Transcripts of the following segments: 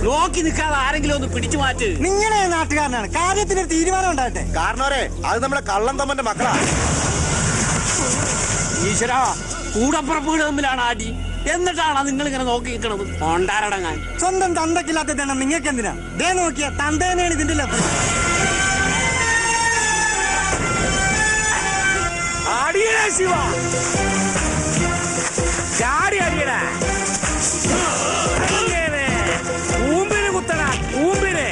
നോക്കി നിൽക്കാതെ ആരെങ്കിലും ഒന്ന് പിടിച്ചു മാറ്റ്. നിങ്ങളെ നാട്ടുകാരനാണ്, കാര്യത്തിന് തീരുമാനം ഉണ്ടാകട്ടെ. കാരണവരെ അത് നമ്മുടെ കള്ളം തമ്മന്റെ മക്കളാ. ഈശ്വരാ, കൂടപ്പുറപ്പുകൾ തമ്മിലാണ് ആടി. എന്നിട്ടാണ് നിങ്ങൾ ഇങ്ങനെ നോക്കി നിൽക്കണത്. കൊണ്ടാരടങ്ങാൻ സ്വന്തം തന്തക്കില്ലാത്ത തണ്ണം നിങ്ങൾക്ക് എന്തിനാ? ദേ നോക്കിയ തന്തേനെയാണ് ഇതിന്റെ ലഭ്യം. അടിയടാ ശിവ, ചാടി അടിയടാ. ൂമ്പിന് കുത്തടാ, ൂമ്പിന്.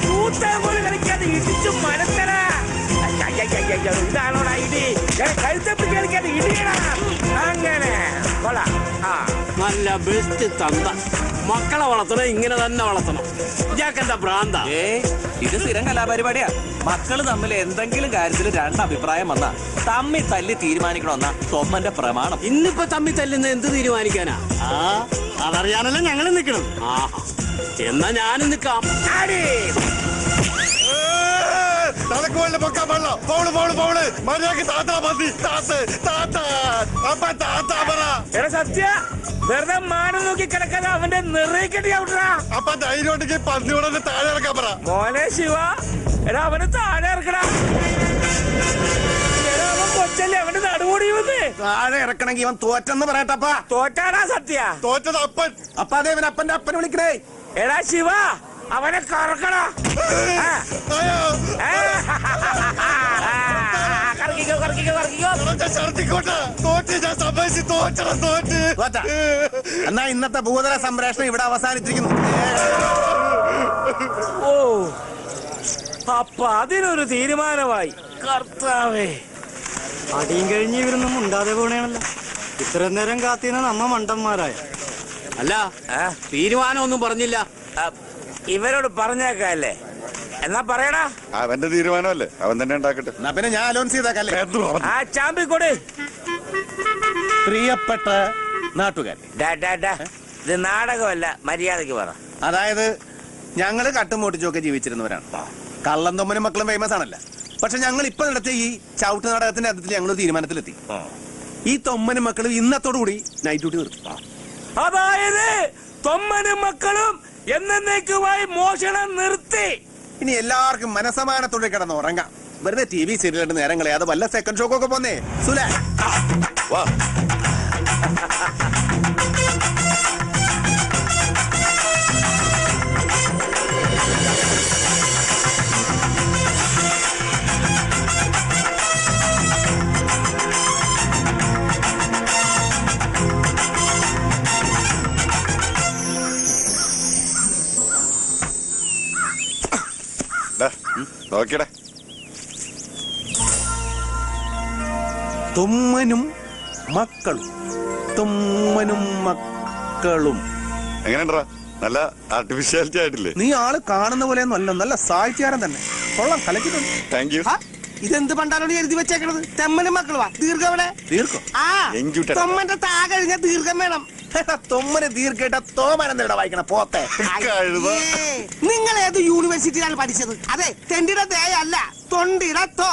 കൂത്താൻ പോലും കളിക്കാതെ ഇടിച്ചു മരത്തടാ. ഇതാണോടാ ഇടി? കഴുത്തപ്പി കളിക്കാതെ ഇടിയടാ. അങ്ങനെ കൊള്ളാം. നല്ല ബെസ്റ്റ് തന്ത. മക്കളെ വളർത്തണം, ഇങ്ങനെ തന്നെ വളർത്തണം. ഇയാൾക്കെന്താ ഭ്രാന്ത? ഇത് സ്ഥിരം കലാപരിപാടിയാ. മക്കള് തമ്മിൽ എന്തെങ്കിലും കാര്യത്തിൽ രണ്ടഭിപ്രായം വന്നാ തമ്മി തല്ലി തീരുമാനിക്കണമെന്നാ തൊമ്മന്റെ പ്രമാണം. ഇന്നിപ്പോ തമ്മി തല്ലുന്ന എന്ത് തീരുമാനിക്കാനാ? അതറിയാനല്ലേ ഞങ്ങൾ നിൽക്കണം. ആഹാ, എന്നാ ഞാനും നിക്കാം. തലക്ക് വേണ്ട പൊക്കാൻ പാടില്ല. പൗള് പൗള് പൗള് മര്യാദക്ക് താത്താ മതി. താത്ത് താത്ത അപ്പ താത്താ പറ. എടാ സത്യ, വെറുതെ മാനം നോക്കി കിടക്കാതെ അവന്റെ നിറയിക്കട്ടി ഔട്ടറാ. അപ്പ ധൈര്യം ഉണ്ടെങ്കിൽ പന്നിയോടെ താഴെ ഇറക്കാൻ പറ. മോനെ ശിവ, എടാ അവന് താഴെ ഇറക്കടാ. എടാ അവൻ കൊച്ചല്ലേ, അവന്റെ നടുകൂടി വന്ന് താഴെ ഇറക്കണമെങ്കിൽ ഇവൻ തോറ്റെന്ന് പറയട്ടപ്പാ. തോറ്റാടാ സത്യ. തോറ്റത് അപ്പൻ. അപ്പ അതേ ഇവൻ അപ്പന്റെ അപ്പനെ വിളിക്കണേ. എടാ ശിവ, അവനെ കറക്കടാ. കറക്കിക്കോ കറക്കിക്കോ കറക്കിക്കോ. ഛർദിക്കോട്ടെ. തോറ്റ് ഞാൻ സമ്മതിച്ച്. തോറ്റണം തോറ്റ്. എന്നാ ഇന്നത്തെ ഭൂതല സംപ്രേഷണം ഇവിടെ അവസാനിച്ചിരിക്കുന്നു. ഓ, അപ്പൊ അതിനൊരു തീരുമാനമായി. കർത്താവേ, അടിയും കഴിഞ്ഞ് ഇവരൊന്നും ഉണ്ടാതെ പോണേണല്ലോ. ഇത്രയും നേരം കാത്തിരുന്ന നമ്മ മണ്ടന്മാരായ. അല്ല, തീരുമാനമൊന്നും പറഞ്ഞില്ല. ഇവരോട് പറഞ്ഞേക്കല്ലേ? എന്നാ പറയടാ. അവന്റെ തീരുമാനമല്ലേ, അവൻ തന്നെ ഉണ്ടാക്കട്ടെ. എന്നാ പിന്നെ ഞാൻ അലോൺസ് ചെയ്തേക്കല്ലേ. ആ ചാമ്പിക്കൊട്. പ്രിയപ്പെട്ട നാട്ടുകാർ, ഇത് നാടകമല്ല, മര്യാദക്ക് പറ. അതായത് ഞങ്ങള് കട്ടും മോട്ടിച്ചൊക്കെ ജീവിച്ചിരുന്നവരാണ്. കള്ളം തൊമ്മനും മക്കളും ഫേമസ് ആണല്ല. പക്ഷെ ഞങ്ങൾ ഇപ്പൊ നടത്തിയ ഈ ചവിട്ട് നാടകത്തിന്റെ അർത്ഥത്തിൽ ഞങ്ങൾ തീരുമാനത്തിലെത്തി. ഈ തൊമ്മനും മക്കളും ഇന്നത്തോടുകൂടി നൈറ്റ് ഡ്യൂട്ടി നിർത്തി. അതായത് തൊമ്മനും മക്കളും എന്നേക്കുമായി മോഷണം നിർത്തി. ഇനി എല്ലാവർക്കും മനസമാനത്തോടെ കിടന്ന് ഉറങ്ങാം. വെറുതെ TV സീരിയലിട്ട് നേരം കളയാതെ വല്ല സെക്കൻഡ് ഷോക്കൊക്കെ പോന്നേ. സുലേ വാ. നോക്കിയടേ. തുമ്മനും മക്കളും, തുമ്മനും മക്കളും. എങ്ങനെയുണ്ടാ? നല്ല ആർട്ടിഫിഷ്യാലിറ്റി ആയിട്ടില്ലേ? നീ ആള് കാണുന്ന പോലെയൊന്നും അല്ല, നല്ല സാഹിത്യകാരൻ തന്നെ. കൊള്ളാം, കലക്കിട്ടുണ്ട്. Thank you. ഇതെന്ത് പണ്ടാലോട് എഴുതി വെച്ചേക്കണത്? തെമ്മനും മക്കളുവാ. ദീർഘം എവിടെ? ദീർഘം തൊമ്മന്റെ താ കഴിഞ്ഞ ദീർഘം വേണം. തൊമ്മന് ദീർഘട്ട തോമനെന്താ വായിക്കണ പോത്തെ. നിങ്ങൾ ഏത് യൂണിവേഴ്സിറ്റിയിലാണ് പഠിച്ചത്? അതെ, തെണ്ടിയുടെ തേ അല്ല, തൊണ്ടിയുടെ തോ.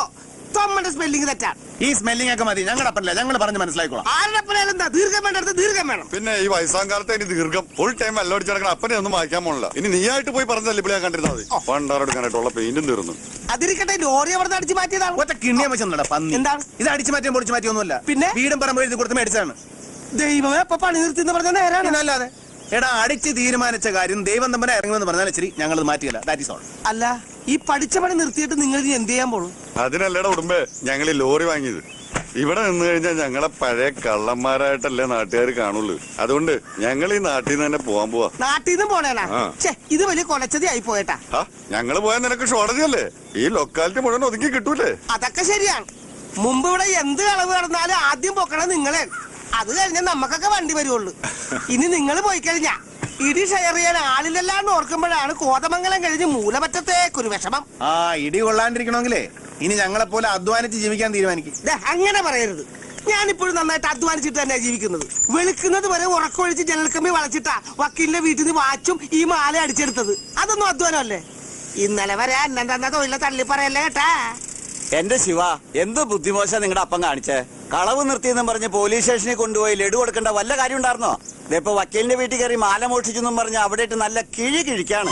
തൊമ്മന്റെ സ്പെല്ലിംഗ് തെറ്റാണ്. ഈ സ്മെല്ലിംഗ് ഒക്കെ മതി. ഞങ്ങളുടെ അപ്പനല്ല, ഞങ്ങൾ പറഞ്ഞ് മനസ്സിലായിക്കോളാം. ആരുടെ അപ്പനെന്താ ദീർഘം വേണ്ടത്? ദീർഘം വേണം. പിന്നെ ഈ വയസ്സാം കാലത്ത് ഇനി ദീർഘം ഫുൾ ടൈം അല്ലോടിച്ച് നടക്കണ അപ്പനെ ഒന്നും വായിക്കാൻ പോണില്ല. ഇനി നീയായിട്ട് പോയി പറഞ്ഞല്ലേ ഇപ്പോൾ ഞാൻ കണ്ടിരുന്നാൽ മതി. പണ്ടാറെടുക്കാനായിട്ടുള്ള പെയിന്റും തീർന്നു. അതിരിക്കട്ടെ, ലോറി അവിടെ അടിച്ചു മാറ്റിയതാണ്. ഒറ്റ കിണ്ണിയ വെച്ചാ പന്നി. എന്താണ് ഇത്? അടിച്ചു മാറ്റിയും പൊടിച്ചു മാറ്റിയൊന്നുമല്ല. പിന്നെ വീടും പറമ്പ് എഴുതി കൊടുത്ത് മേടിച്ചാണ്. ദൈവമേ, അപ്പൊ പണി നിർത്തി എന്ന് പറഞ്ഞ നേരാണ്. അല്ലാതെ എടാ, അടിച്ച് തീരുമാനിച്ച കാര്യം ദൈവം തമ്മിൽ ഇറങ്ങുമെന്ന് പറഞ്ഞാൽ ശരി, ഞങ്ങൾ മാറ്റിയല്ല. That is all. അല്ല, ഈ പഠിച്ച പണി നിർത്തിയിട്ട് നിങ്ങൾ ഇനി എന്ത് ചെയ്യാൻ പോണു? അതിനല്ലേടാ ഉടുമ്പേ ഞങ്ങൾ ഈ ലോറി വാങ്ങിയത്. ഇവിടെ നിന്ന് കഴിഞ്ഞാൽ ഞങ്ങളെ പഴയ കള്ളന്മാരായിട്ടല്ലേ നാട്ടുകാർ കാണുള്ളൂ. അതുകൊണ്ട് ഞങ്ങൾ ഈ നാട്ടിൽ നിന്ന് തന്നെ പോവാൻ പോവാ. നാട്ടിൽ നിന്ന് പോണേനാ? ഇത് വലിയ കൊലച്ചതി ആയി പോയേട്ടാ. ഞങ്ങള് പോയാൽ നിനക്ക് ഷോർട്ടേജല്ലേ? ഈ ലൊക്കാലിറ്റി മുഴുവൻ ഒതുക്കി കിട്ടൂലേ? അതൊക്കെ ശരിയാണ്. മുമ്പ് ഇവിടെ എന്ത് കളവ് നടന്നാലും ആദ്യം പൊക്കണം നിങ്ങളെ. അത് കഴിഞ്ഞാൽ നമുക്കൊക്കെ വണ്ടി വരുള്ളൂ. ഇനി നിങ്ങൾ പോയി കഴിഞ്ഞാ ഇടി ഷെയർ ചെയ്യാൻ ആളില്ലെല്ലാന്ന് ഓർക്കുമ്പോഴാണ് കോതമംഗലം കഴിഞ്ഞ് മൂലമറ്റത്തേക്കൊരു വിഷമം. ഇടി കൊള്ളാണ്ടിരിക്കണമെങ്കിലേ ഇനി ഞങ്ങളെ പോലെ അധ്വാനിച്ച് ജീവിക്കാൻ തീരുമാനിക്കും. അങ്ങനെ പറയരുത്. ഞാനിപ്പോഴും നന്നായിട്ട് അധ്വാനിച്ചിട്ട് തന്നെ ജീവിക്കുന്നത്. വെളുക്കുന്നത് വരെ ഉറക്കൊഴിച്ച് ജനൽക്കമ്പി വളച്ചിട്ടാ വക്കീലിന്റെ വീട്ടിൽ നിന്ന് വാച്ചും ഈ മാല അടിച്ചെടുത്തത്. അതൊന്നും അധ്വാനമല്ലേ? ഇന്നലെ വരെ അന്നം തന്ന തൊഴിലെ തള്ളി പറയല്ലേ കേട്ടാ. എന്റെ ശിവ, എന്ത് ബുദ്ധിമോശം നിങ്ങളുടെ അപ്പം കാണിച്ചേ? കളവ് നിർത്തിയെന്നും പറഞ്ഞ് പോലീസ് സ്റ്റേഷനിൽ കൊണ്ടുപോയി ലഡു കൊടുക്കേണ്ട വല്ല കാര്യം ഉണ്ടായിരുന്നോ? ഇതിപ്പോ വക്കീലിന്റെ വീട്ടിൽ കയറി മാല മോഷിച്ചെന്നും പറഞ്ഞ് അവിടെ ഇട്ട് നല്ല കിഴി കിഴിക്കാണ്.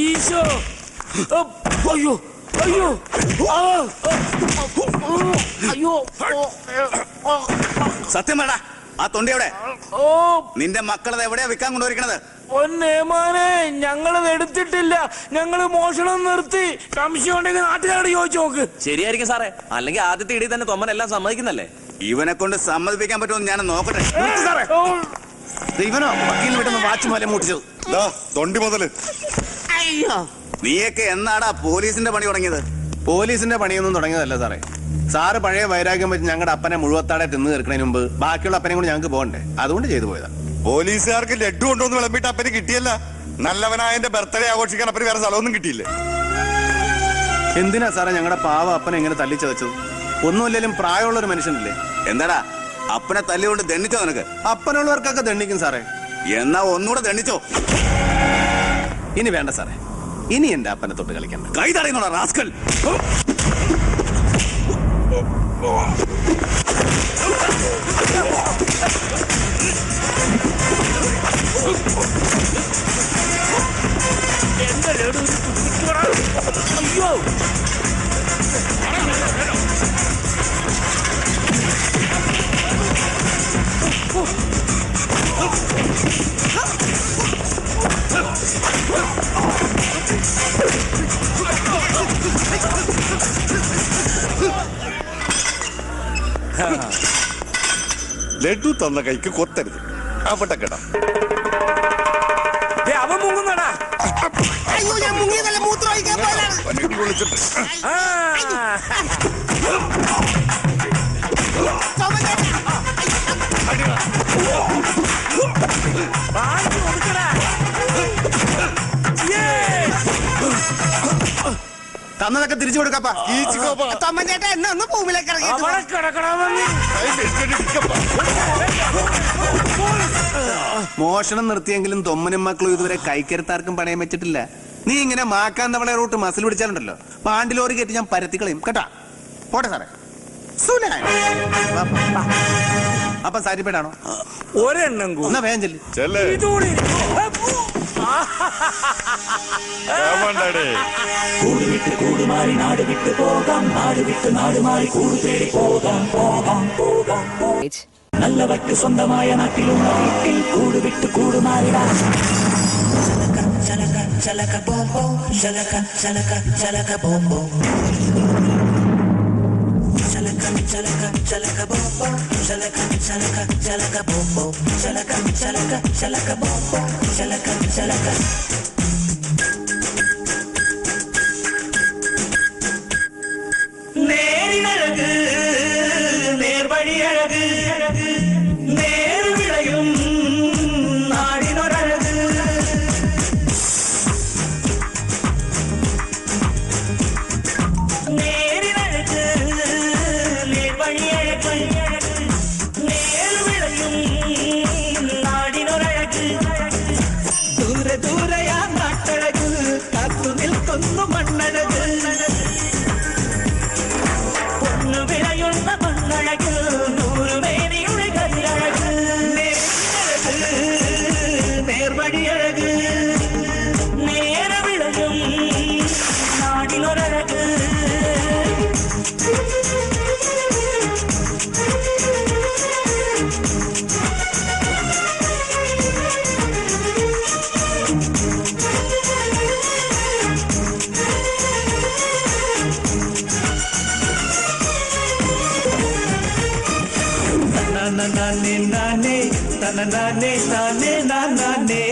ഈശോ, അയ്യോ അയ്യോ അയ്യോ. സത്യം വേണ്ട. ആ തൊണ്ടി എവിടെ? ഓ, നിന്റെ മക്കളത് എവിടെയാ വിൽക്കാൻ കൊണ്ടുവരിക്കണത്? ഒന്നേമാനെ, ഞങ്ങളത് എടുത്തിട്ടില്ല. ഞങ്ങള് മോഷണം നിർത്തി. സംശയം ഉണ്ടെങ്കിൽ നാട്ടുകാരോട് ചോദിച്ചു നോക്ക്. ശരിയായിരിക്കും സാറേ, അല്ലെങ്കിൽ ആദ്യത്തെ ഇടി തന്നെ തൊമ്മനെല്ലാം സമ്മതിക്കുന്നല്ലേ? ഇവനെ കൊണ്ട് സമ്മതിപ്പിക്കാൻ പറ്റുമെന്ന് ഞാൻ നോക്കട്ടെ. ഇവനോ വക്കീൽ വീട്ടിൽ വാച്ച് മാല മൂട്ടിച്ചത്? തൊണ്ടി മുതല്. അയ്യോ, നീയൊക്കെ എന്നാടാ പോലീസിന്റെ പണി തുടങ്ങിയത്? പോലീസിന്റെ പണിയൊന്നും തുടങ്ങിയതല്ല സാറേ. സാറ് പഴയ വൈരാഗ്യം വെച്ച് ഞങ്ങളുടെ അപ്പനെ മുഴുവത്താടെ തിന്നു തീർക്കുന്നതിന് മുമ്പ് ബാക്കിയുള്ള അപ്പനെ കൂടി ഞങ്ങൾക്ക് പോകണ്ടേ, അതുകൊണ്ട് ചെയ്തു പോയതാ. പോലീസുകാർക്ക് ലഡ്ഡു കൊണ്ടുവന്ന് വിളമ്പിട്ട് അപ്പന് കിട്ടിയല്ല. നല്ലവനായ എന്റെ ബർത്ത്ഡേ ആഘോഷിക്കാൻ അപ്പന് വേറെ സ്ഥലമൊന്നും കിട്ടിയില്ലേ? എന്തിനാ സാറേ ഞങ്ങളുടെ പാവ അപ്പനെ ഇങ്ങനെ തല്ലിച്ചതച്ചത്? ഒന്നുമില്ലെങ്കിലും പ്രായമുള്ള ഒരു മനുഷ്യനില്ലേ? എന്താടാ അപ്പനെ തല്ലുകൊണ്ട് ദണ്ണിച്ചോ നിനക്ക്? അപ്പനുള്ളവർക്കൊക്കെ ദണ്ണിക്കും സാറേ. എന്നാ ഒന്നുകൂടെ ദണ്ണിച്ചോ. ഇനി വേണ്ട സാറേ, ഇനി എന്റെ അപ്പനെ തൊട്ട് കളിക്കണ്ട. കൈ തടയുന്നോടാ റാസ്കൽ. അയ്യോ ലഡ്ഡു തന്ന കൈക്ക് കൊത്തരുത്. അവിടെ കേട്ടാ അവൻ മുങ്ങുന്നടാ. അയ്യോ ഞാൻ മുങ്ങിയതല്ല, മൂത്രം ഒഴിക്കാൻ പോയതാണ്. വിളിച്ചിട്ട് തന്നതൊക്കെ തിരിച്ചു കൊടുക്കപ്പാ. തൊമ്മൻചേട്ടാ എന്നെ ഒന്ന് ഭൂമിയിലേക്ക് ഇറങ്ങി. അവിടെ കിടക്കണമെന്ന് മോഷണം നിർത്തിയെങ്കിലും തൊമ്മനും മക്കളും ഇതുവരെ കൈക്കരുത്താർക്കും പണയം വെച്ചിട്ടില്ല. നീ ഇങ്ങനെ മാക്കാൻ തവളെ റൂട്ട് മസിൽ പിടിച്ചാലുണ്ടല്ലോ, പാണ്ടിലോറി കയറ്റി ഞാൻ പരത്തിക്കളയും കേട്ടാ. പോട്ടെ സാറേ. അപ്പൊ സാരിപ്പേടാണോ? ഒരെണ്ണം എന്നാ വേഗം ചെല്ലു. ചെല്ലേ ഇതുകൂടി കൂട് വിട്ട് കൂട് മാറി നാട് വിട്ട് പോകാം, നാട് വിട്ട് നാട് മാറി കൂട് തേടി പോകാം, പോകാം, പോകാം. നല്ലവർക്ക് സ്വന്തമായ നാട്ടിലുള്ള വീട്ടിൽ കൂട് വിട്ട് കൂട് മാറിടാം. ചലക ചലക ബോംബോ, ചലക ചലക ചലക ബോംബോ, ചലക ചലക ചലക ബോംബോ, ചലക ചലക ചലക ബോംബോ, ചലക ചലക ചലക ബോംബോ, ചലക ചലക. നേരിനഴക് നേർവഴിയഴക് നേർവിളയും നാടിനൊരഴക്. നേരിനഴക് നേർവഴിയഴക് നേർവിളയും നാടിനൊരഴക്. ദൂരെ ദൂരെയാ നാട്ടഴക് കാത്തു നിൽക്കുന്നു മണ്ണഴക്. വിളയുന്ന മണ്ണഴക് നൂറുമേനിയുടെ കല്ലഴക്. നേർവഴിയഴക് നേരവിളയും നാടിനൊരഴക്. നാനേ നാനേ തനനാനേ നാനേ നാനേ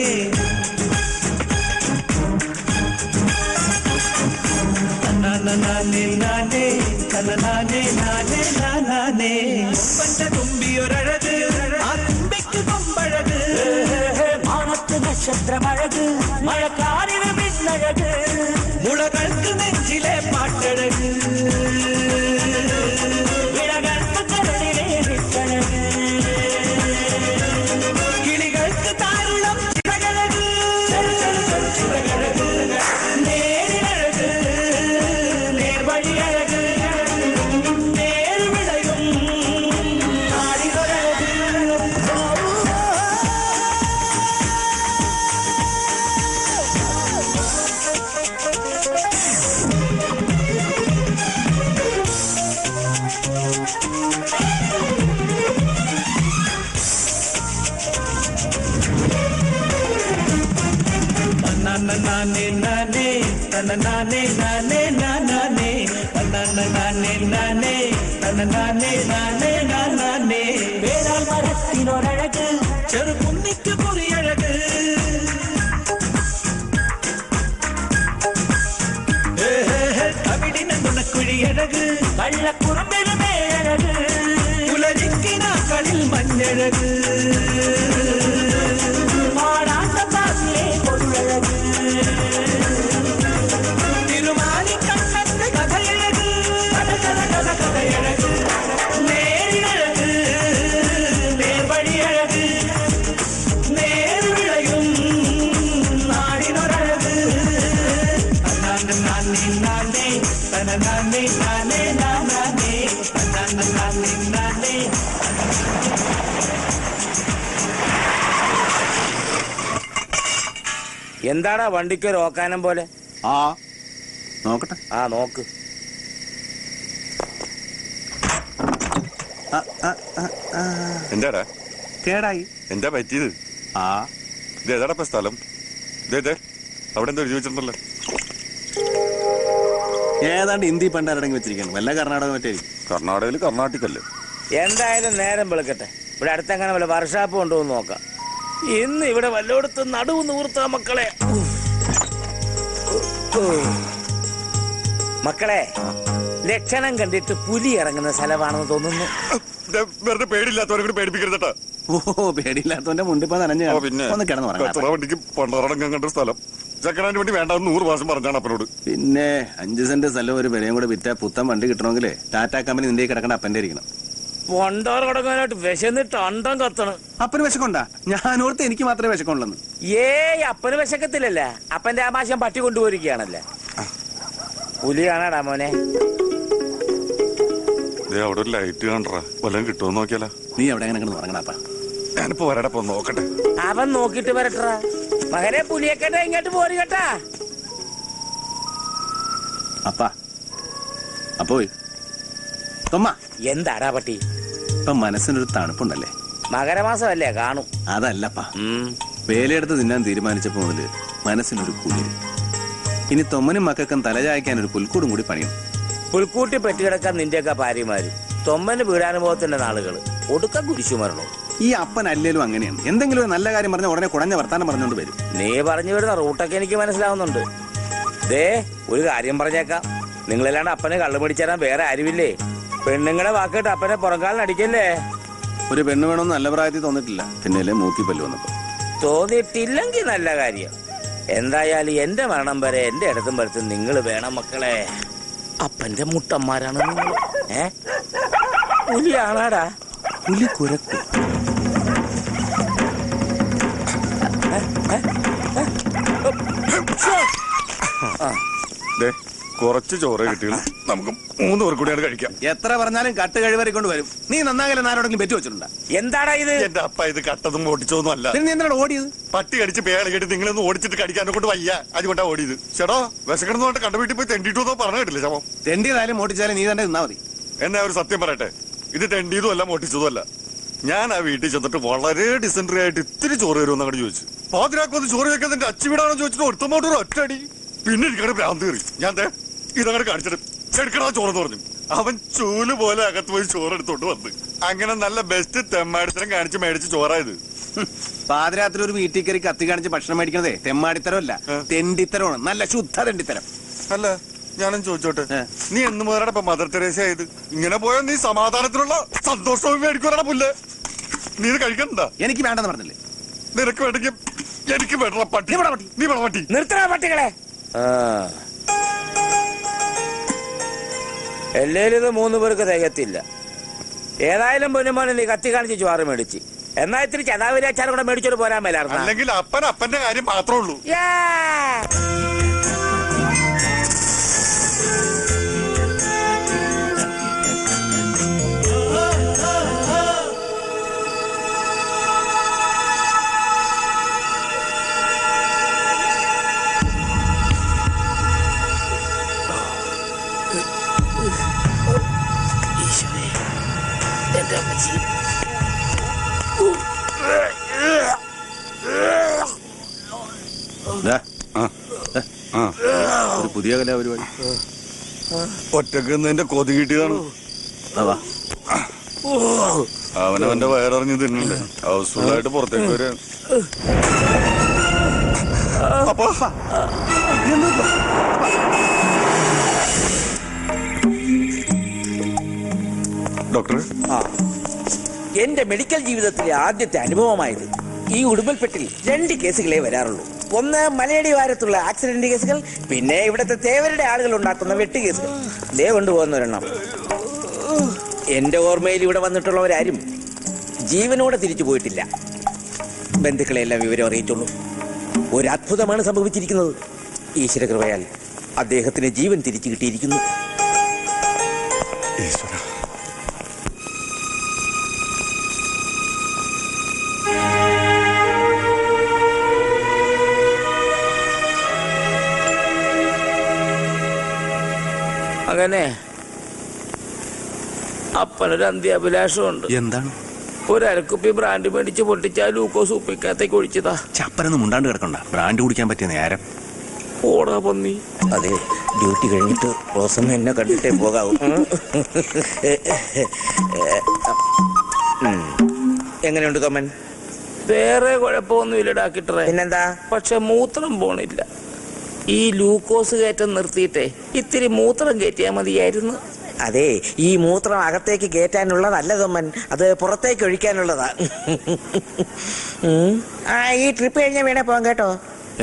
നാനേ നാനേ തനനാനേ നാനേ നാനേ. കൊമ്പന്റെ തുമ്പിയൊരഴക് ആ തുമ്പിക്ക് കൊമ്പഴക്. മാനത്ത് നക്ഷത്രമഴക് മഴക്കാരിന് പിന്നഴക്. മുളകൾക്ക് നെഞ്ചിലെ പാട്ടഴക് വിളകൾക്ക് കരളിലെ വിട്ടഴക്. കിളികൾക്ക് താരുളം ചിറകഴക് ചിറകഴക്. നേരിനഴക് നേർവഴിയഴക് നേർവിളയും നാടിനൊരഴക്. നാനേ നാനേ തനനാനേ നാനേ നാനേ നാനേ നാനേ തനനാനേ നാനേ നാനേ. വേരാൽ മരത്തിനൊരഴക് ചെറുകുന്നിക്ക് പൊറിയഴക്. അവിടിനെ കള്ളക്കുറമ്പിലുമേ അഴക് പുലരിക്കിനാക്കളിൽ മഞ്ഞഴക് പാടാത്ത പാസിലെ പൊരുളഴക് തിരുമാലിക്കണ്ണന്റെ കഥയഴക് കഥയഴക് നേരിഴക് നേർവഴിയഴക് നേർവിളയും നാടിനൊരഴക് നാനേ നാനേ നാനേ നാനേ നാനേ നാനേ. എന്താടാ വണ്ടിക്ക് ഒരു ഓക്കാനം പോലെ? ആ നോക്കട്ടെ. ആ നോക്ക്. എന്താടാ കേടായി. എന്താ പറ്റിയത്? ആ ഇത് ഏതാടപ്പ സ്ഥലം? ഇതേ അവിടെ എന്തോ എഴുതി വെച്ചിട്ടുണ്ടല്ലോ. ഏതാണ്ട് ഹിന്ദി പണ്ടാരടങ്ങി വെച്ചിരിക്കുന്നു. വല്ല കർണാടക മറ്റേ. കർണാടകയിൽ കർണാട്ടിക്കല്ലേ. എന്തായാലും നേരം വെളുക്കട്ടെ. ഇവിടെ അടുത്തെങ്ങനെ വല്ല വർഷാപ്പ് കൊണ്ടുവന്ന് നോക്കാം. ഇന്ന് ഇവിടെ വല്ലോടത്ത് നടുവ് നൂർത്താ മക്കളെ. മക്കളെ, ലക്ഷണം കണ്ടിട്ട് പുലി ഇറങ്ങുന്ന സ്ഥലമാണെന്ന് തോന്നുന്നു. വെറുതെ പേടിയില്ലാത്തവരെ കൂടി പേടിപ്പിക്കരുതട്ടാ. ഓ പേടിയില്ലാത്തവന്റെ മുണ്ടിപ്പോ നനഞ്ഞ പിന്നെ ഒന്ന് കിടന്നു കച്ചറ വണ്ടിക്ക് പണ്ടാറടങ്കം കണ്ട സ്ഥലം ചക്കനാന്റെ വേണ്ടി വേണ്ട 100 പ്രാവശ്യം പറഞ്ഞാണ് അപ്പനോട്. പിന്നെ 5 സെന്റ് സ്ഥലം ഒരു വിലയും കൂടെ വിറ്റാ പുത്തൻ വണ്ടി കിട്ടണമെങ്കിൽ ടാറ്റ കമ്പനി നിന്റെ കിടക്കണ അപ്പന്റെ ഇരിക്കണം. പൊണ്ടാറ് കിടക്കാനായിട്ട് വിശന്നിട്ട് അണ്ടം കത്തണ്. അപ്പന് വിശക്കുണ്ടാ? ഞാനോർത്ത് എനിക്ക് മാത്രമേ വിശക്കുള്ളൂ. ഏയ് അപ്പന് വിശക്കത്തില്ലല്ല. അപ്പന്റെ ആമാശം പട്ടി കൊണ്ടുപോയിരിക്കുകയാണല്ലേ. പുലി കാണാടാ മോനെ. അവിടെ ഒരു ലൈറ്റ് കാണാ വല്ലതും കിട്ടുമെന്ന് നോക്കിയാലോ. നീ എവിടെ എങ്ങനെ ഉറങ്ങണപ്പാ? ഞാനിപ്പോ വരടപ്പോ നോക്കട്ടെ. അവൻ നോക്കിട്ട് വരട്ടാ മകനെ. പുലിയെ കേട്ടാ ഇങ്ങോട്ട് പോരി കേട്ടാ. അപ്പാ അപ്പോയി തൊമ്മ. എന്താടാ പട്ടി? ഇപ്പൊ മനസ്സിനൊരു തണുപ്പുണ്ടല്ലേ? മകരമാസമല്ലേ കാണും. അതല്ലപ്പാ, വേലയെടുത്ത് തിന്നാൻ തീരുമാനിച്ചപ്പോ മുതല് മനസ്സിനൊരു കുളിര്. ഇനി തൊമ്മനും മക്കൾക്കും തലചായ്ക്കാൻ ഒരു പുൽക്കൂടും കൂടി പണിയണം. പുൽക്കൂട്ടി പെറ്റുകിടക്കാൻ നിന്റെയൊക്കെ ഭാര്യമാരും തൊമ്മന് വീടാനുഭവത്തിന്റെ നാളുകള് ഒടുക്ക കുരിശു മരണോ. ഈ അപ്പൻ അല്ലേലും അങ്ങനെയാണ്. എന്തെങ്കിലും ഒരു നല്ല കാര്യം പറഞ്ഞ ഉടനെ കുടഞ്ഞ വർത്താനം പറഞ്ഞുകൊണ്ട് വരും. നീ പറഞ്ഞു വരുന്ന റൂട്ടൊക്കെ എനിക്ക് മനസ്സിലാവുന്നുണ്ട്. ദേ ഒരു കാര്യം പറഞ്ഞേക്കാം. നിങ്ങളല്ലാണ്ട് അപ്പനെ കള്ളു പിടിച്ചേരാൻ വേറെ ആരുമില്ലേ? പെണ്ണുങ്ങളെ വാക്കിട്ട് അപ്പനെ പുറംകാലിനടിക്കല്ലേ. ഒരു പെണ്ണ് വേണമെന്ന് നല്ല പ്രായത്തിൽ തോന്നിട്ടില്ല. പിന്നെയല്ലേ മൂക്കിപ്പല്ല് വന്നപ്പോ. തോന്നിയിട്ടില്ലെങ്കിൽ നല്ല കാര്യം. എന്തായാലും എന്റെ മരണം വരെ എന്റെ ഇടത്തും വരത്തും നിങ്ങൾ വേണം മക്കളെ. അപ്പന്റെ മുട്ടന്മാരാണ് നിങ്ങൾ. പുലിയാണാടാ. പുലി കുരക്കും. കുറച്ച് ചോറ് കിട്ടിയുള്ളൂ. നമുക്ക് 3 പേർ കൂടിയാണ് കഴിക്കാം. എത്ര പറഞ്ഞാലും കട്ട് കഴിവറി കൊണ്ട് വരും. നീ നന്നാകലെ ആരോടെങ്കിലും പെറ്റു വെച്ചിട്ടുണ്ടാ? എന്താടാ ഇത്? എന്റെ അപ്പ ഇത് കട്ടതും ഓടിച്ചതൊന്നും അല്ല. നീ എന്താണ് ഓടിയത്? പട്ടി കടിച്ച് പേള കേട്ട് നിങ്ങളൊന്ന് ഓടിച്ചിട്ട് കടിക്കാനെ കൊണ്ട് വയ്യ. അതുകൊണ്ടാ ഓടിയത്. ചേട്ടോ വിശക്കണമെന്ന് പറഞ്ഞിട്ട് കണ്ട വീട്ടിൽ പോയി തെണ്ടിട്ടോ പറഞ്ഞു കേട്ടില്ല ശവം. തെണ്ടിയതായാലും ഓടിച്ചാലും നീ തന്നെ നിന്നാ മതി. എന്നാ ഒരു സത്യം പറയട്ടെ, ഇത് തെണ്ടിയതും അല്ല മോട്ടിച്ചതും അല്ല. ഞാൻ ആ വീട്ടിൽ ചെന്നിട്ട് വളരെ ഡിസെൻട്രി ആയിട്ട് ഇത്തിരി ചോറ് തരുമെന്ന് അങ്ങോട്ട് ചോദിച്ചു. പാതിരാക്കൊന്ന് ചോറ് വെക്കാൻ എന്റെ അച്ഛൻ വീടാണോ ചോദിച്ചിട്ട് ഒരുത്തമോട്ട് ഒരു ഒറ്റടി. പിന്നെ എനിക്കവിടെ ഭ്രാന്ത് കയറി. ഞാൻ ഇതങ്ങോട്ട് കാണിച്ചിട്ട് എടുക്കണ ചോറെന്ന് പറഞ്ഞു. അവൻ ചൂല് പോലെ അകത്ത് പോയി ചോറ് എടുത്തോണ്ട് വന്ന്. അങ്ങനെ നല്ല ബെസ്റ്റ് തെമ്മാടിത്തരം കാണിച്ച് മേടിച്ച് ചോറായത്. പാതിരാത്രി ഒരു വീട്ടിൽ കയറി കത്തി കാണിച്ച് ഭക്ഷണം മേടിക്കണതേ തെമ്മാടിത്തരമല്ല, തെണ്ടിത്തരമാണ്. നല്ല ശുദ്ധ തെണ്ടിത്തരം. അല്ല ഞാനും ചോദിച്ചോട്ടെ, നീ എന്ന് മുതലാണ് ഇപ്പൊ മദർ തെരേസ ആയത്? ഇങ്ങനെ പോയാൽ നീ സമാധാനത്തിനുള്ള സന്തോഷവും മേടിക്കുവാനാ പുല്ല്. നീ ഇത് കഴിക്കണ്ട. എനിക്ക് വേണ്ടെന്ന് പറഞ്ഞില്ലേ? നിനക്ക് വേണ്ടെങ്കിൽ എനിക്ക് വേണ്ട പട്ടി. നീ വേണം പട്ടി. നിർത്തണ പട്ടികളെ. എല്ലേലും ഇത് 3 പേർക്ക് തികത്തില്ല. ഏതായാലും പൊന്നുമോനെ നീ കത്തി കാണിച്ച് ചോറ് മേടിച്ച്. എന്നാ ഇത്തിരി ചതാവിരി അച്ചാറും കൂടെ മേടിച്ചോട് പോരാൻ മേലായിരുന്നു. അല്ലെങ്കിൽ അപ്പന്റെ കാര്യം മാത്രമേ ഉള്ളൂ. ഒരു പുതിയ കലാപരിപാടി. ഒറ്റക്ക് നിന്റെ കൊതി കിട്ടിയതാണ്. അവനവന്റെ വയറിറങ്ങി തിന്നണ്ടേ. ഹൗസ്ഫുള്ളായിട്ട് പുറത്തേക്ക് വരെ. അപ്പൊ ഡോക്ടർ ആ എന്റെ മെഡിക്കൽ ജീവിതത്തിലെ ആദ്യത്തെ അനുഭവമായത്. ഈ ഉടുമ്പൽപ്പെട്ടിൽ 2 കേസുകളെ വരാറുള്ളൂ. ഒന്ന് മലയടി വാരത്തുള്ള ആക്സിഡന്റ് കേസുകൾ, പിന്നെ ഇവിടുത്തെ തേവരുടെ ആളുകൾ ഉണ്ടാക്കുന്ന വെട്ട് കേസുകൾ. ദേ കൊണ്ടുപോകുന്ന ഒരെണ്ണം. എന്റെ ഓർമ്മയിൽ ഇവിടെ വന്നിട്ടുള്ളവരാരും ജീവനോടെ തിരിച്ചു പോയിട്ടില്ല. ബന്ധുക്കളെല്ലാം വിവരം അറിയിച്ചുള്ളൂ. ഒരു അത്ഭുതമാണ് സംഭവിച്ചിരിക്കുന്നത്. ഈശ്വരകൃപയാൽ അദ്ദേഹത്തിന് ജീവൻ തിരിച്ചു കിട്ടിയിരിക്കുന്നു. ഈശ്വര, അങ്ങനെ അപ്പനൊരു അന്ത്യാഭിലാഷമുണ്ട്. എന്താണ്? ഒരു അരക്കുപ്പി ബ്രാൻഡ് മേടിച്ച് പൊട്ടിച്ചാൽ ലൂക്കോസ് ഉപ്പിക്കകത്തേക്ക് ഒഴിച്ചതാ. ചപ്പരൊന്നും മുണ്ടാണ്ട് കിടക്കണ്ട. ബ്രാൻഡ് കുടിക്കാൻ പറ്റിയ നേരം. ഓടാ പന്നി. അതെ, ഡ്യൂട്ടി കഴിഞ്ഞിട്ട് റോസമ്മ എന്നെ കണ്ടിട്ടേ പോകാവൂ. എങ്ങനെയുണ്ട് കമ്മൻ? വേറെ കുഴപ്പമൊന്നുമില്ല ഡാക്ടറെ. പിന്നെന്താ? പക്ഷെ മൂത്രം പോണില്ല. ഈ ലൂക്കോസ് കയറ്റം നിർത്തിയിട്ടേ ഇത്തിരി മൂത്രം കയറ്റിയാ മതിയായിരുന്നു. അതെ, ഈ മൂത്രം അകത്തേക്ക് കയറ്റാനുള്ളതല്ല കമ്മൻ, അത് പുറത്തേക്ക് ഒഴിക്കാനുള്ളതാ. ആ, ഈ ട്രിപ്പ് കഴിഞ്ഞാൽ വേണേ പോകാം കേട്ടോ.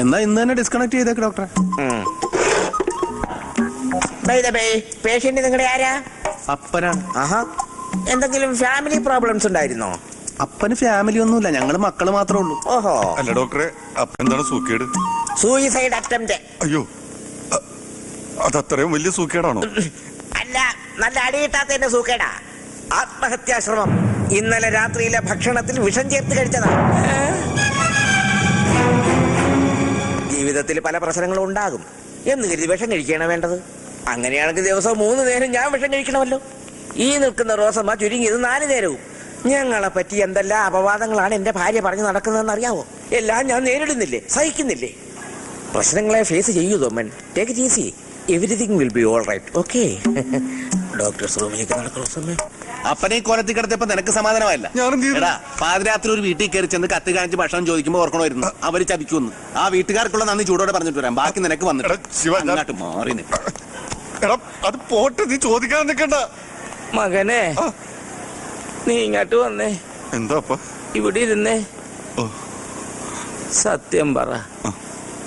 എന്നാ ഇന്ന് തന്നെ ഡിസ്കണക്ട് ചെയ്തേക്ക് ഡോക്ടറെ. പേഷ്യന്റ് നിങ്ങളുടെ ആരാ? അപ്പനാണ്. ആഹാ, എന്തെങ്കിലും ഫാമിലി പ്രോബ്ലംസ് ഉണ്ടായിരുന്നോ? അപ്പന് ഫാമിലി ഒന്നുമില്ല, ഞങ്ങള് മക്കള് മാത്രമേ ഉള്ളൂ. ഓഹോ. അല്ല ഡോക്ടറെ, അപ്പൊ എന്താണ് സൂക്കേട്? Suicide attempt. അയ്യോ, അതത്രയും വലിയ സൂക്കേടാണോ? അല്ല, നല്ല അടിയിട്ടാത്തതിന്റെ സൂക്കേടാ. ആത്മഹത്യാശ്രമം. ഇന്നലെ രാത്രിയിലെ ഭക്ഷണത്തിൽ വിഷം ചേർത്ത് കഴിച്ചതാ. ജീവിതത്തിൽ പല പ്രശ്നങ്ങളും ഉണ്ടാകും എന്ന് കരുതി വിഷം കഴിക്കുകയാണ് വേണ്ടത്. അങ്ങനെയാണെങ്കിൽ ദിവസം 3 നേരം ഞാൻ വിഷം കഴിക്കണമല്ലോ. ഈ നിൽക്കുന്ന റോസമ്മ ചുരുങ്ങിയത് 4 നേരവും. ഞങ്ങളെ പറ്റി എന്തെല്ലാം അപവാദങ്ങളാണ് എന്റെ ഭാര്യ പറഞ്ഞു നടക്കുന്നതെന്ന് അറിയാവോ? എല്ലാം ഞാൻ നേരിടുന്നില്ലേ, സഹിക്കുന്നില്ലേ? പ്രശ്നങ്ങളെ ഫേസ് ചെയ്യൂ Thoman. Take it easy. Everything will be all right. Okay. Doctors റൂമിലേക്ക് നടക്കുന്ന അപ്പനെ ഈ കോലത്തിൽ കിടത്തിയപ്പോ നിനക്ക് സമാധാനമല്ല. ഞാനും ചെയ്തു. എടാ, പാതിരാത്രി ഒരു വീട്ടിൽ കയറി ചെന്ന് കത്ത് കാണിച്ച് ഭക്ഷണം ചോദിക്കുമ്പോ ഓർക്കണമായിരുന്നു അവര് ചതിക്കുമെന്ന്. ആ വീട്ടുകാർക്കുള്ള നന്ദി ചൂടോടെ പറഞ്ഞിട്ട് വരാം. ബാക്കി നിനക്ക് വന്നിട്ട് എടാ, ശിവ, ഞാൻ- അങ്ങോട്ട് മാറി നിൽക്ക്. എടാ, അത് പോട്ട്, നീ ചോദിക്കാൻ നിൽക്കണ്ട. മകനെ, നീ ഇങ്ങോട്ട് വന്നേ. എന്താ അപ്പ? ഇവിടെ ഇരുന്നേ. ഓ. സത്യം പറ,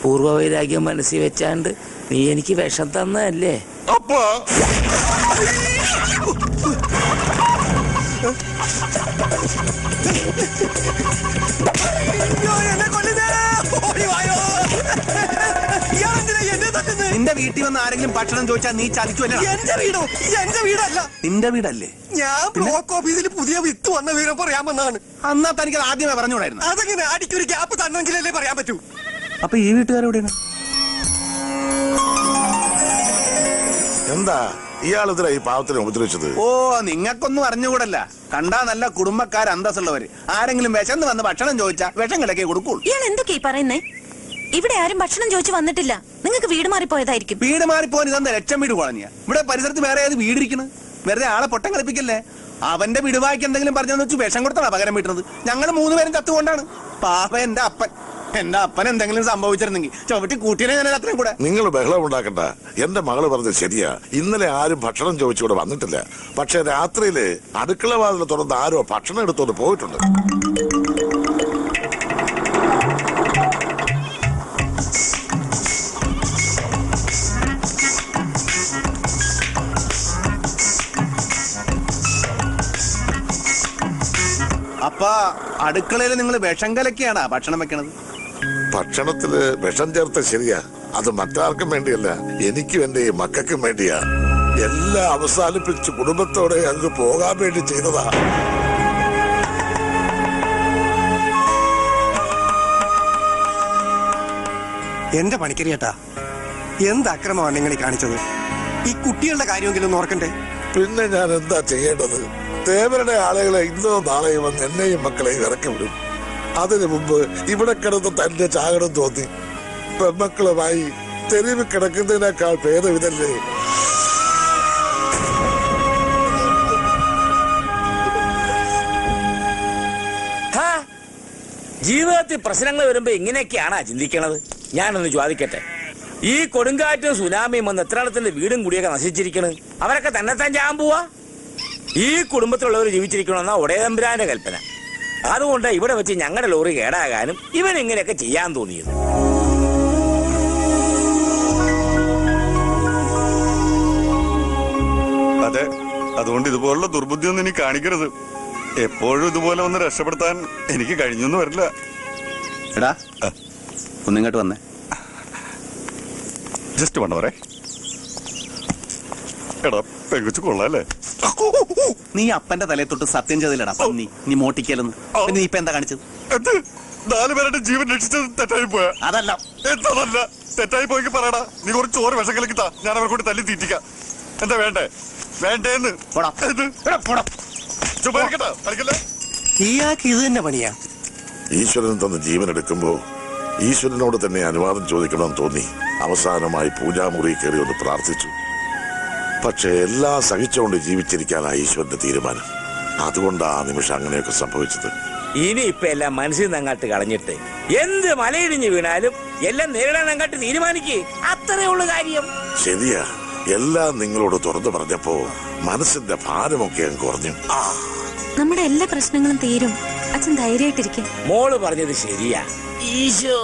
പൂർവ്വവൈരാഗ്യം മനസ്സിൽ വെച്ചാണ്ട് നീ എനിക്ക് വിഷം തന്നല്ലേ? അപ്പ നിന്റെ വീട്ടിൽ വന്ന് ആരെങ്കിലും ഭക്ഷണം ചോദിച്ചാൽ നീ ചതിക്കുമല്ലോ. എന്റെ വീടോ? എന്റെ വീടല്ല. നിന്റെ വീടല്ലേ? ഞാൻ ബ്ലോക്ക് ഓഫീസിൽ പുതിയ വിത്ത് വന്ന വിവരം പറയാമെന്നാണ്. അന്നാ തനിക്ക് ആദ്യമേ പറഞ്ഞുകൂടായിരുന്നു. അതെങ്ങനെ അടിക്കൊരു ഗ്യാപ്പ് തന്നെങ്കിലല്ലേ പറയാൻ പറ്റൂ. അപ്പൊ ഈ വീട്ടുകാരെവിടെയാണ്? എന്താ ഇയാളിതിനാ ഈ പാവത്തിനെ ഉപദ്രവിച്ചത്? ഓ, നിങ്ങൾക്കൊന്നും അറിഞ്ഞുകൂടല്ല. കണ്ടാ നല്ല കുടുംബക്കാർ അന്തസ്സുള്ളവര്. ആരെങ്കിലും വിശന്ന് വന്ന് ഭക്ഷണം ചോദിച്ചാ വിഷം കിടക്കേ കൊടുക്കൂ. ഇയാൾ എന്തൊക്കെയാ പറയുന്നേ? ഇവിടെ ആരും ഭക്ഷണം ചോദിച്ചു വന്നിട്ടില്ല. നിങ്ങൾക്ക് വീട് മാറിപ്പോയതായിരിക്കും. വീട് മാറിപ്പോൻ ഇതെന്താ ലക്ഷം വീട് കോളനിയാ? ഇവിടെ പരിസരത്ത് വേറെ ഏത് വീടിരിക്കണ്? വെറുതെ ആളെ പൊട്ടം കളിപ്പിക്കല്ലേ. അവന്റെ വിടുവായിക്ക് എന്തെങ്കിലും പറഞ്ഞെന്ന് വെച്ച് വിഷം കൊടുത്താണ് പകരം വീട്ടുന്നത്. ഞങ്ങൾ 3 പേരും ചത്തുകൊണ്ടാണ്. പാപ്പ എന്റെ അപ്പൻ എന്തെങ്കിലും സംഭവിച്ചിരുന്നെങ്കിൽ ചവിട്ടി കൂട്ടിനെ ഞാൻ അത്രയും കൂടെ. നിങ്ങൾ ബഹളം ഉണ്ടാക്കണ്ട. എന്റെ മകള് പറഞ്ഞത് ശരിയാ. ഇന്നലെ ആരും ഭക്ഷണം ചോദിച്ചുകൂടെ വന്നിട്ടില്ല. പക്ഷെ രാത്രിയില് അടുക്കള വാതിൽ തുറന്ന് ആരോ ഭക്ഷണം എടുത്തോണ്ട് പോയിട്ടുണ്ട്. അപ്പ അടുക്കളയിൽ നിങ്ങൾ വിഷം കലക്കിയാണാ ഭക്ഷണം വെക്കണത്? ഭക്ഷണത്തില് വിഷം ചേർത്ത ശരിയാ. അത് മറ്റാർക്കും വേണ്ടിയല്ല, എനിക്കും എന്റെ മക്കൾക്കും വേണ്ടിയാ. എല്ലാം അവസാനിപ്പിച്ച് കുടുംബത്തോടെ അങ്ങ് പോകാൻ വേണ്ടി ചെയ്തതാ. എന്റെ പണിക്കരിയേട്ടാ, എന്ത് അക്രമമാണ് നിങ്ങൾ കാണിച്ചത്? ഈ കുട്ടികളുടെ കാര്യമെങ്കിലും ഓർക്കണ്ടേ? പിന്നെ ഞാൻ എന്താ ചെയ്യേണ്ടത്? തേവരുടെ ആളുകളെ ഇന്നോ നാളെയും വന്ന് എന്നെയും മക്കളെയും ഇറക്കി വിടും. അതിനു മുമ്പ് ഇവിടെ കിടന്ന് തന്റെ ചാകണം തോന്നി പെൺമക്കളുമായി തെരുവ് കിടക്കുന്നതിനേക്കാൾ ഭേദമിതല്ലേ? ജീവിതത്തിൽ പ്രശ്നങ്ങൾ വരുമ്പോ ഇങ്ങനെയൊക്കെയാണാ ചിന്തിക്കണത്? ഞാനൊന്ന് ചോദിക്കട്ടെ, ഈ കൊടുങ്കാറ്റും സുനാമിയും വന്ന് എത്ര ആളത്തിന്റെ വീടും കുടിയൊക്കെ നശിച്ചിരിക്കണ്? അവരൊക്കെ തന്നെത്താൻ ചാകാൻ പോവാ? ഈ കുടുംബത്തിലുള്ളവർ ജീവിച്ചിരിക്കണമെന്ന ഒടയതമ്പുരാന്റെ കൽപ്പന. അതുകൊണ്ട് ഇവിടെ വെച്ച് ഞങ്ങളുടെ ലോറി കേടാകാനും ഇവൻ ഇങ്ങനെയൊക്കെ ചെയ്യാൻ തോന്നിയത്. അതെ, അതുകൊണ്ട് ഇതുപോലുള്ള ദുർബുദ്ധിയൊന്നും ഇനി കാണിക്കരുത്. എപ്പോഴും ഇതുപോലെ ഒന്ന് രക്ഷപ്പെടുത്താൻ എനിക്ക് കഴിഞ്ഞൊന്നും വരില്ല. എടാ ഒന്നിങ്ങോട്ട് വന്നേ. ജസ്റ്റ് വേണ്ട പറേ. എടാ പെങ്കുച്ചു കൊള്ളാല്ലേ? നീ അപ്പന്റെ തലയെ തൊട്ട് സത്യം ചെയ്തില്ലടാ പന്നി. നീ മോട്ടിക്കലെന്ന്. പിന്നെ നീ ഇപ്പൊ എന്താ കാണിച്ചത്? എന്ത് 4 പേരുടെ ജീവൻ രക്ഷിച്ചത് തെറ്റായി പോയാ? അതല്ല. എന്തല്ല തെറ്റായി പോയി പറയടാ. നീ കുറച്ച് ചോറ് വിഷം കലക്കിത്താ, ഞാൻ അവർ കൂടി തല്ലി തീറ്റിക്കാം. എന്താ വേണ്ടേ? വേണ്ടേന്ന് ഇയാൾക്ക് ഇത് തന്നെ പണിയാ. ഈശ്വരൻ തന്ന ജീവൻ എടുക്കുമ്പോ ഈശ്വരനോട് തന്നെ അനുവാദം ചോദിക്കണമെന്ന് തോന്നി അവസാനമായി പൂജാമുറി കയറി ഒന്ന് പ്രാർത്ഥിച്ചു. പക്ഷെ എല്ലാം സഹിച്ചുകൊണ്ട് ജീവിച്ചിരിക്കാനാണ് ഈശ്വരന്റെ തീരുമാനം. അതുകൊണ്ട് ആ നിമിഷം അങ്ങനെയൊക്കെ സംഭവിച്ചത്. ഇനി ഇപ്പൊ എല്ലാം മനസ്സിൽ നിന്ന് അങ്ങോട്ട് കളഞ്ഞിട്ട് എന്ത് മലയിടിഞ്ഞ് വീണാലും എല്ലാം നേരിടാൻ അങ്ങോട്ട് തീരുമാനിക്കേ. അത്രേ ഉള്ളു കാര്യം. ശരിയാ, എല്ലാം നിങ്ങളോട് തുറന്നു പറഞ്ഞപ്പോ മനസ്സിന്റെ ഭാരമൊക്കെ അങ്ങ് കുറഞ്ഞു. നമ്മുടെ എല്ലാ പ്രശ്നങ്ങളും തീരും. അച്ഛൻ ധൈര്യമായിട്ടിരിക്കും. മോള് പറഞ്ഞത് ശരിയാ. ഈശോ,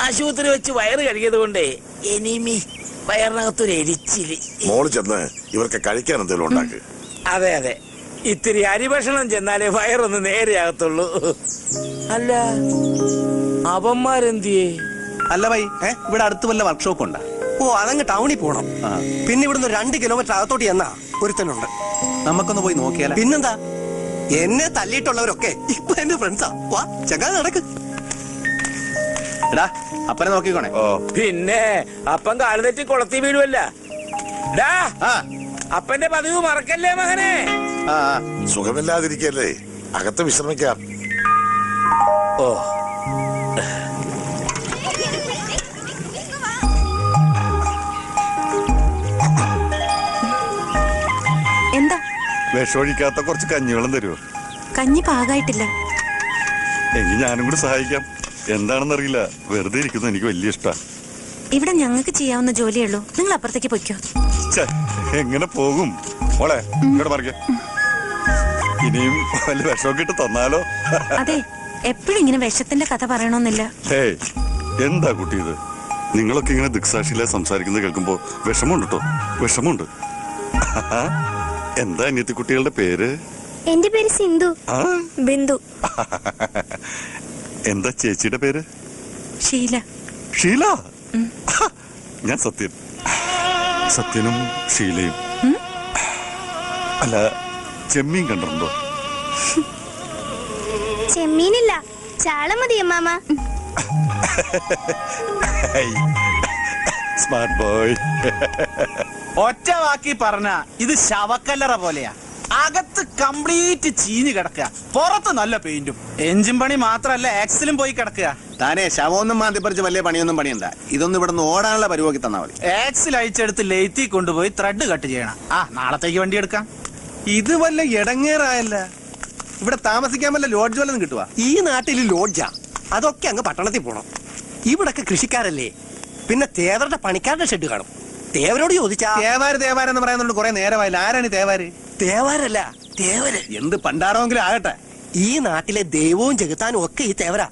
ആശുപത്രി വെച്ച് വയറ് കഴുകിയത് കൊണ്ടേ എനിമി വയറിനകത്തൊരു എരിച്ചില്. മോള് ചെന്ന് ഇവർക്ക് കഴിക്കാൻ എന്തെങ്കിലും ഉണ്ടാക്ക്. അതെ അതെ, ഇത്തിരി അരിഭക്ഷണം ചെന്നാലേ വയറൊന്ന് നേരെയാകത്തുള്ളൂ. അല്ല അവന്മാരെന്തിയേ? അല്ല ഭൈ, ഇവിടെ അടുത്ത് വല്ല വർക്ക്ഷോപ്പ് ഉണ്ടാ? ഓ, അതങ്ങ് ടൗണിൽ പോണം. പിന്നെ ഇവിടുന്ന് 2 കിലോമീറ്റർ അകത്തോട്ട് ചെന്നാ ഒരുത്തനുണ്ട്. നമുക്കൊന്ന് പോയി നോക്കിയാലോ? പിന്നെന്താ, എന്നെ തല്ലിയിട്ടുള്ളവരൊക്കെ ഇപ്പൊ എന്റെ ഫ്രണ്ട്സാ. വാ ചങ്ങാ നടക്ക്. എടാ അപ്പനെ നോക്കിക്കോണേ. പിന്നെ അപ്പൻ കാലുതെറ്റി കുളത്തി വീഴുവല്ല. അപ്പന്റെ പതിവ് മറക്കല്ലേ മകനെ. സുഖമില്ലാതിരിക്കല്ലേ, അകത്ത് വിശ്രമിക്കാം. ഓ, എന്താ? വിഷമൊഴിക്കാത്ത കുറച്ച് കഞ്ഞിവെള്ളം തരുമോ? കഞ്ഞി പാകായിട്ടില്ല. എങ്കിൽ ഞാനും കൂടി സഹായിക്കാം. എന്താണെന്നറിയില്ല, വെറുതെ ഇരിക്കുന്നത് എനിക്ക് വലിയ ഇഷ്ടമാണ്. ഇവിടെ ഞങ്ങൾക്ക് ചെയ്യാവുന്ന ജോലിയുള്ളൂ. നിങ്ങൾ അപ്പുറത്തേക്ക് പൊയ്ക്കോ. എങ്ങനെ പോകും മോളെ? ഇങ്ങോട്ട് മറിക്ക. ഇനിയും വല്ല വിഷമൊക്കെ ഇട്ട് തന്നാലോ? അതെ, എപ്പോഴും ഇങ്ങനെ വിഷത്തിന്റെ കഥ പറയണമെന്നില്ല. ഹേയ്, എന്താ കുട്ടി ഇത്? നിങ്ങളൊക്കെ ഇങ്ങനെ ദിക്സാക്ഷിയിലെ സംസാരിക്കുന്നത് കേൾക്കുമ്പോ വിഷമമുണ്ട് കേട്ടോ, വിഷമമുണ്ട്. എന്താ അനിയത്തി കുട്ടികളുടെ പേര്? എന്റെ പേര് സിന്ധു. ബിന്ദു. എന്താ ചേച്ചിയുടെ പേര്? ഷീല. ഷീല? ഞാൻ സത്യൻ. സത്യനും ഷീലയും. അല്ല, ചെമ്മീൻ കണ്ടിട്ടുണ്ടോ? ചെമ്മീനില്ല, ചാള മതി അമ്മാമ. Smart boy. ഒറ്റ വാക്കി പറഞ്ഞ ഇത് ശവക്കല്ലറ പോലെയാ. അകത്ത് കംപ്ലീറ്റ് ചീഞ്ഞ് കിടക്കുക, പുറത്ത് നല്ല പെയിന്റും. എഞ്ചിൻ പണി മാത്രല്ല, ആക്സിലും പോയി കിടക്കുക. താനേ ശവമൊന്നും മാന്തിപ്പറിച്ച് വലിയ പണിയൊന്നും പണിയണ്ട. ഇതൊന്നും ഇവിടെ നിന്ന് ഓടാനുള്ള പരിപാടി തന്നാ മതി. ആക്സിൽ അയച്ചെടുത്ത് ലെയ്ത്തി കൊണ്ടുപോയി ത്രെഡ് കട്ട് ചെയ്യണം. നാളത്തേക്ക് വണ്ടി എടുക്കാം. ഇത് വല്ല ഇടങ്ങേറായല്ല. ഇവിടെ താമസിക്കാൻ വല്ല ലോഡ്ജ് വല്ലതും കിട്ടുവാ? ഈ നാട്ടിൽ ലോഡ്ജാ, അതൊക്കെ അങ്ങ് പട്ടണത്തിൽ പോണം. ഇവിടൊക്കെ കൃഷിക്കാരല്ലേ, പിന്നെ തേവരുടെ പണിക്കാരുടെ ഷെഡ് കാണും. തേവരോട് ചോദിച്ചാ തേവാരെന്ന് പറയുന്നുണ്ട് കുറെ നേരമായില്ല. ആരാണ് തേവാര്? തേവാരല്ല, തേവര്. എന്ത് പണ്ടാറോങ്കിലും ആകട്ടെ, ഈ നാട്ടിലെ ദൈവവും ജഗത്താനും ഒക്കെ ഈ തേവരാ.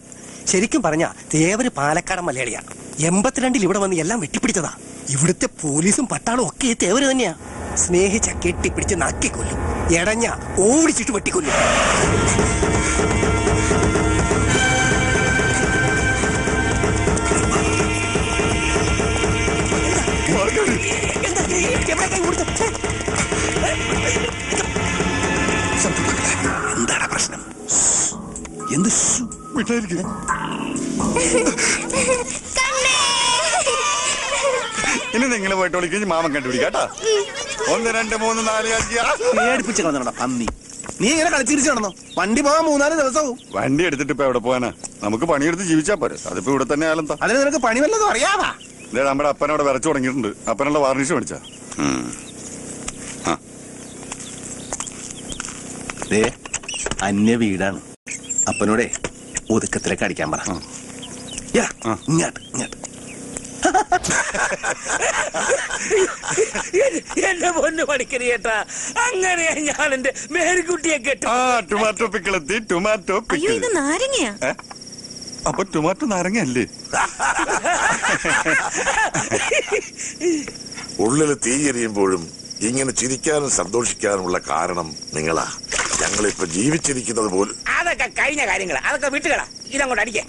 ശരിക്കും പറഞ്ഞ തേവര് പാലക്കാടൻ മലയാളിയാ. 82 ഇവിടെ വന്ന് എല്ലാം വെട്ടിപ്പിടിച്ചതാ. ഇവിടുത്തെ പോലീസും പട്ടാളും ഒക്കെ ഈ തേവര് തന്നെയാ. സ്നേഹിച്ച കെട്ടിപ്പിടിച്ച് നക്കിക്കൊല്ലും, എടഞ്ഞ ഓടിച്ചിട്ട് വെട്ടിക്കൊല്ലും. എന്താണ് പ്രശ്നം? എന്ത് ഇനി നിങ്ങൾ പോയിട്ട് വിളിക്കും, മാമൻ കണ്ടുപിടിക്കാട്ടാ. 1 2 3 4 5 പേടിപ്പിച്ച് കളഞ്ഞോടാ പന്നി. നീ ഇങ്ങനെ കളിച്ചിരിച്ചു നടന്നോ? വണ്ടി പോകാൻ 3-4 ദിവസവും. വണ്ടി എടുത്തിട്ട് ഇപ്പൊ എവിടെ പോകാനാ? നമുക്ക് പണിയെടുത്ത് ജീവിച്ചാ പോരെ. അതിപ്പോ ഇവിടെ തന്നെ ആയാലെന്താ? അതിന് നിനക്ക് പണി വല്ലതും അറിയാവാ? നമ്മുടെ അപ്പനവിടെ വരച്ചു തുടങ്ങിയിട്ടുണ്ട്. അപ്പനുള്ള വാർണിഷ് മേടിച്ചാ? അന്യ വീടാണ്. അപ്പനോടെ ഒതുക്കത്തിലേക്ക് അടിക്കാൻ പറ. ഇങ്ങോട്ട് ഇങ്ങോട്ട്. എന്റെ പൊന്നു പണിക്കരി ചേട്ടാ, അങ്ങനെയാ ഞാൻ എന്റെ മേരിക്കുട്ടിയെ കെട്ടു. ടൊമാറ്റോ പിക്കിൾ എത്തി. ടൊമാറ്റോ അയ്യോ ഇത് നാരങ്ങയാ. അപ്പൊ ടൊമാറ്റോ നാരങ്ങയല്ലേ? ഉള്ളിൽ തീയെരിയുമ്പോഴും ഇങ്ങനെ ചിരിക്കാനും സന്തോഷിക്കാനുമുള്ള കാരണം നിങ്ങളാ. ഞങ്ങളിപ്പോ ജീവിച്ചിരിക്കുന്നത് പോലും. അതൊക്കെ കഴിഞ്ഞ കാര്യങ്ങളാ, അതൊക്കെ വിട്ടുകളാ. ഇതങ്ങോട്ട് അടിക്കേ.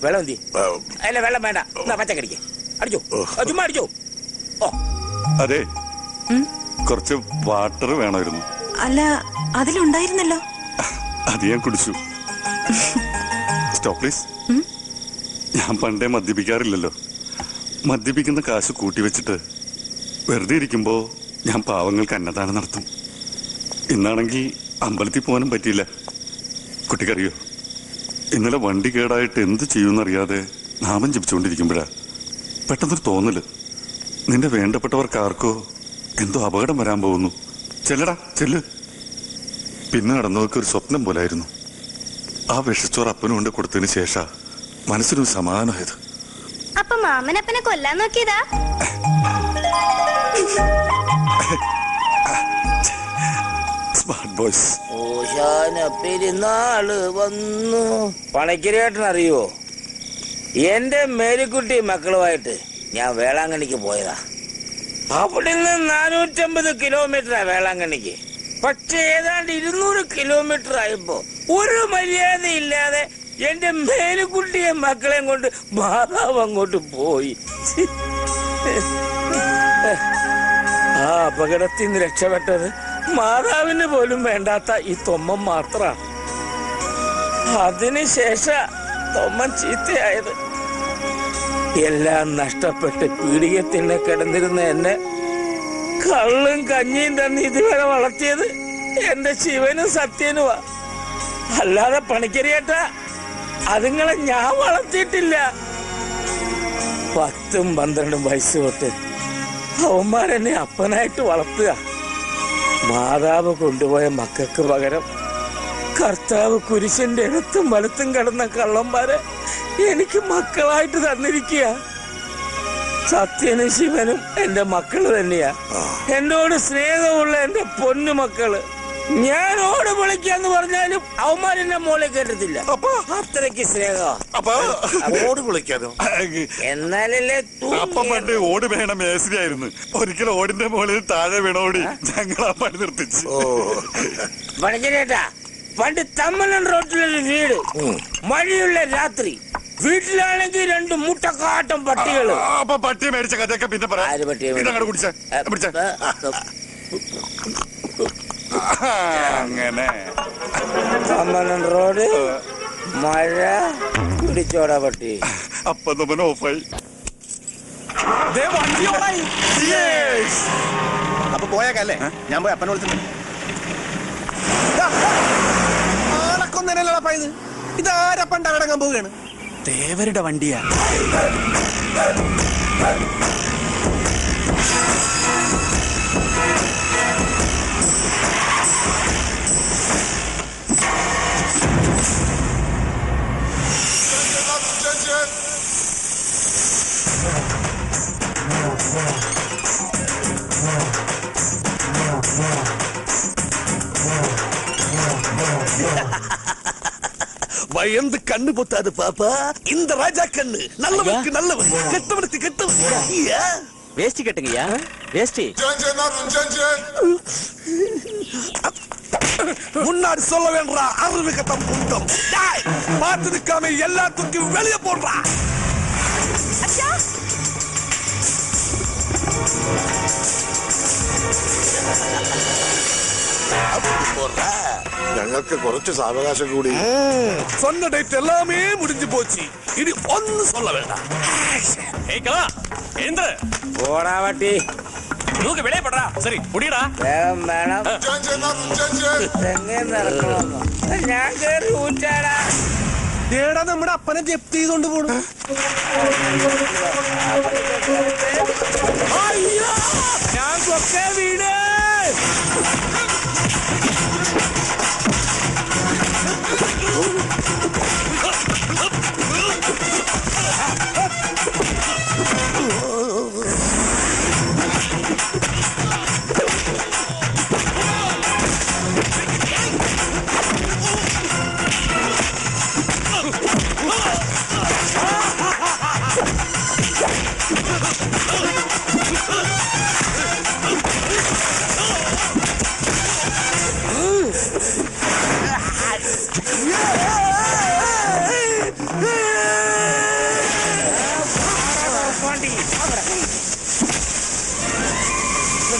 വെള്ളം എന്തി? അല്ല വെള്ളം വേണ്ട, എന്നാ പച്ചക്കടിക്കേ. അടിച്ചോ, ചുമ്മാ അടിച്ചോ. ഓ അതെ, കുറച്ച് വാട്ടർ വേണമായിരുന്നു. അല്ല അതിലുണ്ടായിരുന്നല്ലോ. അത് ഞാൻ കുടിച്ചു. Stop please. ഞാൻ പണ്ടേ മദ്യപിക്കാറില്ലല്ലോ. മദ്യപിക്കുന്ന കാശ് കൂട്ടിവെച്ചിട്ട് വെറുതെ ഇരിക്കുമ്പോ ഞാൻ പാവങ്ങൾക്ക് അന്നദാനം നടത്തും. ഇന്നാണെങ്കിൽ അമ്പലത്തിൽ പോകാനും പറ്റിയില്ല. കുട്ടിക്കറിയോ, ഇന്നലെ വണ്ടി കേടായിട്ട് എന്ത് ചെയ്യുമെന്നറിയാതെ നാമം ജപിച്ചുകൊണ്ടിരിക്കുമ്പോഴാ പെട്ടെന്നൊരു തോന്നല്, നിന്റെ വേണ്ടപ്പെട്ടവർക്ക് ആർക്കോ എന്തോ അപകടം വരാൻ പോകുന്നു. ചെല്ലടാ ചെല്ല്. പിന്നെ നടന്നതൊക്കെ ഒരു സ്വപ്നം പോലായിരുന്നു. ആ വിഷച്ചോറ് അപ്പനും കൊണ്ട് കൊടുത്തതിന് ശേഷം മനസ്സിനൊരു സമാധാനമായത്. അപ്പൊ മാമനപ്പനെ കൊല്ലാൻ നോക്കിയതാ? Smart boys. പെരുന്നാള് വന്നു. പണിക്കരേട്ടൻ അറിയോ, എന്റെ മേരിക്കുട്ടി മക്കളുമായിട്ട് ഞാൻ വേളാങ്കണ്ണിക്ക് പോയതാ. അവിടെ നിന്ന് 450 കിലോമീറ്ററാ വേളാങ്കണ്ണിക്ക്. പക്ഷെ ഏതാണ്ട് 200 കിലോമീറ്റർ ആയപ്പോ ഒരു മര്യാദ ഇല്ലാതെ എന്റെ മേരിക്കുട്ടിയെ മക്കളെയും കൊണ്ട് മാതാവ് അങ്ങോട്ട് പോയി. ആ അപകടത്തിൽ നിന്ന് രക്ഷപ്പെട്ടത് മാതാവിന് പോലും വേണ്ടാത്ത ഈ തൊമ്മൻ മാത്ര. അതിനുശേഷം തൊമ്മൻ ചീത്തയായത്. എല്ലാം നഷ്ടപ്പെട്ട് പീഡികത്തിന് കിടന്നിരുന്ന എന്നെ കള്ളും കഞ്ഞിയും തന്നെ ഇതുവരെ വളർത്തിയത് എന്റെ ശിവനും സത്യനുമാ. അല്ലാതെ പണിക്കരിയേട്ടാ, അതുങ്ങളെ ഞാൻ വളർത്തിയിട്ടില്ല. 10ഉം 12ഉം വയസ്സ് തൊട്ട് അവന്മാരെന്നെ അപ്പനായിട്ട് വളർത്തുക. മാതാവ് കൊണ്ടുപോയ മക്കൾക്ക് പകരം കർത്താവ് കുരിശന്റെ ഇടത്തും വലത്തും കിടന്ന കള്ളന്മാരെ എനിക്ക് മക്കളായിട്ട് തന്നിരിക്കുക. സത്യനും ശിവനും എന്റെ മക്കള് തന്നെയാ. എന്നോട് സ്നേഹമുള്ള എന്റെ പൊന്നു മക്കള്. ഞാൻ ഓട് വിളിക്കാന്ന് പറഞ്ഞാലും അവന്മാരെന്നെ മോളെ കേട്ടത്തില്ല. അത്രയ്ക്ക് സ്നേഹം. ഓട് വിളിക്കാനോ? എന്നാലല്ലേ അപ്പം പണ്ട് ഓട് വേണ മേശരിയായിരുന്നു. ഒരിക്കലും ഓടിന്റെ മുകളിൽ താഴെ വീണോടി ഞങ്ങൾ ആ പണി നിർത്തിച്ചു. പണിക്കരേട്ടാ, പണ്ട് തമ്മലൻ റോട്ടിലൊരു വീട്, മഴയുള്ള രാത്രി, വീട്ടിലാണെങ്കിൽ 2 മുട്ടക്കാട്ടം പട്ടികള്. അപ്പൊ പട്ടി മേടിച്ച കഥയൊക്കെ പിന്നെ പറയാം. അങ്ങനെ തമ്മലൻ റോഡ്, മഴ, പിടിച്ചോടാ പട്ടി. അപ്പൊ നമ്മൾ ഓഫായി. അപ്പൊ പോയേക്കല്ലേ? ഞാൻ പോയി അപ്പനെ വിളിച്ചിട്ടുണ്ട്. ആളക്കൊന്നേനല്ലപ്പ ഇത്. ഇതാരപ്പണ്ട അടങ്ങാൻ പോവുകയാണ്. തേവരുടെ വണ്ടിയാ. பயந்து கண்ணு பொத்தாது பாப்பா. இந்த ராஜா கண்ணு நல்லவனுக்கு நல்லவன், கெட்டவனுக்கு கெட்டவன். வேஷ்டி கட்டுங்கய்யா, வேஷ்டி. முன்னாடி சொல்ல வேண்டா அறிவு கட்டம் குண்டம். பார்த்து நிற்காம எல்லாத்துக்கும் வெளியே போடுறா. ഞങ്ങൾക്ക് കുറച്ച് സാവകാശം കൂടി. சொன்ன டேட் எல்லாமே முடிஞ்சு போச்சு. இனி ஒன்னு சொல்ல வேண்டாம். ഓടാ പട്ടി. சரி முடியடா. വേഗം വേണം. തെങ്ങേ നടക്കണമെന്നോ? ഞാൻ കേറി ഊറ്റാടാ. ദേടാ നമ്മുടെ അപ്പനെ ജപ്തി ചെയ്തോണ്ട് പോണു. അയ്യോ, ഞാൻ കൊക്കെ വീട്.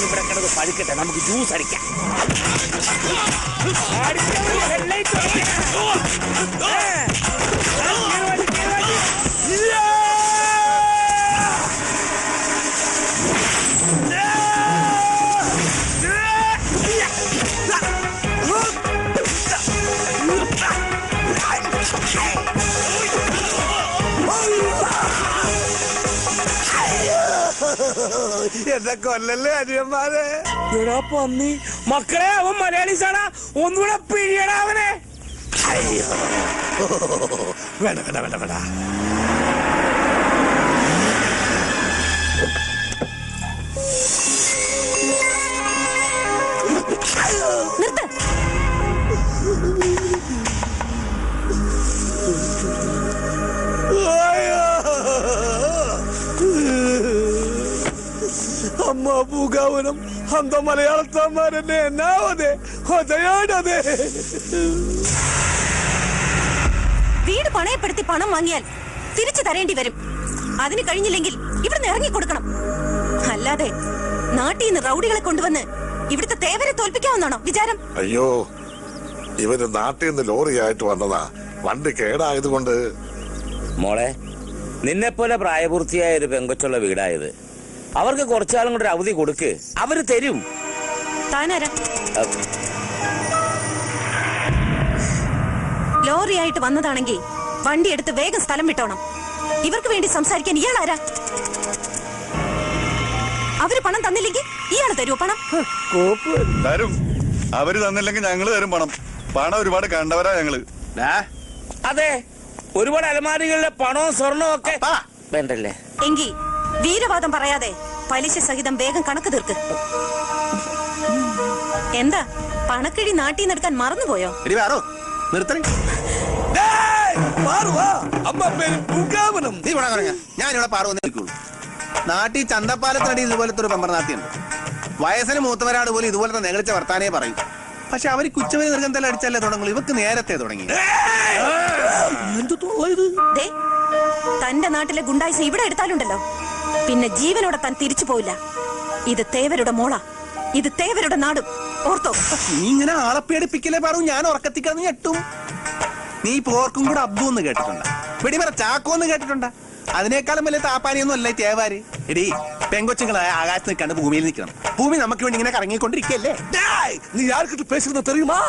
ഇവിടെ കിടന്ന് പഴുക്കട്ടെ, നമുക്ക് ജ്യൂസ് അടിക്കാം. എന്നെ കൊല്ലല്ലേ അനിയന്മാരെ. എടാ പന്നി, മക്കളെ അവൻ മലയാളീസാടാ, ഒന്നുകൂടെ പിഴിയടാ അവനെ. അയ്യോ, വേണ്ട വേണ്ട വേണ്ട വേണ്ട. നിർത്ത്. അമ്മ പൂങ്കാവനം അന്ത മലയാളത്തമ്മാരെന്നെ എന്നാവതെ ഹൃദയാണതെ. വീട് പണയപ്പെടുത്തി പണം വാങ്ങിയാൽ തിരിച്ചു തരേണ്ടി വരും. അതിന് കഴിഞ്ഞില്ലെങ്കിൽ ഇവിടുന്ന് ഇറങ്ങിക്കൊടുക്കണം. അല്ലാതെ നാട്ടിൽ നിന്ന് റൗഡികളെ കൊണ്ടുവന്ന് ഇവിടുത്തെ തേവരെ തോൽപ്പിക്കാമെന്നാണോ വിചാരം? അയ്യോ, ഇവര് നാട്ടിൽ നിന്ന് ലോറിയായിട്ട് വന്നതാ. വണ്ടി കേടായതുകൊണ്ട്. മോളെ, നിന്നെ പോലെ പ്രായപൂർത്തിയായ ഒരു പെങ്കൊച്ചുള്ള വീടായത്. അവർക്ക് കുറച്ചാളും കൂടെ അവധി കൊടുക്ക്, അവര് തരും. താനാരാ? ലോറിയായിട്ട് വന്നതാണെങ്കിൽ വണ്ടി എടുത്ത് വേഗം സ്ഥലം വിട്ടോണം. ഇവർക്ക് വേണ്ടി സംസാരിക്കാൻ ഇയാളാരാ? അവര് പണം തന്നില്ലെങ്കിൽ ഇയാള് തരുമോ പണം? തരും. അവര് തന്നില്ലെങ്കിൽ ഞങ്ങള് തരും പണം. പണം ഒരുപാട് കണ്ടവരാ ഞങ്ങള്. അതെ, ഒരുപാട് അലമാരികളിലെ പണവും സ്വർണവും ഒക്കെ വേണ്ടല്ലേ? എങ്കി വീരവാദം പറയാതെ പലിശ സഹിതം വേഗം കണക്ക് തീർക്ക്. എന്താ പണക്കിഴി നാട്ടിൽ നിന്ന് എടുക്കാൻ മറന്നുപോയോ? ഞാനിവിടെ പാറുവന്നേ നിൽക്കുള്ളൂ. നാട്ടിൽ ചന്തപ്പാലത്തിനടി ഇതുപോലത്തെ ഒരു പമ്പർ നാട്ടിയുണ്ട്. വയസ്സിന് മൂത്തവരാട് പോലും ഇതുപോലത്തെ നേളിച്ച വർത്താനേ പറയും. പക്ഷെ അവര് കുച്ചവരി നിർഗന്ധം അടിച്ചല്ലേ തുടങ്ങുള്ളൂ. ഇവർക്ക് നേരത്തെ തുടങ്ങി. തന്റെ നാട്ടിലെ ഗുണ്ടായിസം ഇവിടെ എടുത്താലുണ്ടല്ലോ, പിന്നെ ജീവനോടെ താൻ തിരിച്ചു പോയില്ല. ഇത് തേവരുടെ മോള, ഇത് തേവരുടെ നാടും, ഓർത്തോ? നീ ഇങ്ങനെ ആളെ പേടിപ്പിക്കലേ പറയൂ. ഞാൻ ഉറക്കത്തിക്കാന്ന് ഞെട്ടും. നീ പോർക്കും കൂടെ അബ്ദു എന്ന് കേട്ടിട്ടുണ്ട? വെടിമറ ചാക്കോ എന്ന് കേട്ടിട്ടുണ്ട? അതിനേക്കാളും വലിയ താപ്പാനിയൊന്നും അല്ല തേവാര്. എടീ, പെങ്കൊച്ചുങ്ങളായ ആകാശത്ത് നിൽക്കാണ്ട് ഭൂമിയിൽ നിൽക്കണം. ഭൂമി നമുക്ക് വേണ്ടി ഇങ്ങനെ കറങ്ങിക്കൊണ്ടിരിക്കല്ലേ. നീ ആർക്കിട്ട് പേശുന്ന തെറിയുമാ?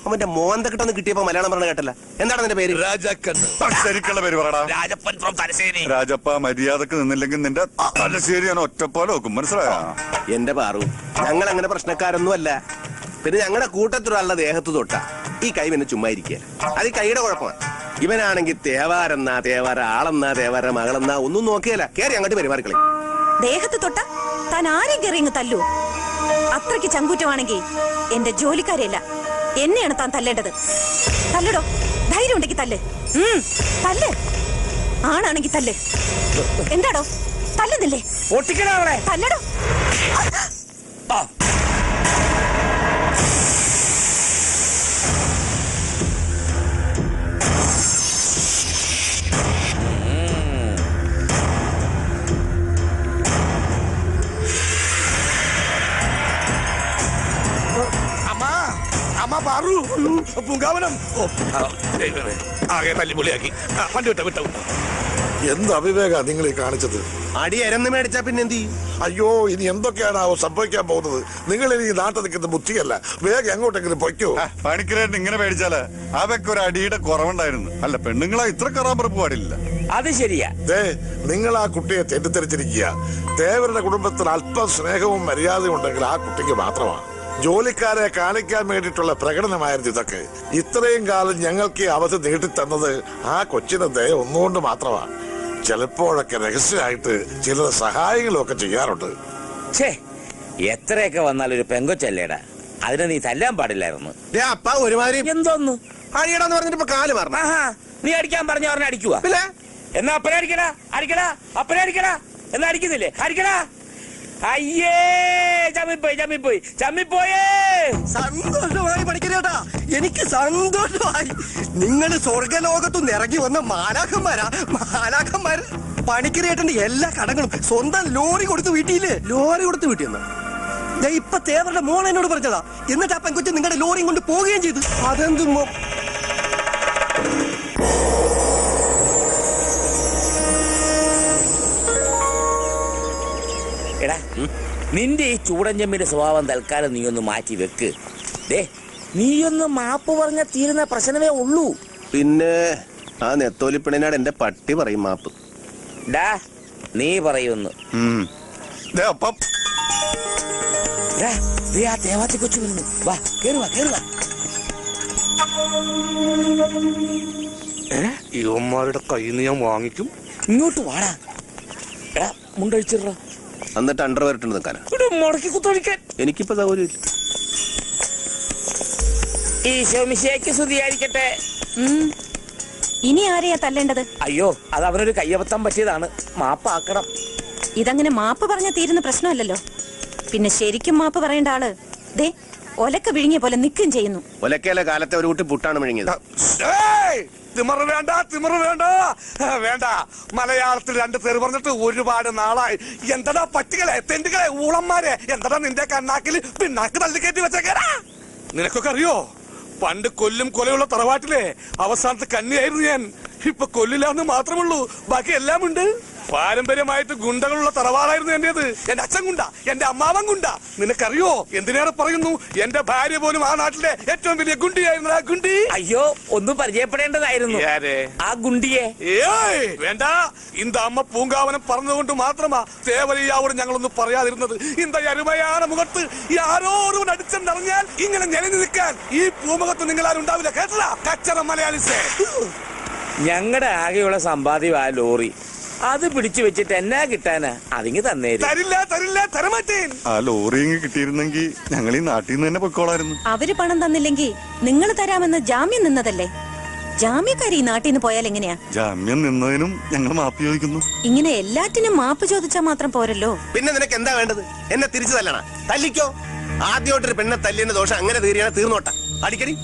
അവന്റെ മോന്ത കിട്ടൊന്ന് കിട്ടിയപ്പോ മലയാളം പറഞ്ഞ കേട്ടല്ല. എന്താണ് നിന്റെ പേര്? രാജാക്കണ്ണ്. ശരിക്കുള്ള പേര് പറടാ. രാജപ്പൻ ഫ്രം തലശ്ശേരി. രാജപ്പ, മര്യാദക്ക് നിന്നില്ലെങ്കിൽ നിന്റെ തലശ്ശേരി ഞാൻ ഒറ്റപ്പാലം വെക്കും. മനസ്സിലായോ? എന്റെ പാറു, ഞങ്ങൾ അങ്ങനെ പ്രശ്നക്കാരൊന്നും അല്ല. പിന്നെ ഞങ്ങളുടെ കൂട്ടത്തിലുള്ള ദേഹത്ത് തൊട്ട ഈ കൈ പിന്നെ ചുമ്മാ ഇരിക്കുക. അത് ഈ കൈയുടെ കുഴപ്പമാണ്. ഇവനാണെങ്കിൽ തേവാരെന്നാ തേവാര, ആളെന്നാ തേവാര, മകളെന്നാ ഒന്നും നോക്കിയല്ല. കേറി അങ്ങോട്ട് പെരുമാറിക്കളി. ദേഹത്ത് തൊട്ട താൻ ആരെയും കയറി ഇങ്ങ് തല്ലു. അത്രയ്ക്ക് ചങ്കൂറ്റമാണെങ്കിൽ എന്റെ ജോലിക്കാരെയല്ല, എന്നെയാണ് താൻ തല്ലേണ്ടത്. തല്ലടോ, ധൈര്യം ഉണ്ടെങ്കിൽ തല്ല്. തല്ല്. ആണാണെങ്കിൽ തല്ല്. എന്താടോ തല്ലുന്നില്ലേ? തല്ലടോ. പൂങ്കാവനം ആകെ തല്ലിപ്പൊളിയാക്കി. വണ്ടി വിട്ട വിട്ടു. എന്ത് അവിവേക നിങ്ങൾ ഈ കാണിച്ചത്? അടി എരന്ന് മേടിച്ചാ പിന്നെ എന്ത് ചെയ്യും? അയ്യോ, ഇനി എന്തൊക്കെയാണാവോ സംഭവിക്കാൻ പോകുന്നത്? നിങ്ങൾ ഇനി നാട്ടിൽ നിൽക്കുന്ന ബുദ്ധിയല്ല. വേഗം എങ്ങോട്ടെങ്കിലും പൊയ്ക്കോ. പണിക്കരായിട്ട് ഇങ്ങനെ മേടിച്ചാല് അവയ്ക്ക് ഒരു അടിയുടെ കുറവുണ്ടായിരുന്നു. അല്ല, പെണ്ണുങ്ങളെ ഇത്ര കറാമ്പറപ്പ് പാടില്ല. അത് ശരിയാ. നിങ്ങൾ ആ കുട്ടിയെ തെറ്റിദ്ധരിച്ചിരിക്കുക. തേവരുടെ കുടുംബത്തിൽ അല്പം സ്നേഹവും മര്യാദയും ഉണ്ടെങ്കിൽ ആ കുട്ടിക്ക് മാത്രമാണ്. ജോലിക്കാരെ കാണിക്കാൻ വേണ്ടിയിട്ടുള്ള പ്രകടനമായിരുന്നു ഇതൊക്കെ. ഇത്രയും കാലം ഞങ്ങൾക്ക് ഈ അവധി നീട്ടിത്തന്നത് ആ കൊച്ചിന്റെ ദയ ഒന്നുകൊണ്ട് മാത്രമാണ്. ചിലപ്പോഴൊക്കെ രഹസ്യമായിട്ട് ചില സഹായങ്ങളും ഒക്കെ ചെയ്യാറുണ്ട്. എത്രയൊക്കെ വന്നാൽ ഒരു പെങ്കൊച്ചല്ലേടാ, അതിനെ നീ തല്ലാൻ പാടില്ലായിരുന്നു. അപ്പ ഒരുമാതിരി എന്തോന്നു അടിയടാന്ന് പറഞ്ഞിട്ട് ഇപ്പൊ കാല് പറഞ്ഞു. നീ അടിക്കാൻ പറഞ്ഞ പറഞ്ഞ അടിക്കുക. എന്നാ അപ്പനെ അടിക്കടാ, അടിക്കടാ, അപ്പനെ അടിക്കടാ. എന്നാ അടിക്കുന്നില്ലേ? അടിക്കടാ. അയ്യേ, ചമ്മിപ്പോയേ. സന്തോഷമായി പണിക്കരേട്ടാ, എനിക്ക് സന്തോഷമായി. നിങ്ങൾ സ്വർഗലോകത്തുനിന്ന് ഇറങ്ങി വന്ന മാലാഖന്മാര് പണിക്കരേട്ടന്റെ എല്ലാ കടങ്ങളും സ്വന്തം ലോറി കൊടുത്ത് വീട്ടിയില്ലേ? ലോറി കൊടുത്ത് വീട്ടിയെന്ന് ഇപ്പൊ തേവരുടെ മോൾ എന്നോട് പറഞ്ഞതാ. എന്നിട്ട് ആ പെൺകൊച്ചു നിങ്ങളുടെ ലോറിയും കൊണ്ട് പോവുകയും ചെയ്തു. അതെന്തും എടാ, നിന്റെ ഈ ചൂടഞ്ചമ്മിന്റെ സ്വഭാവം തൽക്കാലം നീ ഒന്ന് മാറ്റി വെക്ക്. നീയൊന്ന് മാപ്പ് പറഞ്ഞ തീരുന്ന പ്രശ്നമേ ഉള്ളൂ. പിന്നെ ആ നെത്തോലിപ്പിണിനാട് എന്റെ പട്ടി പറയും മാപ്പ്. ഡാ, നീ പറയുന്നു. ആ തേവാത്തി കൊച്ചു വരുന്നു. വാ, കേറുവാ. ഇവന്മാരുടെ കയ്യിൽ നിന്ന് ഞാൻ വാങ്ങിക്കും. ഇങ്ങോട്ട് വാടാ. എടാ, മുണ്ടഴിച്ചിട. എന്നിട്ട് അണ്ടർവെയർ ഇട്ട് നിൽക്കാനാ? മുടക്കി കുത്തൊഴിക്കാൻ എനിക്കിപ്പോ സൗകര്യമില്ല. ഈശോ മിശിഹായ്ക്ക് സ്തുതിയായിരിക്കട്ടെ. ഇനി ആരെയാ തല്ലേണ്ടത്? അയ്യോ, അത് അവനൊരു കയ്യബദ്ധം പറ്റിയതാണ്. മാപ്പാക്കണം. ഇതങ്ങനെ മാപ്പ് പറഞ്ഞ തീരുന്ന പ്രശ്നമല്ലല്ലോ. പിന്നെ ശരിക്കും മാപ്പ് പറയേണ്ട ആള് ദേ ഒലക്ക വിഴുങ്ങിയ പോലെ നിൽക്കുകയും ചെയ്യുന്നു. ഒലക്കയിലെ കാലത്തെ ഒരു കുട്ടി പുട്ടാണ് വിഴുങ്ങിയത്. തിമറ് വേണ്ട. മലയാളത്തിൽ 2 പേര് പറഞ്ഞിട്ട് ഒരുപാട് നാളായി. എന്തടാ പട്ടികളെ, തെണ്ടുകളെ, ഊളന്മാരെ, എന്തടാ നിന്റെ കണ്ണാക്കിൽ പിന്നാക്ക് തള്ളിക്കയറ്റി വെച്ചേക്കാരാ? നിനക്കൊക്കെ അറിയോ, പണ്ട് കൊല്ലും കൊലയുള്ള തറവാട്ടിലെ അവസാനത്തെ കന്നിയായിരുന്നു ഞാൻ. ഇപ്പൊ കൊല്ലില്ലാന്ന് മാത്രമുള്ളൂ, ബാക്കി എല്ലാം ഉണ്ട്. പാരമ്പര്യമായിട്ട് ഗുണ്ടകളുള്ള തറവാടായിരുന്നു എന്റേത്. എന്റെ അച്ഛൻ ഗുണ്ട, എന്റെ അമ്മാവൻ ഗുണ്ട. നിനക്കറിയോ, എന്തിനേറെ പറയുന്നു, എന്റെ ഭാര്യ പോലും ആ നാട്ടിലെ ഏറ്റവും വലിയ ഗുണ്ടിയായിരുന്നു. ആ ഗുണ്ടി. അയ്യോ, ഒന്ന് പരിചയപ്പെടേണ്ടതായിരുന്നു ആ ഗുണ്ടിയെ. വേണ്ട, இந்த അമ്മ പൂങ്കാവനം പറഞ്ഞതുകൊണ്ട് മാത്രമാ തേവലയ്യാവോട് ഞങ്ങളൊന്നും പറയാതിരുന്നത്. இந்த അരുമயான മുഖത്ത് ആരോ ഒരുവൻ അടിച്ചെന്നറിഞ്ഞാൽ ഇങ്ങനെ നിലഞ്ഞു നിൽക്കാൻ ഈ പൂമുഖത്ത് നിങ്ങൾ ആരും ഉണ്ടാവില്ല. കേട്ടല്ല കച്ചറ മലയാളിസേ. ഞങ്ങളുടെ ആകെയുള്ള സമ്പാദ്യം ആ ലോറി. അത് പിടിച്ചു വെച്ചിട്ട് എന്നാ കിട്ടാനാ? അതിങ്ങ് തന്നേരും. തരമാറ്റേൻ. ആ ലോറി കിട്ടിയിരുന്നെങ്കിൽ ഞങ്ങൾ ഈ നാട്ടിൽ നിന്ന് തന്നെ പൊയ്ക്കോളായിരുന്നു. അവര് പണം തന്നില്ലെങ്കിൽ നിങ്ങൾ തരാമെന്ന് ജാമ്യം നിന്നതല്ലേ? ജാമ്യക്കാരി ഈ നാട്ടിൽ നിന്ന് പോയാൽ എങ്ങനെയാ? ജാമ്യം നിന്നതിനും ഞങ്ങൾ മാപ്പ് ചോദിക്കുന്നു. ഇങ്ങനെ എല്ലാറ്റിനും മാപ്പ് ചോദിച്ചാൽ മാത്രം പോരല്ലോ. പിന്നെ നിനക്ക് എന്താ വേണ്ടത്? എന്നെ തിരിച്ചു തല്ലണ? തല്ലിക്കോ. ആദ്യമായിട്ടൊരു പെണ്ണെ തല്ലിയെന്ന ദോഷം അങ്ങനെ തീരുകയാണ്. തീർന്നോട്ട. അടിക്കടി.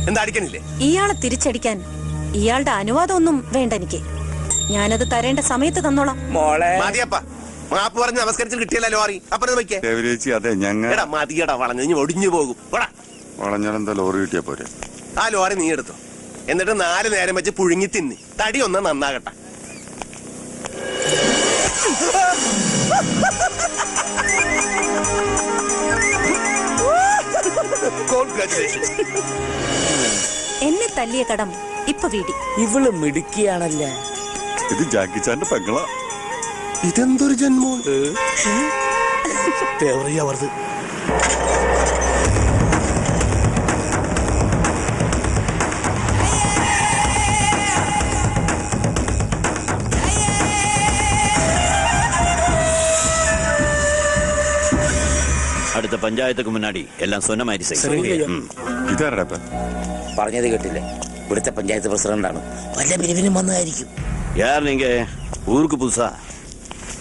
എന്താ അടിക്കണില്ലേ? ഇയാളെ തിരിച്ചടിക്കാൻ ഇയാളുടെ അനുവാദമൊന്നും വേണ്ട എനിക്ക്. ഞാനത് തരേണ്ട സമയത്ത് തന്നോളാം. മോളെ മതിയപ്പ, മാപ്പ് പറഞ്ഞ് നമസ്കരിച്ച് കിട്ടിയല്ലോ ലോറി. അപ്പുറത്ത് വയ്ക്കേ. അതെ, ഞങ്ങൾ മതിയടാ, വളഞ്ഞു ഒടിഞ്ഞു പോകും. വളഞ്ഞാലെന്താ ലോറി കിട്ടിയാ പോരെ? ആ ലോറി നീ എടുത്തോ. എന്നിട്ട് 4 നേരം വെച്ച് പുഴുങ്ങി തിന്നി തടി ഒന്ന് നന്നാകട്ടെ. എന്നെ തല്ലിയ കടം ഇപ്പൊ വീടി. ഇവള് മിടുക്കിയാണല്ലേ. ഇത് ജാക്കിച്ചാന്റെ പെങ്ങളാ. ഇതെന്തൊരു ജന്മോ? തേവറിയാവരുത്. அடுத்த பஞ்சாயத்துக்கு முன்னாடி எல்லாம் சொன்ன மாதிரி செய்யும். ഇതാരടാ പറഞ്ഞത് കേട്ടില്ലേ? ഇവിടുത്തെ പഞ്ചായത്ത് പ്രസിഡന്റാണ്. വല്ല പിരിവിനും വന്നതായിരിക്കും. யார் நீங்க? ஊருக்கு புதுசா?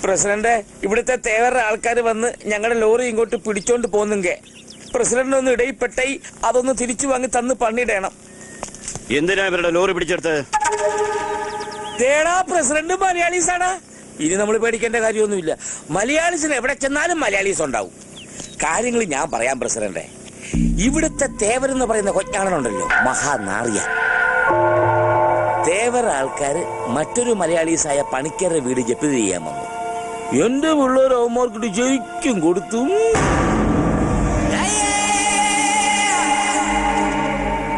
പ്രസിഡന്റ്, ഇവിടുത്തെ തേവരുടെ ആൾക്കാർ വന്ന് ഞങ്ങളുടെ ലോറി ഇങ്ങോട്ട് പിടിച്ചോണ്ട് പോന്നെങ്കിൽ പ്രസിഡന്റ് ഒന്ന് ഇടയിൽപ്പെട്ടായി അതൊന്ന് തിരിച്ചു വാങ്ങി തന്ന് പണിയിടണം. എന്തിനാ ഇവരുടെ ലോറി പിടിച്ചെടുത്ത്? തേടാ, പ്രസിഡന്റ് മലയാളീസാണ്. ഇനി നമ്മൾ പേടിക്കേണ്ട കാര്യമൊന്നുമില്ല. മലയാളീസിന് എവിടെ ചെന്നാലും മലയാളീസ് ഉണ്ടാവും. കാര്യങ്ങൾ ഞാൻ പറയാം പ്രസിഡന്റ്. ഇവിടുത്തെ തേവരെന്ന് പറയുന്ന കൊഞ്ഞാണനുണ്ടല്ലോ, മഹാനാറിയ. തേവർ ആൾക്കാര് മറ്റൊരു മലയാളീസായ പണിക്കരുടെ വീട് ജപ്തി ചെയ്യാൻ വന്നു. എന്റെ പിള്ളേർ അവന്മാർക്കിട്ട് ജയിക്കും കൊടുത്തു.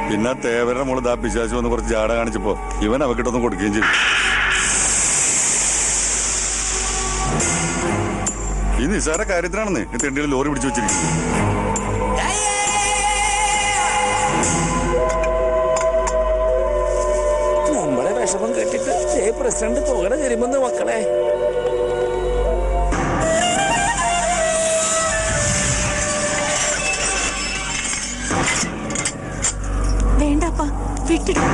പിന്നെ തേവരുടെ മോള് ദാ പിശാചു വന്ന് കുറച്ച് ജാട കാണിച്ചപ്പോ ഇവൻ അവക്കിട്ടൊന്നും കൊടുക്കുകയും ചെയ്തു. ഈ നിസ്സാര കാര്യത്തിനാണെന്ന് ഈ തെണ്ടിയിൽ ലോറി പിടിച്ചു വെച്ചിരിക്കുന്നത്. നമ്മളെ വിഷമം കേട്ടിട്ട് പ്രസിഡന്റ് തുകട തരുമെന്ന് മക്കളെ. വേണ്ടപ്പാ, വിട്ടിട്ട്.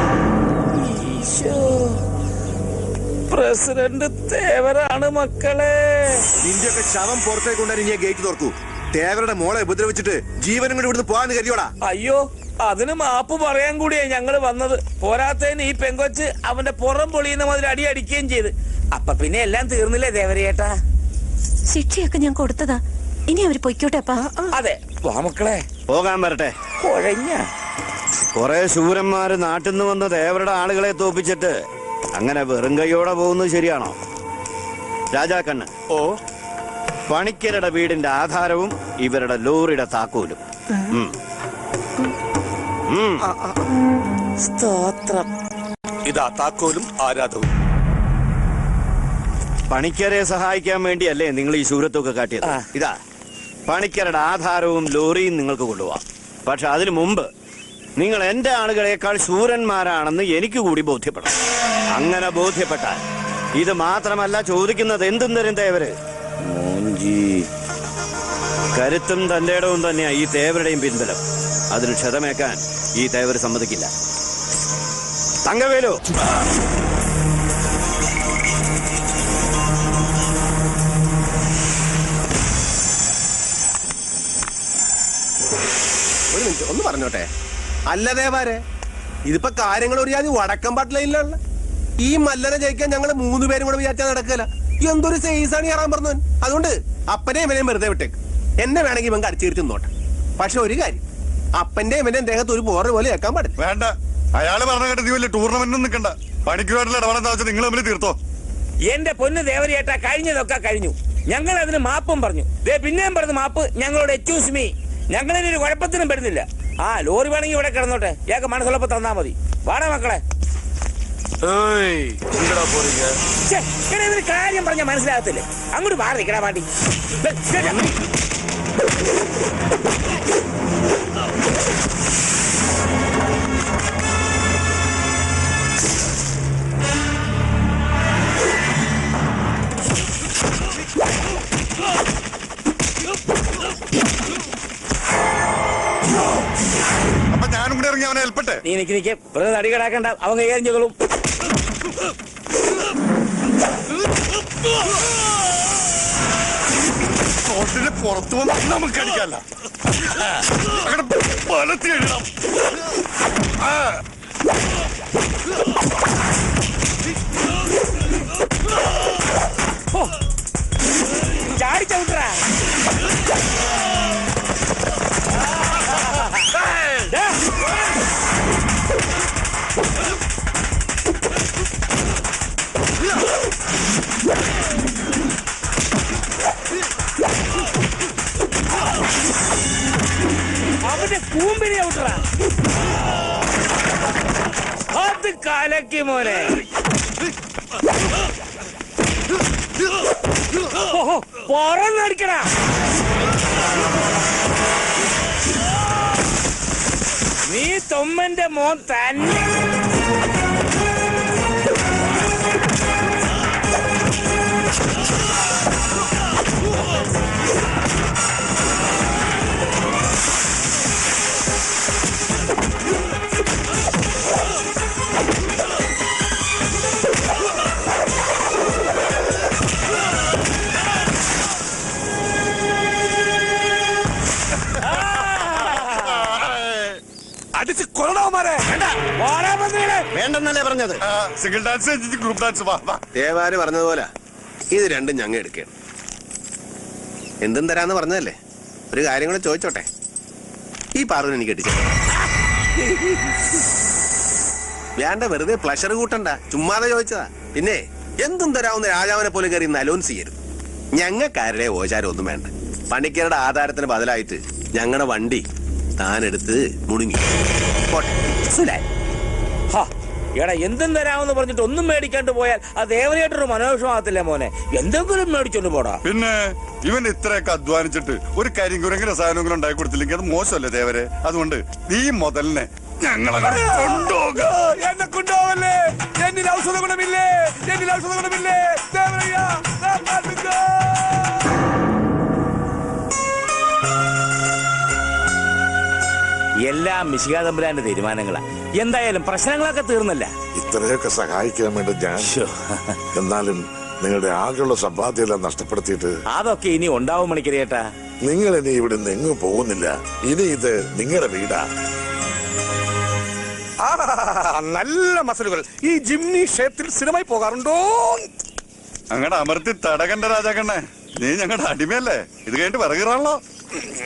പ്രസിഡന്റ് ആക്സിഡന്റ് തേവരാണ് മക്കളെ. നിന്റെയൊക്കെ ശവം പുറത്തേക്ക് കൊണ്ടുവരാൻ ഞാൻ ഗേറ്റ് തുറക്കൂ. തേവരുടെ മോളെ ഉപദ്രവിച്ചിട്ട് ജീവനും കൂടി ഇവിടുന്ന് പോകാന്ന് കരുതിയോടാ. അയ്യോ, അതിന് മാപ്പ് പറയാൻ കൂടിയാ ഞങ്ങള് വന്നത്. പോരാത്തതിന് ഈ പെങ്കൊച്ച് അവന്റെ പുറം പൊളിയുന്ന മുതൽ അടി അടിക്കുകയും ചെയ്ത്. അപ്പൊ പിന്നെ എല്ലാം തീർന്നില്ലേ ദേവരേട്ടാ? ശിക്ഷയൊക്കെ ഞാൻ കൊടുത്തതാ, ഇനി അവര് പൊയ്ക്കോട്ടെ അപ്പാ. അതെ, വാ മക്കളെ പോകാൻ വരട്ടെ. കുഴഞ്ഞ കുറെ ശൂരന്മാര് നാട്ടിൽ നിന്ന് വന്ന് ദേവരുടെ ആളുകളെ തോപ്പിച്ചിട്ട് അങ്ങനെ വെറും കൈയോടെ പോകുന്നത് ശരിയാണോ? രാജാക്കണ്ണ്, പണിക്കരുടെ വീടിന്റെ ആധാരവും ഇവരുടെ ലോറിയുടെ താക്കോലും. സ്തോത്രം. ഇതാ താക്കോലും ആരാധവും. പണിക്കരെ സഹായിക്കാൻ വേണ്ടിയല്ലേ നിങ്ങൾ ഈ ശൂരത്വമൊക്കെ കാട്ടിയത്? ഇതാ പണിക്കരുടെ ആധാരവും ലോറിയും നിങ്ങൾക്ക് കൊണ്ടുപോവാം. പക്ഷെ അതിനു മുമ്പ് നിങ്ങൾ എന്റെ ആളുകളെക്കാൾ ശൂരന്മാരാണെന്ന് എനിക്ക് കൂടി ബോധ്യപ്പെടണം. അങ്ങനെ ബോധ്യപ്പെട്ടാൽ ഇത് മാത്രമല്ല ചോദിക്കുന്നത് എന്തും തരും തേവര്. കരുത്തും തന്റെ ഇടവും തന്നെയാ ഈ തേവരുടെയും പിൻബലം. അതിന് ക്ഷതമേക്കാൻ ഈ തേവര് സമ്മതിക്കില്ല. തങ്കവേലു, ഒരു മിനിറ്റ് ഒന്ന് പറഞ്ഞോട്ടെ. അല്ല ദേവാരെ, ഇതിപ്പോ കാര്യങ്ങൾ ഒരു ജാതി വടക്കം പാട്ടിലുള്ള ഈ മല്ലനെ ജയിക്കാൻ ഞങ്ങൾ 3 പേരും കൂടെ വിചാരിച്ചാൽ നടക്കില്ല. എന്തൊരു സൈസാണ് കയറാൻ പറഞ്ഞവൻ. അതുകൊണ്ട് അപ്പനെ ഇവനെയും വെറുതെ വിട്ടേക്ക്. എന്നെ വേണമെങ്കിൽ ഇവൻ കടിച്ചേർത്ത് നോട്ടെ. പക്ഷെ ഒരു കാര്യം, അപ്പന്റെ ഇവന്റെ ദേഹത്ത് ഒരു പോറ പോലെ കേൾക്കാൻ പാടില്ല. വേണ്ട, അയാള് പറഞ്ഞ കേട്ട് നീ വലിയ ടൂർണമെന്റിനും നിൽക്കണ്ട. പണിക്കുമായിട്ടുള്ള ഇടപെടാൻ വെച്ചാൽ നിങ്ങൾ തമ്മിൽ തീർത്തോ. എന്റെ പൊന്ന് ദേവരേട്ടാ, കഴിഞ്ഞതൊക്കെ കഴിഞ്ഞു. ഞങ്ങൾ അതിന് മാപ്പും പറഞ്ഞു. പിന്നെയും പറഞ്ഞ മാപ്പ് ഞങ്ങളോട് എക്സ്ക്യൂസ് മീ. ഞങ്ങളിനൊരു കുഴപ്പത്തിനും പെടുന്നില്ല. ആ ലോറി വേണമെങ്കിൽ ഇവിടെ കിടന്നോട്ടെ, ഏക മനസ്സുള്ളപ്പോ തന്നാ മതി. വാടാ മക്കളെ. കാര്യം പറഞ്ഞ മനസ്സിലാകത്തില്ലേ? അങ്ങോട്ട് മാറി നിൽക്കണ പാണ്ടി. അപ്പൊ ഞാനും കൂടെ ഇറങ്ങി അവനെ ഏൽപ്പട്ടെ. നീ നിക്ക് വെറുതെ തടി കിടാക്കണ്ട, അവൻ കൈകാര്യം ചെയ്തോളും. കോട്ടിന് പുറത്തു വന്ന് നമുക്ക് അടിക്കല്ല. അങ്ങനെ പലത്തി എഴുതാം. ചാടി ചവിട്ടറാ. അവന്റെ കൂമ്പിനെ ഔട്ടറാ. അത് കലക്കി മോനെ. പുറന്നടിക്കടാ. നീ തൊമ്മന്റെ മോൻ തന്നെ. അടിച്ച് കൊള്ളണവന്മാരെ. വേണ്ടെന്നല്ലേ പറഞ്ഞത്? Single dance, group dance. ദേവാര് പറഞ്ഞതുപോലെ ഇത് രണ്ടും ഞങ്ങൾ എടുക്കണം. എന്തും തരാന്ന് പറഞ്ഞതല്ലേ? ഒരു കാര്യം കൂടെ ചോദിച്ചോട്ടെ. ഈ പാർവൻ എനിക്ക് അടിച്ചു വേണ്ട, വെറുതെ പ്ലഷർ കൂട്ടണ്ട, ചുമ്മാതെ ചോദിച്ചതാ. പിന്നെ എന്തും തരാവുന്ന രാജാവിനെ പോലെ കയറി അലോൻസ് ചെയ്യരുത്. ഞങ്ങൾക്കാരുടെ ഓചാരം ഒന്നും വേണ്ട. പണിക്കരുടെ ആധാരത്തിന് ബദലായിട്ട് ഞങ്ങളുടെ വണ്ടി താനെടുത്ത് മുടുങ്ങി. എടാ, എന്തും തരാമെന്ന് പറഞ്ഞിട്ട് ഒന്നും മേടിക്കാണ്ട് പോയാൽ അത് ദേവരേട്ടൊരു മനോവിഷമാകത്തില്ലേ മോനെ? എന്തെങ്കിലും മേടിച്ചോണ്ട് പോടാ. പിന്നെ ഇവൻ ഇത്രയൊക്കെ അധ്വാനിച്ചിട്ട് ഒരു കരിങ്കുരങ്ങനെ സാധനങ്ങളും ഉണ്ടാക്കി കൊടുത്തില്ലെങ്കിൽ അത് മോശമല്ലേ ദേവരെ? അതുകൊണ്ട് ഈ മുതലിനെ ഞങ്ങളങ്ങനെ കൊണ്ടുപോകാം. എന്നെ കൊണ്ടുപോകല്ലേ? എന്നിൽ ഔഷധ ഗുണമില്ലേ? എന്നിൽ ഔഷധ ഗുണമില്ലേ? ദേവരയ്യ, എല്ലാം മിശികാതമ്പുരാന്റെ തീരുമാനങ്ങളാ. എന്തായാലും പ്രശ്നങ്ങളൊക്കെ തീർന്നല്ല. ഇത്രയൊക്കെ സഹായിക്കാൻ വേണ്ടി ഞാൻ എന്നാലും നിങ്ങളുടെ ആകെയുള്ള സമ്പാദ്യമെല്ലാം നഷ്ടപ്പെടുത്തിയിട്ട് അതൊക്കെ ഇനി ഉണ്ടാവും മണിക്കരേട്ടാ. നിങ്ങൾ ഇനി ഇവിടെ നിന്ന് എങ്ങും പോകുന്നില്ല. ഇനി ഇത് നിങ്ങളുടെ വീടാ. നല്ല മസലുകൾ. ഈ ജിംനി ക്ഷേത്രത്തിൽ സ്ഥിരമായി പോകാറുണ്ടോ? അങ്ങടെ അമർത്തി തടകണ്ട രാജാക്കണ്ണേ, നീ ഞങ്ങളുടെ അടിമയല്ലേ? ഇത് കഴിഞ്ഞിട്ട് പറയുകയാണല്ലോ.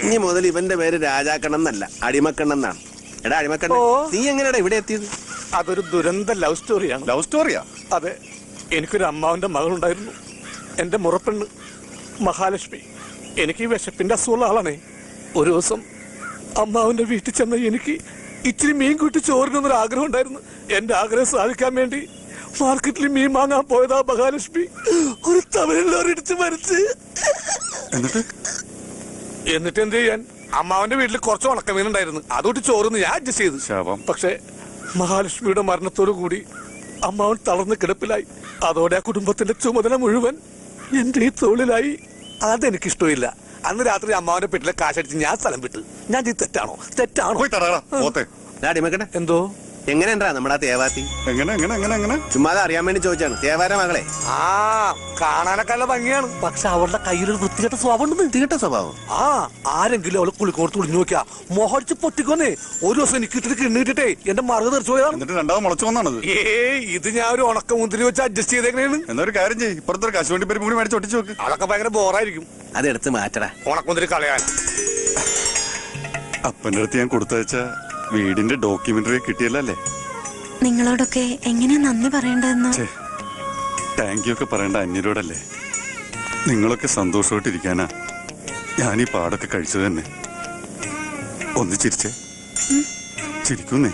ഇനി മുതൽ ഇവന്റെ പേര് രാജാക്കണ്ണൻ എന്നല്ല, അടിമക്കണ്ണൻ എന്നാണ്. എടാ അടിമക്കണ്ണൻ, നീ എങ്ങനെയാ ഇവിടെ എത്തിയത്? അതൊരു ദുരന്ത ലവ് സ്റ്റോറിയാണ്. ലവ് സ്റ്റോറിയാ? അതെ. എനിക്കൊരു അമ്മാവന്റെ മകളുണ്ടായിരുന്നു, എന്റെ മുറപ്പെണ്ണ് മഹാലക്ഷ്മി. എനിക്ക് വിശപ്പിന്റെ അസുഖമുള്ള ആളാണേ. ഒരു ദിവസം അമ്മാവന്റെ വീട്ടിൽ ചെന്ന എനിക്ക് ഇച്ചിരി മീൻ കൂട്ടി ചോറിനൊന്നൊരു ആഗ്രഹം ഉണ്ടായിരുന്നു. എന്റെ ആഗ്രഹം സാധിക്കാൻ വേണ്ടി മാർക്കറ്റിൽ മീൻ വാങ്ങാൻ പോയതാ മഹാലക്ഷ്മി ഒരു തമിഴിലോർ ഇടിച്ച് മരിച്ച്. എന്നിട്ട് എന്ത് ചെയ്യാൻ? അമ്മാവന്റെ വീട്ടിൽ കുറച്ച് ഉണക്കമീൻ ഉണ്ടായിരുന്നു, അതോട്ട് ചോറിന്ന് ഞാൻ അഡ്ജസ്റ്റ് ചെയ്തു. പക്ഷെ മഹാലക്ഷ്മിയുടെ മരണത്തോടു കൂടി അമ്മാവൻ തളർന്ന് കിടപ്പിലായി. അതോടെ ആ കുടുംബത്തിന്റെ ചുമതല മുഴുവൻ എന്റെ ഈ തൊഴിലായി. അതെനിക്കിഷ്ടമില്ല. അന്ന് രാത്രി അമ്മാവന്റെ വീട്ടിലെ കാശടിച്ച് ഞാൻ സ്ഥലം വിട്ടു. ഞാൻ ഇത് തെറ്റാണോ? എന്തോ എങ്ങനെയാ നമ്മുടെ തേവാത്തി? എങ്ങനെ ചുമ്മാതെ അറിയാൻ വേണ്ടി ചോദിച്ചാണ്. തേവാര മകളെ കാണാനൊക്കെ നല്ല ഭംഗിയാണ്, പക്ഷെ അവളുടെ കയ്യിലൊരു വൃത്തികെട്ട സ്വഭാവം ഉണ്ട്. വൃത്തികെട്ട സ്വഭാവം? ആരെങ്കിലും അവളെ കുളിക്കോർത്ത് കുളിഞ്ഞു നോക്കിയാ മോഹടിച്ച് പൊട്ടിക്കൊന്നേ. ഒരു ദിവസം എനിക്ക് ഇട്ടിട്ട് കിണ്ണിട്ടിട്ടേ എന്റെ മറുക തെറിച്ചു പോയതാണ്. രണ്ടാമത് മുളച്ചു വന്നാണത്. ഇത് ഞാൻ ഒരു ഉണക്ക മുന്തിരി വെച്ച് അഡ്ജസ്റ്റ് ചെയ്തേക്കണേന്ന്. എന്നൊരു കാര്യം ചെയ്യും, ഇപ്പുറത്തൊരു കശുവണ്ടി പരിപ്പ് കൂടി മേടിച്ച് ഒട്ടിച്ചു നോക്ക്. അതൊക്കെ ഭയങ്കര ബോറായിരിക്കും. അതെടുത്ത് മാറ്റടാ, ഉണക്കമുന്തിരി കളയാൻ. അപ്പന്റെ അടുത്ത് ഞാൻ കൊടുത്തയച്ച വീടിന്റെ ഡോക്യുമെന്ററി കിട്ടിയല്ലേ? നിങ്ങളോടൊക്കെ എങ്ങനെയാ നന്ദി പറയേണ്ടതെന്ന്. താങ്ക് യു ഒക്കെ പറയേണ്ട അന്യരോടല്ലേ? നിങ്ങളൊക്കെ സന്തോഷമായിട്ടിരിക്കാനാ ഞാൻ ഈ പാടൊക്കെ കഴിച്ചത് തന്നെ. ഒന്ന് ചിരിച്ചേ, ചിരിക്കുന്നേ.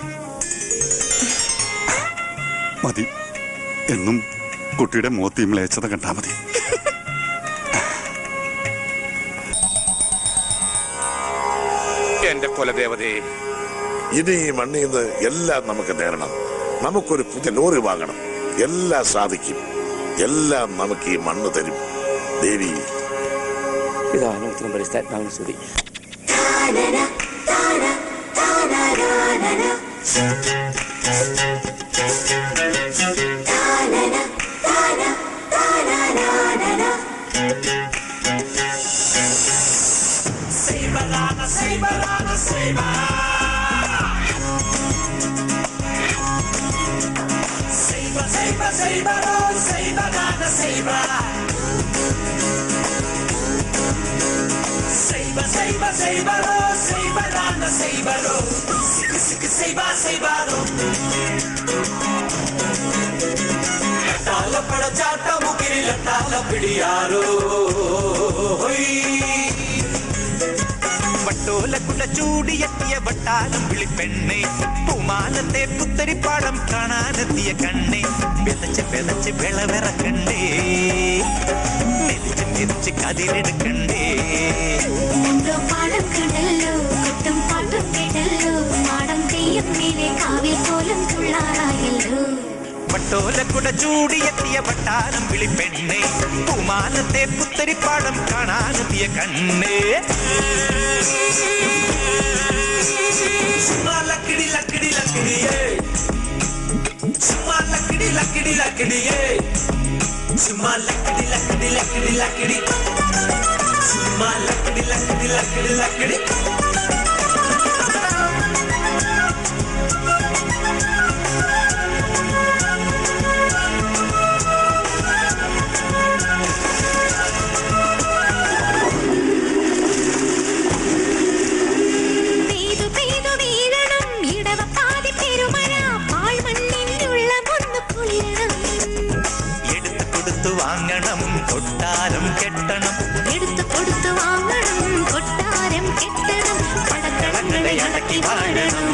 മതി, എന്നും കുട്ടിയുടെ മുഖത്ത് ഈ മ്ലേച്ഛത കണ്ടാ മതി. എന്റെ കുലദേവതേ, ഇനി ഈ മണ്ണിൽ നിന്ന് എല്ലാം നമുക്ക് നേടണം. നമുക്കൊരു പുതിയ ലോറി വാങ്ങണം. എല്ലാം സാധിക്കും. എല്ലാം നമുക്ക് ഈ മണ്ണ് തരും ദേവി. ഇതാണ് ഉത്തരം പരിസ്ഥാത്മാവിന് സ്തുതി. വട്ടോലക്കുട ചൂടിയെത്തിയ വട്ടാലം വിളിപ്പെണ്ണെ, പൂമാലത്തെ പുത്തരിപ്പാടം കാണാനെത്തിയ കണ്ണെ, പെതച്ച് പെതച്ച് വിളവിറക്കണ്ടേ, മെതിച്ച് മെതിച്ച് കതിരെടുക്കണ്ടേ. പാടം കണ്ടല്ലോ, കുട്ടും പാട്ടും കേട്ടല്ലോ, മാടം തെയ്യം മേലെ കാവിൽ പോലും തുള്ളാറായല്ലോ. വട്ടോലക്കുട ചൂടിയെത്തിയ വട്ടാലം വിളിപ്പെണ്ണെ, പൂമാലത്തെ പുത്തരിപ്പാടം കാണാനെത്തിയ കണ്ണേ. ലക്കിടി ലക്കിടി ലക്കിടിയേ, ലക്കിടി ലക്കിടി ലക്കിടിയേ, ലക്കിടി ലക്കിടി ലക്കിടി ലക്കിടി, ലക്കിടി ലക്കിടി ലക്കിടി ലക്കിടി. വാങ്ങണം കൊട്ടാരം കെട്ടണം, എടുത്തു കൊടുത്തു വാങ്ങണം കൊട്ടാരം കെട്ടണം, പടക്കളങ്ങളെ അടക്കി വാഴണം.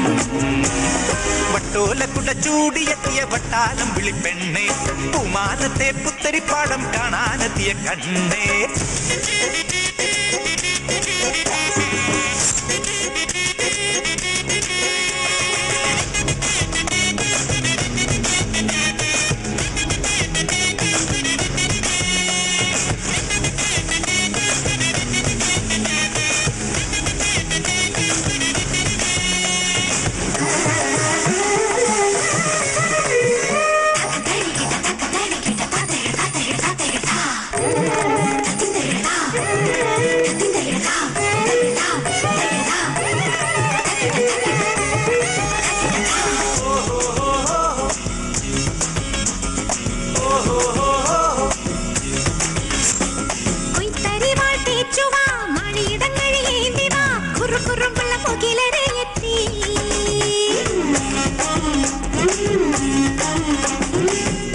വട്ടോലക്കുട ചൂടിയെത്തിയ വട്ടാലം വിളിപ്പെണ്ണെ, പൂമാലത്തെ പുത്തരിപ്പാടം കാണാനെത്തിയ കണ്ണേ. മുകിലരെ എത്തി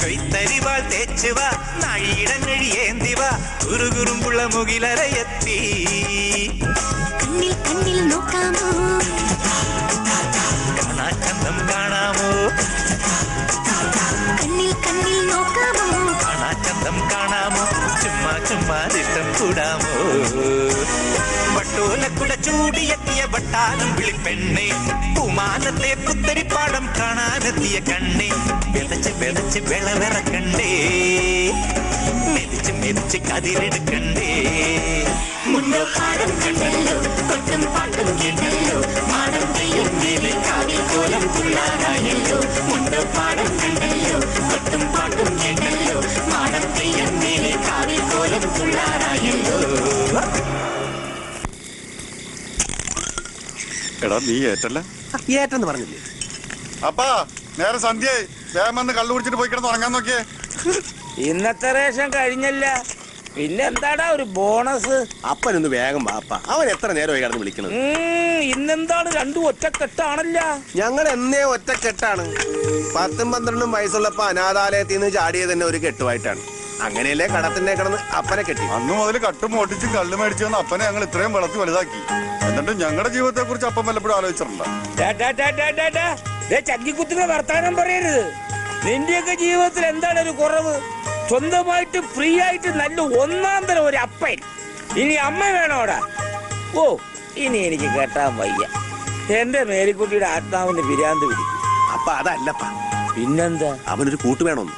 കൈത്തരിവാൾ തേച്ചുവ നാഴിയിടങ്ങഴിയേന്തിവ കുറുകുറുമ്പുള്ള മുകിലരെ എത്തി കണ്ണിൽ കണ്ണിൽ നോക്കാമോ കാണാച്ചന്തം കാണാമോ കണ്ണിൽ കണ്ണിൽ നോക്കാമോ കാണാച്ചന്തം കാണാമോ ചുമ്മാ ചുമ്മാ ഇഷ്ടം കൂടാമോ വട്ടോലക്കുട ചൂടിയെത്തിയ വട്ടാനം വിളിപ്പെണ്ണെ പൂമാനത്തെ പുത്തരിപ്പാടം കാണാനെത്തിയ കണ്ണെ വിതച്ച് വിതച്ച് വിളവിറക്കണ്ടേ മെതിച്ച് മെതിച്ച് കതിരെടുക്കണ്ടേ മുണ്ടോ പാടം കണ്ടല്ലോ കൊട്ടും പാട്ടും കേട്ടല്ലോ മാടം തെയ്യം മേലെ കാവിൽ കോലം തുള്ളാറായല്ലോ മുണ്ടോ പാടം കണ്ടല്ലോ കൊട്ടും പാട്ടും കേട്ടല്ലോ മാടം തെയ്യം മേലെ കാവിൽ കോലം തുള്ളാറായല്ലോ. എടാ നീ ഏറ്റല്ല ഏറ്റെന്ന് പറഞ്ഞില്ലേ? അപ്പാ നേരെ സന്ധ്യയായി വേഗം വന്ന് കള്ളു കുടിച്ചിട്ട് പോയി കിടന്ന് ഉറങ്ങാൻ നോക്കിയേ. ഇന്നത്തെ റേഷൻ കഴിഞ്ഞല്ല, പിന്നെ എന്താടാ ഒരു ബോണസ്? അപ്പനൊന്ന് വേഗം വാപ്പ, അവൻ എത്ര നേരമായി കിടന്ന് വിളിക്കണത്? ഇന്നെന്താണ് രണ്ടും ഒറ്റക്കെട്ടാണല്ല? ഞങ്ങൾ എന്നേ ഒറ്റക്കെട്ടാണ്. 10-12 വയസ്സുള്ളപ്പോ അനാഥാലയത്തിൽ നിന്ന് ചാടിയത് തന്നെ ഒരു കെട്ടുമായിട്ടാണ്. അങ്ങനെയല്ലേ കടത്തിന്റെ കിടന്ന് അപ്പനെ കെട്ടി. അന്ന് മുതൽ കട്ടും ഓട്ടിച്ചും കള്ളു മേടിച്ചു വന്ന അപ്പനെ ഞങ്ങൾ ഇത്രയും വളർത്തി വലുതാക്കി. എന്നിട്ട് ഞങ്ങളുടെ ജീവിതത്തെ കുറിച്ച് അപ്പം വല്ലപ്പോഴും ആലോചിച്ചിട്ടുണ്ടോ? ചങ്കിക്കുത്തിന്റെ വർത്താനം പറയരുത്. നിന്റെയൊക്കെ ജീവിതത്തിൽ എന്താണ് ഒരു കുറവ്? സ്വന്തമായിട്ട് ഫ്രീ ആയിട്ട് നല്ല ഒന്നാം തരം ഒരു അപ്പൻ. ഇനി അമ്മ വേണോടാ? ഓ, ഇനി എനിക്ക് കേട്ടാൻ വയ്യ. എന്റെ മേരിക്കുട്ടിയുടെ ആത്മാവിന് പിരാന്ത് പിടിക്കും. അപ്പ അതല്ലപ്പ, പിന്നെന്താ? അവനൊരു കൂട്ട് വേണമെന്ന്.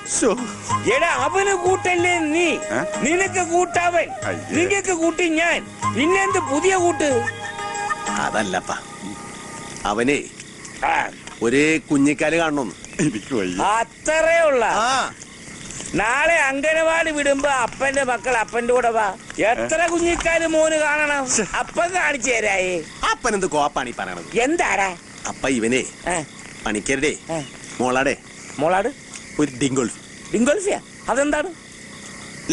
എടാ, അവന് കൂട്ടല്ലേ നീ? നിനക്ക് കൂട്ടവൻ, നിനക്ക് കൂട്ടി ഞാൻ. പിന്നെന്ത് പുതിയ കൂട്ട്? അതല്ലപ്പ, അവനെ ഒരേ കുഞ്ഞിക്കാല് കാണണമെന്ന്. എനിക്ക് വയ്യ. അത്രേ ഉള്ള. നാളെ അംഗനവാടി വിടുമ്പോ അപ്പന്റെ മക്കൾ അപ്പന്റെ കൂടെ വാ. എത്ര കുഞ്ഞിക്കാല് മോന് കാണണം? അപ്പൻ കാണിച്ചു തരായേ. അപ്പൻ എന്ത് കോപ്പാണ് ഈ പറയണത്? എന്താടാ? അപ്പ ഇവനെ പണിക്കരുടെ മോളാടെ മോളാട് ഒരു ഡിങ്കോൾഫ്. ഡിങ്കോൾഫിയാ? അതെന്താണ്?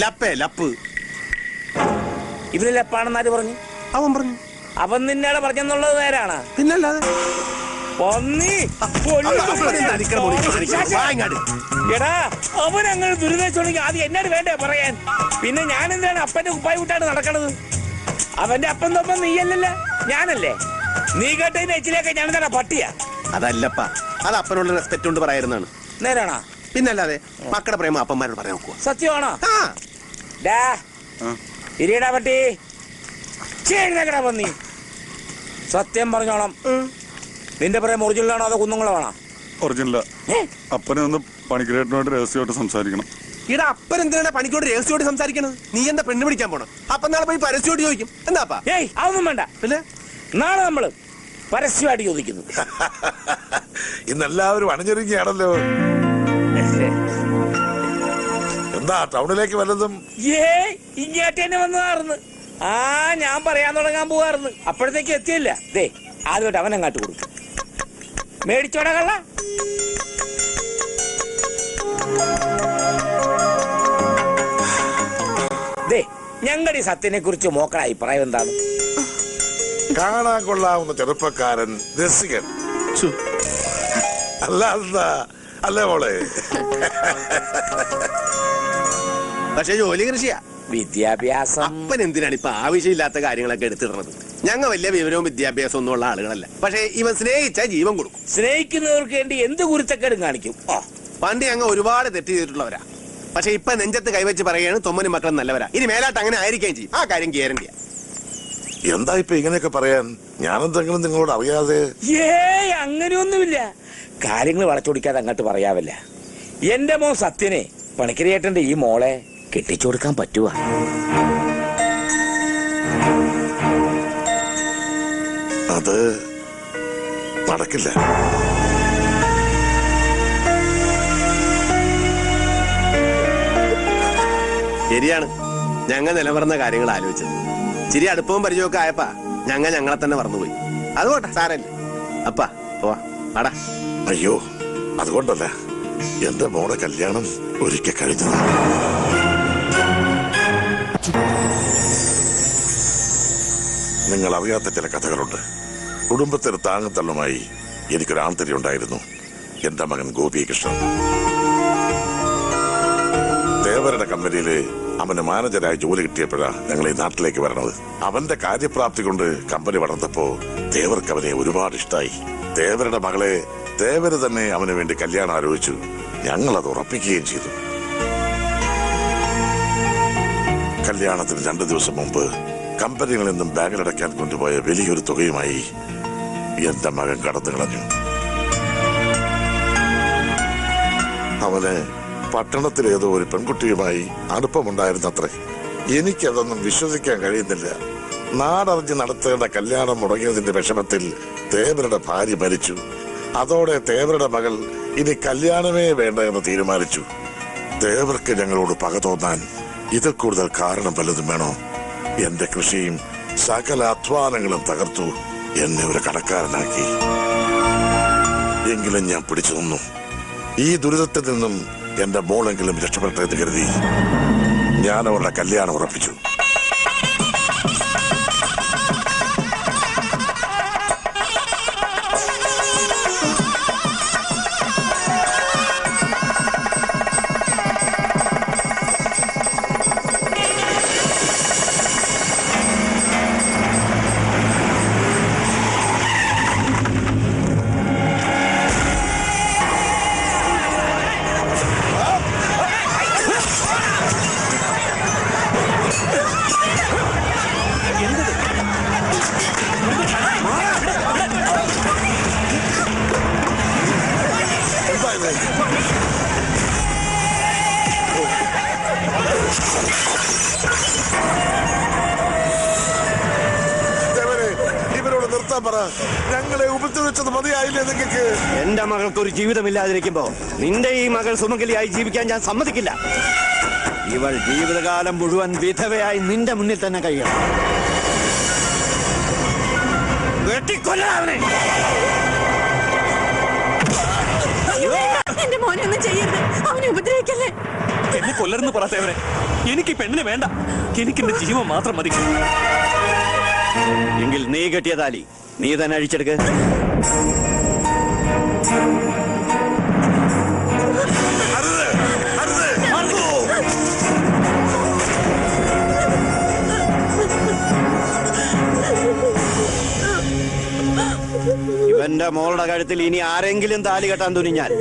ലപ്പേ ലപ്പ്. ഇതിന് ലപ്പാണെന്നാര് പറഞ്ഞു? അവൻ പറഞ്ഞു. അവൻ നിന്നേടെ പറഞ്ഞെന്നുള്ളത് നേരാണ്? പിന്നല്ലാതെ. എടാ, അവൻ അങ്ങനെ ദുരിതച്ചുണ്ടെങ്കിൽ ആദ്യം എന്നോട് വേണ്ടേ പറയാൻ? പിന്നെ ഞാൻ എന്താണ് അപ്പന്റെ കുപ്പായി വിട്ടാണ് നടക്കണത്? അവന്റെ അപ്പൻ തൊപ്പം നീയല്ലല്ലോ, ഞാനല്ലേ? നീ കേട്ടതിന്റെ എച്ചിലേക്ക് ഞാൻ എന്താണ് പട്ടിയാ? അതല്ലപ്പ, അത് അപ്പനോട് റെസ്പെക്ട് കൊണ്ട് പറയാറുന്നാണ്. നേരാണോ? പിന്നല്ലാതെ. മക്കളുടെ പ്രേമ അപ്പന്മാരോട് പറയാൻ നോക്കുക. സത്യമാണോ? ഇരിയടാ പട്ടി, ചേടാ പന്നി. സത്യം പറഞ്ഞോളാം. നിന്റെ പറയാൻ ഒറിജിനലാണോ അതോ കുന്നുങ്ങളാണോ? ഒറിജിനലാ. അപ്പനെ ഒന്ന് പണിക്കരേട്ടനോട് രഹസ്യമായിട്ട് സംസാരിക്കണം. ഇവിടെ അപ്പൻ എന്തിനാണ് പണിക്കോട് രഹസ്യമായിട്ട് സംസാരിക്കണത്? നീ എന്താ പെണ്ണ് പിടിക്കാൻ പോണം? അപ്പൻ നാളെ പോയി പരസ്യമായിട്ട് ചോദിക്കും. എന്താപ്പാ? ഏയ്, അതൊന്നും വേണ്ട. പിന്നെ നാളെ നമ്മള് പരസ്യമായിട്ട് ചോദിക്കുന്നു. ഇന്നെല്ലാവരും അണിഞ്ഞൊരുങ്ങിയാണല്ലോ. എന്താ ടൗണിലേക്ക് വല്ലതും? ഇങ്ങോട്ട് തന്നെ വന്നതാർന്ന്. ഞാൻ പറയാൻ തുടങ്ങാൻ പോവാറുന്ന്. അപ്പോഴത്തേക്ക് എത്തിയില്ല. ദേ, ആദ്യമായിട്ട് അവനങ്ങാട്ട് കൊടുക്കും. മേടിച്ചോടാ കള്ള. ദേ, ഞങ്ങളുടെ ഈ സത്യനെ കുറിച്ച് മോക്കളുടെ അഭിപ്രായം എന്താണ്? കാണാൻ കൊള്ളാവുന്ന ചെറുപ്പക്കാരൻ, രസികൻ. അല്ലാതെന്താ? അല്ലേ മോളെ? പക്ഷെ ജോലി കൃഷിയാ. വിദ്യാഭ്യാസം. അപ്പൻ എന്തിനാണ് ഇപ്പൊ ആവശ്യമില്ലാത്ത കാര്യങ്ങളൊക്കെ എടുത്തിടുന്നത്? ഞങ്ങൾ വലിയ വിവരവും വിദ്യാഭ്യാസവും ഒന്നും ഉള്ള ആളുകളല്ല. പക്ഷെ ഇവൻ സ്നേഹിച്ചാൽ ജീവൻ കൊടുക്കും. സ്നേഹിക്കുന്നവർക്ക് വേണ്ടി എന്ത് കുരുത്തക്കേടും കാണിക്കും. പണ്ട് ഞങ്ങൾ ഒരുപാട് തെറ്റ് ചെയ്തിട്ടുള്ളവരാ. പക്ഷെ ഇപ്പൊ നെഞ്ചത്ത് കൈവച്ച് പറയുകയാണ് തൊമ്മനും മക്കളും നല്ലവരാ. ഇനി മേലാട്ട് അങ്ങനെ ആയിരിക്കുകയും ചെയ്യും. ആ കാര്യം ഗ്യാരണ്ടിയാ. എന്താ ഇപ്പൊ ഇങ്ങനെയൊക്കെ പറയാൻ? ഞാനെന്തെങ്കിലും നിങ്ങളോട് അറിയാതെ? അങ്ങനെയൊന്നുമില്ല. കാര്യങ്ങൾ വളച്ചൊടിക്കാതെ അങ്ങോട്ട് പറയാവല്ല. എന്റെ മോൻ സത്യനെ പണിക്കരേട്ടന്റെ ഈ മോളെ കെട്ടിച്ചു കൊടുക്കാൻ പറ്റുവാ? അത് നടക്കില്ല. ശരിയാണ്. ഞങ്ങൾ നിലവർന്ന കാര്യങ്ങൾ ആലോചിച്ചത്. ചിരി അടുപ്പവും പരിചയമൊക്കെ ആയപ്പാ ഞങ്ങളെ തന്നെ മറന്നുപോയി. അതുകൊണ്ടാ സാരല്ലേ. അപ്പാ പോവാ ആടാ. അയ്യോ, അതുകൊണ്ടല്ല. എന്റെ മോളെ കല്യാണം ഒരിക്കൽ കഴിഞ്ഞതാണ്. നിങ്ങൾ അറിയാത്ത ചില കഥകളുണ്ട്. കുടുംബത്തിന് താങ്ങത്തള്ളുമായി എനിക്കൊരു ആന്തരി ഉണ്ടായിരുന്നു, എന്റെ മകൻ ഗോപികൃഷ്ണൻ. തേവരുടെ കമ്പനിയില് അവന് മാനേജരായി ജോലി കിട്ടിയപ്പോഴാ ഞങ്ങൾ ഈ നാട്ടിലേക്ക് വരണത്. അവന്റെ കാര്യപ്രാപ്തി കൊണ്ട് കമ്പനി വളർന്നപ്പോ തേവർക്ക് അവനെ ഒരുപാട് ഇഷ്ടായി. തേവരുടെ മകളെ തേവര് തന്നെ അവന് വേണ്ടി കല്യാണം ആലോചിച്ചു. ഞങ്ങളത് ഉറപ്പിക്കുകയും ചെയ്തു. കല്യാണത്തിന് 2 ദിവസം മുമ്പ് കമ്പനികളിൽ നിന്നും ബാങ്കിലടയ്ക്കാൻ കൊണ്ടുപോയ വലിയൊരു തുകയുമായി എന്റെ മകൻ കടന്നു കളഞ്ഞു. അവന് പട്ടണത്തിലേതോ ഒരു പെൺകുട്ടിയുമായി അടുപ്പമുണ്ടായിരുന്നത്രേ. എനിക്കതൊന്നും വിശ്വസിക്കാൻ കഴിയുന്നില്ല. നാടറിഞ്ഞ് നടത്തേണ്ട കല്യാണം മുടങ്ങിയതിന്റെ വിഷമത്തിൽ തേവരുടെ ഭാര്യ മരിച്ചു. അതോടെ തേവരുടെ മകൾ ഇനി കല്യാണമേ വേണ്ട എന്ന് തീരുമാനിച്ചു. തേവർക്ക് ഞങ്ങളോട് പക തോന്നാൻ ഇതിൽ കൂടുതൽ കാരണം വല്ലതും വേണോ? എന്റെ കൃഷിയും സകല അധ്വാനങ്ങളും തകർത്തു എന്നെ ഒരു കടക്കാരനാക്കി. എങ്കിലും ഞാൻ പിടിച്ചു നിന്നു. ഈ ദുരിതത്തിൽ നിന്നും എന്റെ മോളെങ്കിലും രക്ഷപ്പെട്ടെന്ന് കരുതി ഞാൻ അവരുടെ കല്യാണം ഉറപ്പിച്ചു. ഇവരോട് നിർത്താൻ പറ. ഞങ്ങളെ ഉപദ്രവിച്ചത് മതിയായില്ലേ നിങ്ങൾക്ക്? എന്റെ മകൾക്ക് ഒരു ജീവിതമില്ലാതിരിക്കുമ്പോ നിന്റെ ഈ മകൾ സുമംഗലിയായി ജീവിക്കാൻ ഞാൻ സമ്മതിക്കില്ല. ഇവൾ ജീവിതകാലം മുഴുവൻ വിധവയായി നിന്റെ മുന്നിൽ തന്നെ കഴിയണം. വെട്ടിക്കൊല്ലാവനെ. എന്റെ മോനെ ഒന്നും ചെയ്യരുത്, അവനെ ഉപദ്രവിക്കല്ലേ. എന്നെ കൊല്ലരുന്ന് പറത്തേവരെ. എനിക്ക് പെണ്ണിനെ വേണ്ട, എനിക്ക് എന്റെ ജീവൻ മാത്രം മതി. എങ്കിൽ നീ കെട്ടിയ താലി നീ തന്നെ അഴിച്ചെടുക്ക. ഇവന്റെ മോളുടെ കഴുത്തിൽ ഇനി ആരെങ്കിലും താലി കെട്ടാൻ തുനിഞ്ഞാൽ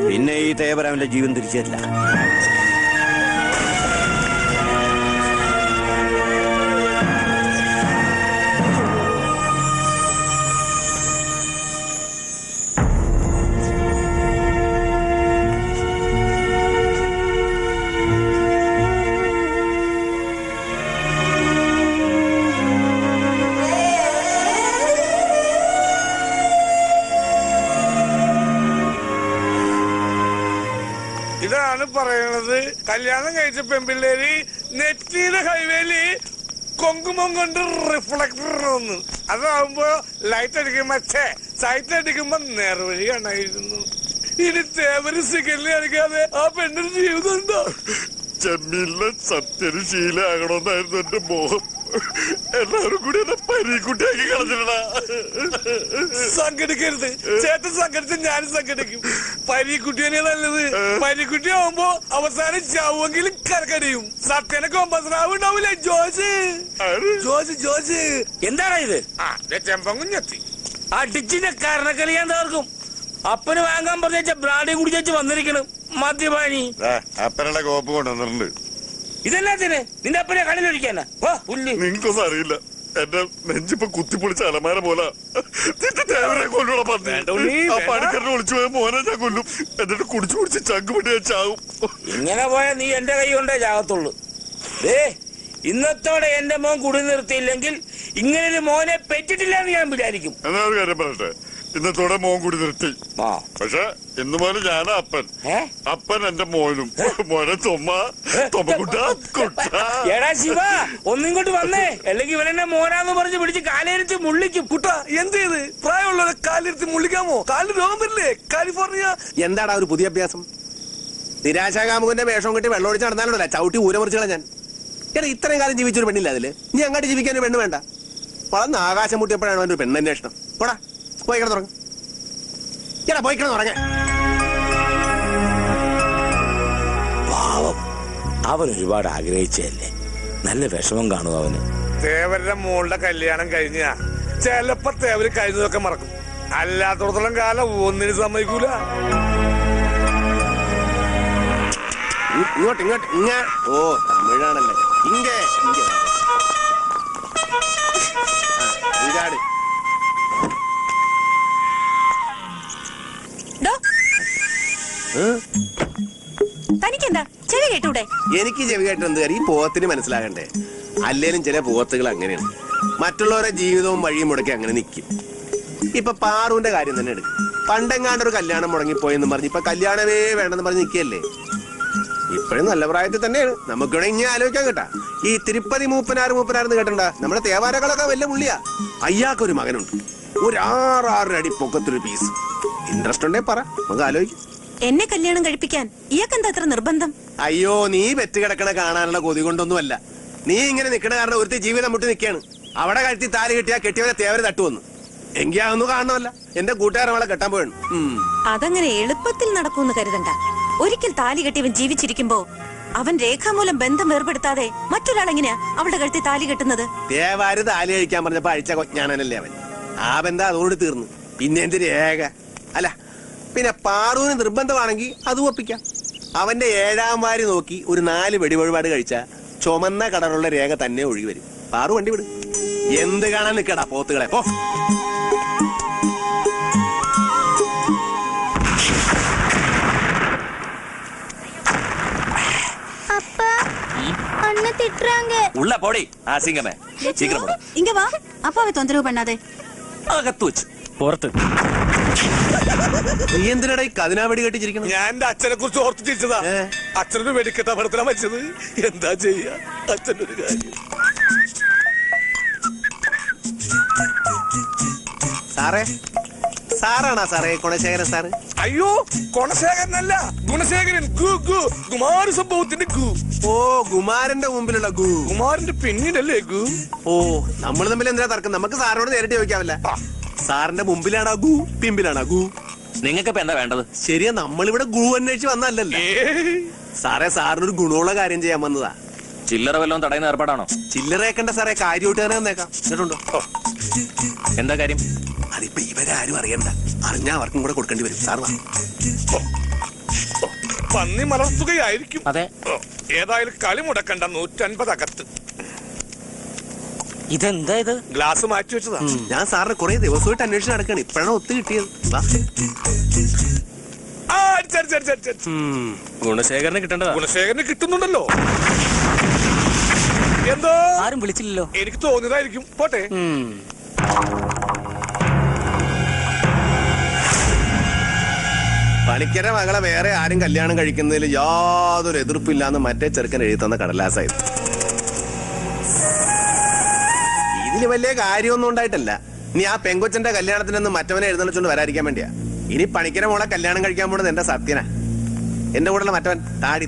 പിന്നെ ഈ തേവർ അവന്റെ ജീവൻ തിരിച്ചു തരില്ല. ഇതാണ് പറയണത്. കല്യാണം കഴിച്ച പെൺപിള്ളേര് നെറ്റിയുടെ ഹൈവേയില് കൊങ്കുമം കൊണ്ട് റിഫ്ലക്ടർ ഒന്ന് അതാവുമ്പോ ലൈറ്റ് അടിക്കുമ്പോ സൈറ്റ് അടിക്കുമ്പോ നേർവഴി കാണായിരുന്നു. ഇനി തേവര് സിഗരറ്റ് അടിക്കാതെ ആ പെണ്ണിന് ജീവിതം ഉണ്ടോ? ചെമ്മീനിലെ സത്യന് ശീലമാകണമെന്നായിരുന്നു എന്റെ മോഹം. എല്ലാവരും കൂടി എന്നെ പരീക്കുട്ടിയാക്കി കളഞ്ഞിട്ടാ. സംഘടിക്കരുത് ചേട്ടൻ, സംഘടിച്ച് ഞാനും സംഘടിക്കും. പരീക്കുട്ടിയെ നല്ലത്. പരീക്കുട്ടി ആവുമ്പോ അവസാനം ചാവുമെങ്കിലും കരക്കടിയും. സത്യനെ കൊമ്പസ്രാവ് ഉണ്ടാവില്ലേ? ജോസ് എന്താണ് ഇത്? ചെമ്പങ്കുഞ്ഞെത്തി അടിച്ചിന്റെ കാരണക്കളിയാൻ തീർക്കും. അപ്പന് വാങ്ങാൻ പറഞ്ഞ ബ്രാഡി കുടിച്ചു വന്നിരിക്കണം മദ്യപാനി. അപ്പനുള്ള കോപ്പ് കൊണ്ടുവന്നിട്ടുണ്ട്. ഇതെല്ലാത്തിന് നിന്റെ അപ്പനെ കളിലൊഴിക്കാനാ? നിങ്ങൾക്കൊന്നും അറിയില്ല. എന്റെ നെഞ്ചിപ്പോ കുത്തിപ്പൊളിച്ച അലമാര പോലെ കൊല്ലൂടെ പണിക്കറിനെ വിളിച്ചു പോയ മോനെ ഞാൻ കൊല്ലും. എന്നിട്ട് കുടിച്ചു കുടിച്ച് ചങ്കുപൊട്ടി ഞാൻ ചാവും. ഇങ്ങനെ പോയാ നീ എന്റെ കൈ കൊണ്ടേ ചാകത്തുള്ളൂ. ഇന്നത്തോടെ എന്റെ മോൻ കുടി നിർത്തിയില്ലെങ്കിൽ ഇങ്ങനൊരു മോനെ പെറ്റിട്ടില്ല എന്ന് ഞാൻ വിചാരിക്കും. എന്നാ ഒരു കാര്യം പറയട്ടെ, ഇന്നത്തോടെ മോൻ കൂടി നിർത്തി. പക്ഷെ ഇന്ന് പോലെ ഞാനാ അപ്പൻ. അപ്പൻ എന്റെ മോനും. മോനെ എടാ ശിവ, ഒന്നിങ്ങോട്ട് വന്നേ, അല്ലെങ്കിൽ ഇവനെന്നെ മോനാന്ന് പറഞ്ഞ് പിടിച്ച് കാലിരുത്തി മുള്ളിക്കും. കുട്ട എന്ത് ചെയ്ത്? പ്രായമുള്ളവരെ കാലിരുത്തി മുള്ളിക്കാമോ? കാലിന് രോഗം വരില്ലേ? കാലിഫോർണിയ. എന്താടാ ഒരു പുതിയ അഭ്യാസം? നിരാശാകാമുകന്റെ വേഷം കെട്ടി വെള്ളമൊഴിച്ച് നടന്നാലുണ്ടല്ല ചവിട്ടി ഊരമുറിച്ചുകളെ ഞാൻ. എടാ ഇത്രയും കാലം ജീവിച്ചൊരു പെണ്ണില്ല അതില്. നീ അങ്ങോട്ട് ജീവിക്കാൻ ഒരു പെണ്ണ് വേണ്ട. വളർന്ന് ആകാശം മുട്ടിയപ്പോഴാണ് അവന്റെ ഒരു പെണ്ണന്വേഷണം. പോടാ പോയി കിടന്നുറങ്ങ. എടാ പോയി കിടന്നുറങ്ങ. പാവം, അവൻ ഒരുപാട് ആഗ്രഹിച്ചല്ലേ. നല്ല വിഷമം കാണും അവന്. തേവരുടെ മോളുടെ കല്യാണം കഴിഞ്ഞ ചിലപ്പോ തേവര് കഴിഞ്ഞതൊക്കെ മറക്കും. അല്ലാത്തടത്തോളം കാലം ഒന്നിനും സമ്മതിക്കൂല. ഇങ്ങോട്ട് ഇങ്ങോട്ട് ഇങ്ങ. ഓ തമിഴാണല്ലേ. ഇങ്ങേ ഇങ്ങാട്. തനിക്കെന്താ ചെവി കേട്ടൂടെ? എനിക്ക് ചെവി കേട്ട് എന്ത് കാര്യം? ഈ പോത്തിന് മനസ്സിലാകണ്ടേ? അല്ലേലും ചില പോത്തുകൾ അങ്ങനെയാണ്. മറ്റുള്ളവരുടെ ജീവിതവും വഴിയും മുടക്കി അങ്ങനെ നിൽക്കും. ഇപ്പൊ പാറുവിന്റെ കാര്യം തന്നെ എടുക്കും. പണ്ടെങ്ങാണ്ടൊരു കല്യാണം മുടങ്ങിപ്പോയെന്ന് പറഞ്ഞ് ഇപ്പൊ കല്യാണമേ വേണ്ടെന്ന് പറഞ്ഞ് നിൽക്കുകയല്ലേ. ഇപ്പോഴും നല്ല പ്രായത്തിൽ തന്നെയാണ്. നമുക്കിവിടെ ഇങ്ങനെ ആലോചിക്കാൻ കേട്ടാ. ഈ തിരുപ്പതി മൂപ്പനാരെന്ന് കേട്ടണ്ട? നമ്മുടെ തേവാരകളൊക്കെ വലിയ പുള്ളിയാ. അയ്യാക്കൊരു മകനുണ്ട്. ഒരു 6 അടി പൊക്കത്തൊരു പീസ്. ഇൻട്രസ്റ്റ് ഉണ്ടേ പറ, നമുക്ക് ആലോചിക്കും. എന്നെ കല്യാണം കഴിപ്പിക്കാൻ ഇയാൾക്കെന്താ അത്ര നിർബന്ധം? അയ്യോ, നീ പെറ്റ് കിടക്കണ കാണാനുള്ള കൊതി കൊണ്ടൊന്നുമല്ല. നീ ഇങ്ങനെ നിക്കണ കാരണം ഒരുത്തി ജീവിതം മുട്ടി നിൽക്കുകയാണ്. അവിടെ കഴുത്തി താലി കെട്ടിയാ കെട്ടിയവരെ തേവര് തട്ടുവന്നു. എങ്കിൽ അതൊന്നും കാണണമല്ല. എന്റെ കൂട്ടുകാരൻ അവളെ കെട്ടാൻ പോയാണ്. അതങ്ങനെ എളുപ്പത്തിൽ നടക്കൂന്ന് കരുതണ്ട. ഒരിക്കൽ താലി കെട്ടിയവൻ ജീവിച്ചിരിക്കുമ്പോ അവൻ രേഖാമൂലം ബന്ധം വേർപെടുത്താതെ മറ്റൊരാളെങ്ങനെയാ അവളുടെ കഴുത്തി താലി കെട്ടുന്നത്? തേവാര് താലി കഴിക്കാൻ പറഞ്ഞപ്പോ അഴിച്ച കൊഞ്ഞാനല്ലേ അവൻ. ആ ബന്ധം അതോട് തീർന്നു. പിന്നെ എന്ത് രേഖ? അല്ല പിന്നെ പാറുവിന് നിർബന്ധമാണെങ്കിൽ അത് ഒപ്പിക്കാം. അവന്റെ 7ാം വാരി നോക്കി ഒരു 4 വെടിവഴിപാട് കഴിച്ച ചുമന്ന കളറുള്ള രേഖ തന്നെ ഒഴുകി വരും. പാറു വണ്ടി വിടും. എന്ത് കാണാൻ നിക്കടാ പോത്തുകളെ, പോ. உள்ள போடி அசிங்கமே. சீக்கிரம் போடு. இங்க வா. அப்பாவை தொந்தரவு பண்ணாதே. അകത്ത് വെച്ച് പുറത്ത്. നീ എന്തിനാടാ ഈ കതിനാ വെടി കെട്ടിച്ചിരിക്കുന്നത്? ഞാൻ എന്റെ അച്ഛനെ കുറിച്ച് ഓർത്ത് ചിരിച്ചതാ. അച്ഛനൊരു വെടിക്കെട്ട പടത്തിലാ മരിച്ചത്. എന്താ ചെയ്യാ, അച്ഛൻ്റെ ഒരു കാര്യം. സാറേ, സാറാണോ സാറേ ഗുണശേഖരൻ സാറ്? അയ്യോ, ഗുണശേഖരനല്ല, ഗുണശേഖരൻ. കുമാര സംഭവത്തിന്റെ ഗു. ഓ, കുമാരന്റെ മുമ്പിലുള്ള ഗു. കുമാരന്റെ പിന്നീടല്ലേ ഗു? ഓ, നമ്മൾ തമ്മിൽ എന്തിനാ തർക്കം? നമുക്ക് സാറിനോട് നേരിട്ട് ചോദിക്കാമല്ല. സാറിന്റെ മുമ്പിലാണോ ഗു, പിമ്പിലാണോ ഗു? നിങ്ങൾക്ക് ഇപ്പൊ എന്താ വേണ്ടത്? ശരിയാ, നമ്മളിവിടെ ഗു അന്വേഷിച്ച് വന്നല്ലോ സാറേ. സാറിനൊരു ഗുണമുള്ള കാര്യം ചെയ്യാൻ വന്നതാ. ചില്ലറ വല്ലതും തടയുന്ന ഏർപ്പാടാണോ? ചില്ലറേക്കണ്ട സാറേ, കാര്യമായിട്ട് തന്നെ വന്നേക്കാം. കേട്ടുണ്ടോ? എന്താ കാര്യം? അതിപ്പോ ഇവരാരും അറിയണ്ട. അറിഞ്ഞാ അവർക്കും കൂടെ കൊടുക്കേണ്ടി വരും. സാർ പന്നി മലർത്തുകയായിരിക്കും. അതെ. ഏതായാലും കളി മുടക്കണ്ട. 150 അകത്ത്. ഇതെന്താ ഇത്? ഗ്ലാസ് മാറ്റി വെച്ചതാ. ഞാൻ സാറിന് കുറെ ദിവസമായിട്ട് അന്വേഷണം നടക്കാണ്. ഇപ്പഴാണ് ഒത്തു കിട്ടിയത്. ഗുണശേഖരന് കിട്ടേണ്ടതാ. ഗുണശേഖരന് കിട്ടുന്നുണ്ടല്ലോ. എന്തോ ആരും വിളിച്ചില്ലല്ലോ. എനിക്ക് തോന്നിയതായിരിക്കും. പോട്ടെ. പണിക്കര മകളെ വേറെ ആരും കല്യാണം കഴിക്കുന്നതിൽ യാതൊരു എതിർപ്പില്ലാന്ന് മറ്റേ ചെറുക്കൻ എഴുതി തന്ന കടലാസായിരുന്നു. ഇതിന് വലിയ കാര്യമൊന്നും ഉണ്ടായിട്ടല്ല. ഇനി ആ പെങ്കൊച്ചന്റെ കല്യാണത്തിനൊന്നും മറ്റവനെ എഴുന്നള്ളിച്ചോണ്ട് വരാതിരിക്കാൻ വേണ്ടിയാ. ഇനി പണിക്കര മോളെ കല്യാണം കഴിക്കാൻ പോണത് എന്റെ സത്യനാ. എന്റെ കൂടെയുള്ള മറ്റവൻ താടി.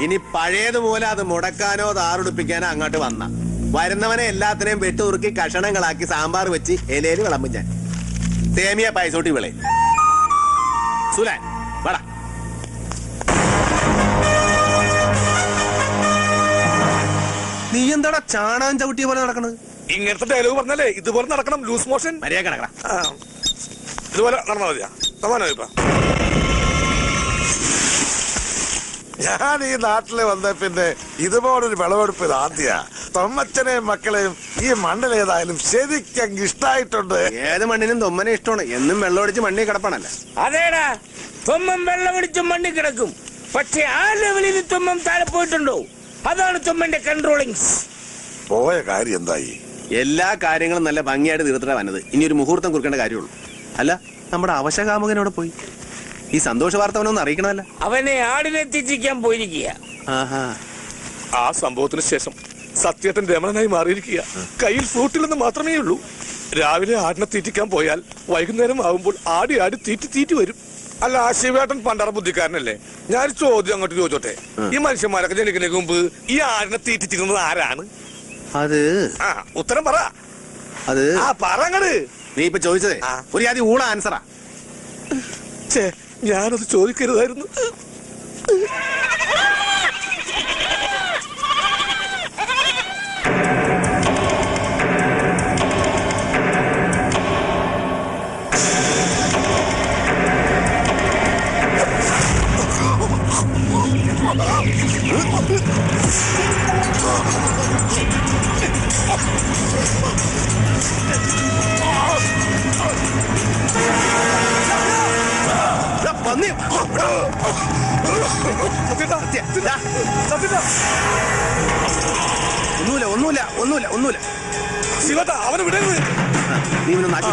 ഇനി പഴയതുപോലെ അത് മുടക്കാനോ താറുടിപ്പിക്കാനോ അങ്ങോട്ട് വന്ന വരുന്നവനെ എല്ലാത്തിനെയും വെട്ടുറുക്കി കഷണങ്ങളാക്കി സാമ്പാർ വെച്ച് ഇലയിൽ വിളമ്പും ഞാൻ. തേമിയ പൈസോട്ടി വിളയും. സുലാൻ വടാ. നീ എന്താടാ ചാണാൻ ചവിട്ടിയ പോലെ നടക്കണത്? ഇങ്ങനത്തെ ഡയലോഗ് പറഞ്ഞാലേ ഇതുപോലെ നടക്കണം. ലൂസ് മോഷൻ മര്യാദ കിടക്കണം. ഇതുപോലെ നടന്നാ മതിയാ. സമാനമായി ഇപ്പൊ ഞാൻ ഈ നാട്ടില് വന്ന പിന്നെ ഇതുപോലൊരു വിളവെടുപ്പ് ഇത് ആദ്യ. തൊമ്മച്ചനെയും മക്കളെയും ഈ മണ്ണിലേതായാലും ശരിക്കും ഇഷ്ടായിട്ടുണ്ട്. ഏത് മണ്ണിനും തൊമ്മനെ ഇഷ്ടമാണ്. എന്നും വെള്ളമടിച്ച് മണ്ണി കിടപ്പാണല്ല. അതേടാ, തൊമ്മൻ വെള്ളമടിച്ച് മണ്ണി കിടക്കും. പക്ഷെ ആ ലെവലിൽ തൊമ്മൻ താഴെ പോയിട്ടുണ്ടോ? അതാണ് തൊമ്മന്റെ കൺട്രോളിങ്സ്. പോയ കാര്യം എന്തായി? എല്ലാ കാര്യങ്ങളും നല്ല ഭംഗിയായിട്ട് തീർത്തിട്ടാ വന്നത്. ഇനി ഒരു മുഹൂർത്തം കുറിക്കേണ്ട കാര്യമുള്ളൂ. അല്ല, നമ്മുടെ അവശകാമുകനോടെ പോയി. ഈ സന്തോഷ വാർത്ത അവനൊന്നും അറിയിക്കണമല്ല. അവനെ ആടിനെ തെറ്റിക്കാൻ പോയിരിക്കുക. ആ സംഭവത്തിന് ശേഷം സത്യേട്ടൻ രമണനായി മാറിയിരിക്കുക. കയ്യിൽ ഫ്രൂട്ടിലെന്ന് മാത്രമേ ഉള്ളൂ. രാവിലെ ആടിനെ തീറ്റിക്കാൻ പോയാൽ വൈകുന്നേരം ആവുമ്പോൾ ആടി തീറ്റി വരും. അല്ല, ആ ശിവേട്ടൻ പണ്ടറ ബുദ്ധിക്കാരനല്ലേ? ഞാൻ ചോദ്യം അങ്ങോട്ട് ചോദിച്ചോട്ടെ. ഈ മനുഷ്യന്മാരൊക്കെ ജനിക്കുന്നതിന് മുമ്പ് ഈ ആടിനെ തീറ്റിച്ചിരുന്നത് ആരാണ്? അത് ഉത്തരം പറ. അത് പറങ്ങട്. നീ ഇപ്പൊ ചോദിച്ചതേ ഒരു ആദ്യം ഊള ആൻസറാ. ഞാനത് ചോദിക്കരുതായിരുന്നു. ഒന്നുമില്ല ശിവത അവനെ വിടരുത്. നീ ഇവനെ നാട്ടി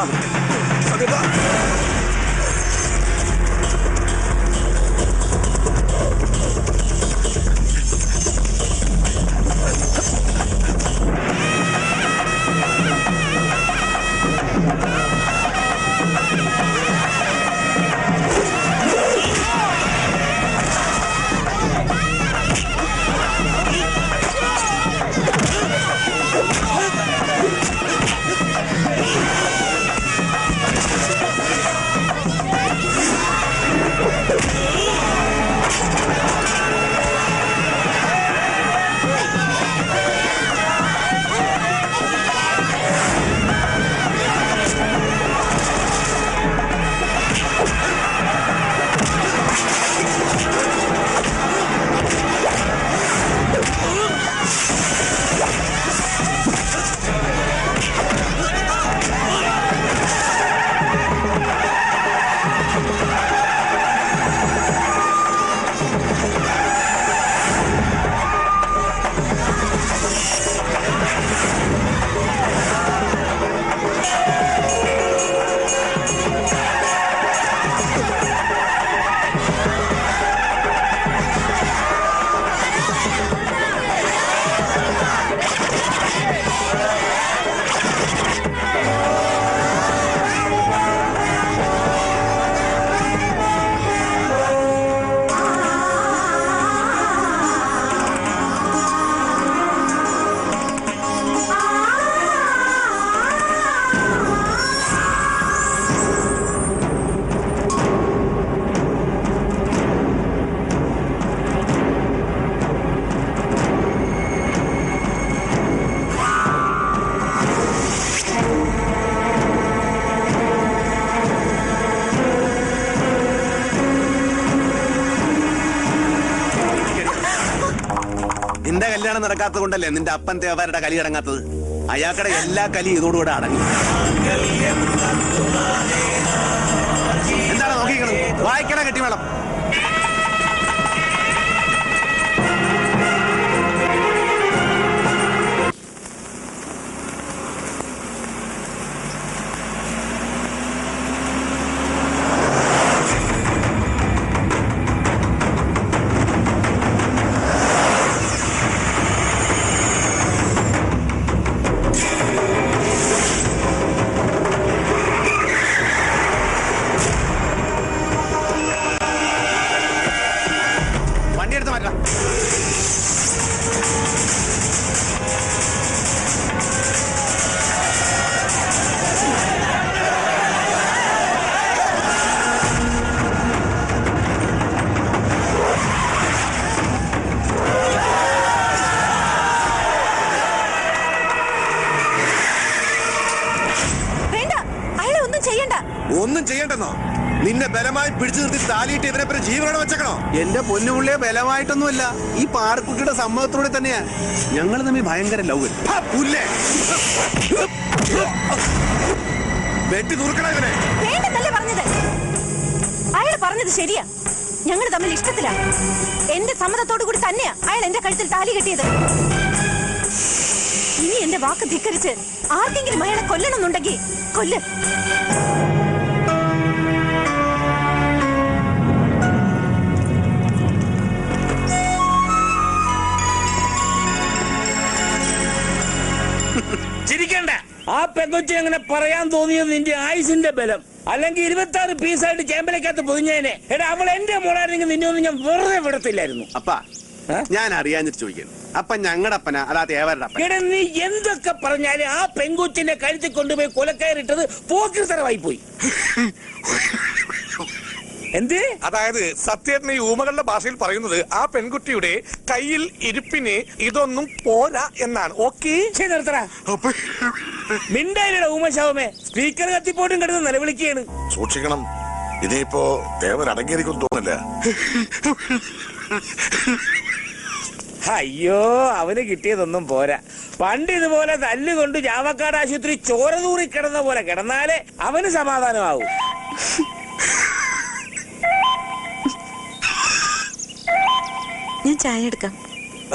നിന്റെ കല്യാണം നടക്കാത്തത് കൊണ്ടല്ലേ നിന്റെ അപ്പൻ തേവാരുടെ കലി അടങ്ങാത്തത്. അയാൾക്കടെ എല്ലാ കലി ഇതോടുകൂടെ അടങ്ങി. എന്താണ് നോക്കിക്കണത്? വായിക്കണ കെട്ടി വേണം. ഒന്നും ചെയ്യണ്ടെന്നോ? നിന്നെ ബലമായി പിടിച്ചു നിർത്തി താലിയിട്ട് ഇവരെ പിന്നെ ജീവനോടെ വെച്ചേക്കണോ? എന്റെ പൊന്നുപുള്ളിയെ ബലമായിട്ടൊന്നുമല്ല, ഈ പാർക്കുട്ടിയുടെ സമ്മതത്തോടെ തന്നെയാ. ഞങ്ങൾ തമ്മിൽ ഭയങ്കര ലവ്. വെട്ടി തുറക്കണ ഇവനെ. വേണ്ടെന്നല്ലേ പറഞ്ഞത്? അയാൾ പറഞ്ഞത് ശരിയാ. ഞങ്ങൾ തമ്മിൽ ഇഷ്ടത്തിലാ. എന്റെ സമ്മതത്തോടു കൂടി തന്നെയാ അയാൾ എന്റെ കഴുത്തിൽ താലി കെട്ടിയത്. ഇനി എന്റെ വാക്ക് ധിക്കരിച്ച് ആർക്കെങ്കിലും അയാളെ കൊല്ലണമെന്നുണ്ടെങ്കിൽ കൊല്ല്. ചിരിക്കണ്ട. ആ പെങ്കൊച്ചി അങ്ങനെ പറയാൻ തോന്നിയത് നിന്റെ ആയുസിന്റെ ബലം. അല്ലെങ്കിൽ 26 പീസായിട്ട് ചേമ്പലക്കകത്ത് പൊതിഞ്ഞേനെ. എടാ അവൾ എന്റെ മോളായിരുന്നെങ്കിൽ നിന്നെ ഒന്നും ഞാൻ വെറുതെ വിടത്തില്ലായിരുന്നു. അപ്പാ ഞാൻ അറിയാഞ്ഞിട്ട് ചോദിക്കുന്നു, അപ്പൊ ഞങ്ങളുടെ അപ്പന അല്ലാ തേവരുടെ അപ്പന. എടാ നീ എന്തൊക്കെ പറഞ്ഞാലും ആ പെൺകുച്ചിനെ കഴുത്തിൽ കൊണ്ടുപോയി കൊലക്കയറിട്ടത് പോക്കിരിത്തരമായി പോയി. എന്ത്? അതായത് സത്യേട്ടൻ ഈ ഊമകളുടെ ഭാഷയിൽ പറയുന്നത് ആ പെൺകുട്ടിയുടെ കയ്യിൽ ഇരിപ്പിന് ഇതൊന്നും പോരാ എന്നാണ്. ഓക്കെ മിണ്ടായില്ലടാ ഊമശാവമേ. സ്പീക്കർ കത്തിപ്പോട്ടും കിടന്ന് നിലവിളിക്കുകയാണ്. സൂക്ഷിക്കണം, ഇനിയിപ്പോ തേവർ അടങ്ങിയിരിക്കും തോന്നില്ല. അയ്യോ, അവന് കിട്ടിയതൊന്നും പോരാ. പണ്ട് ഇതുപോലെ തല്ലുകൊണ്ട് ചാവക്കാട് ആശുപത്രി ചോര തൂറി കിടന്ന പോലെ കിടന്നാലേ അവന് സമാധാനമാവും. ഞാൻ ചായ എടുക്കാം.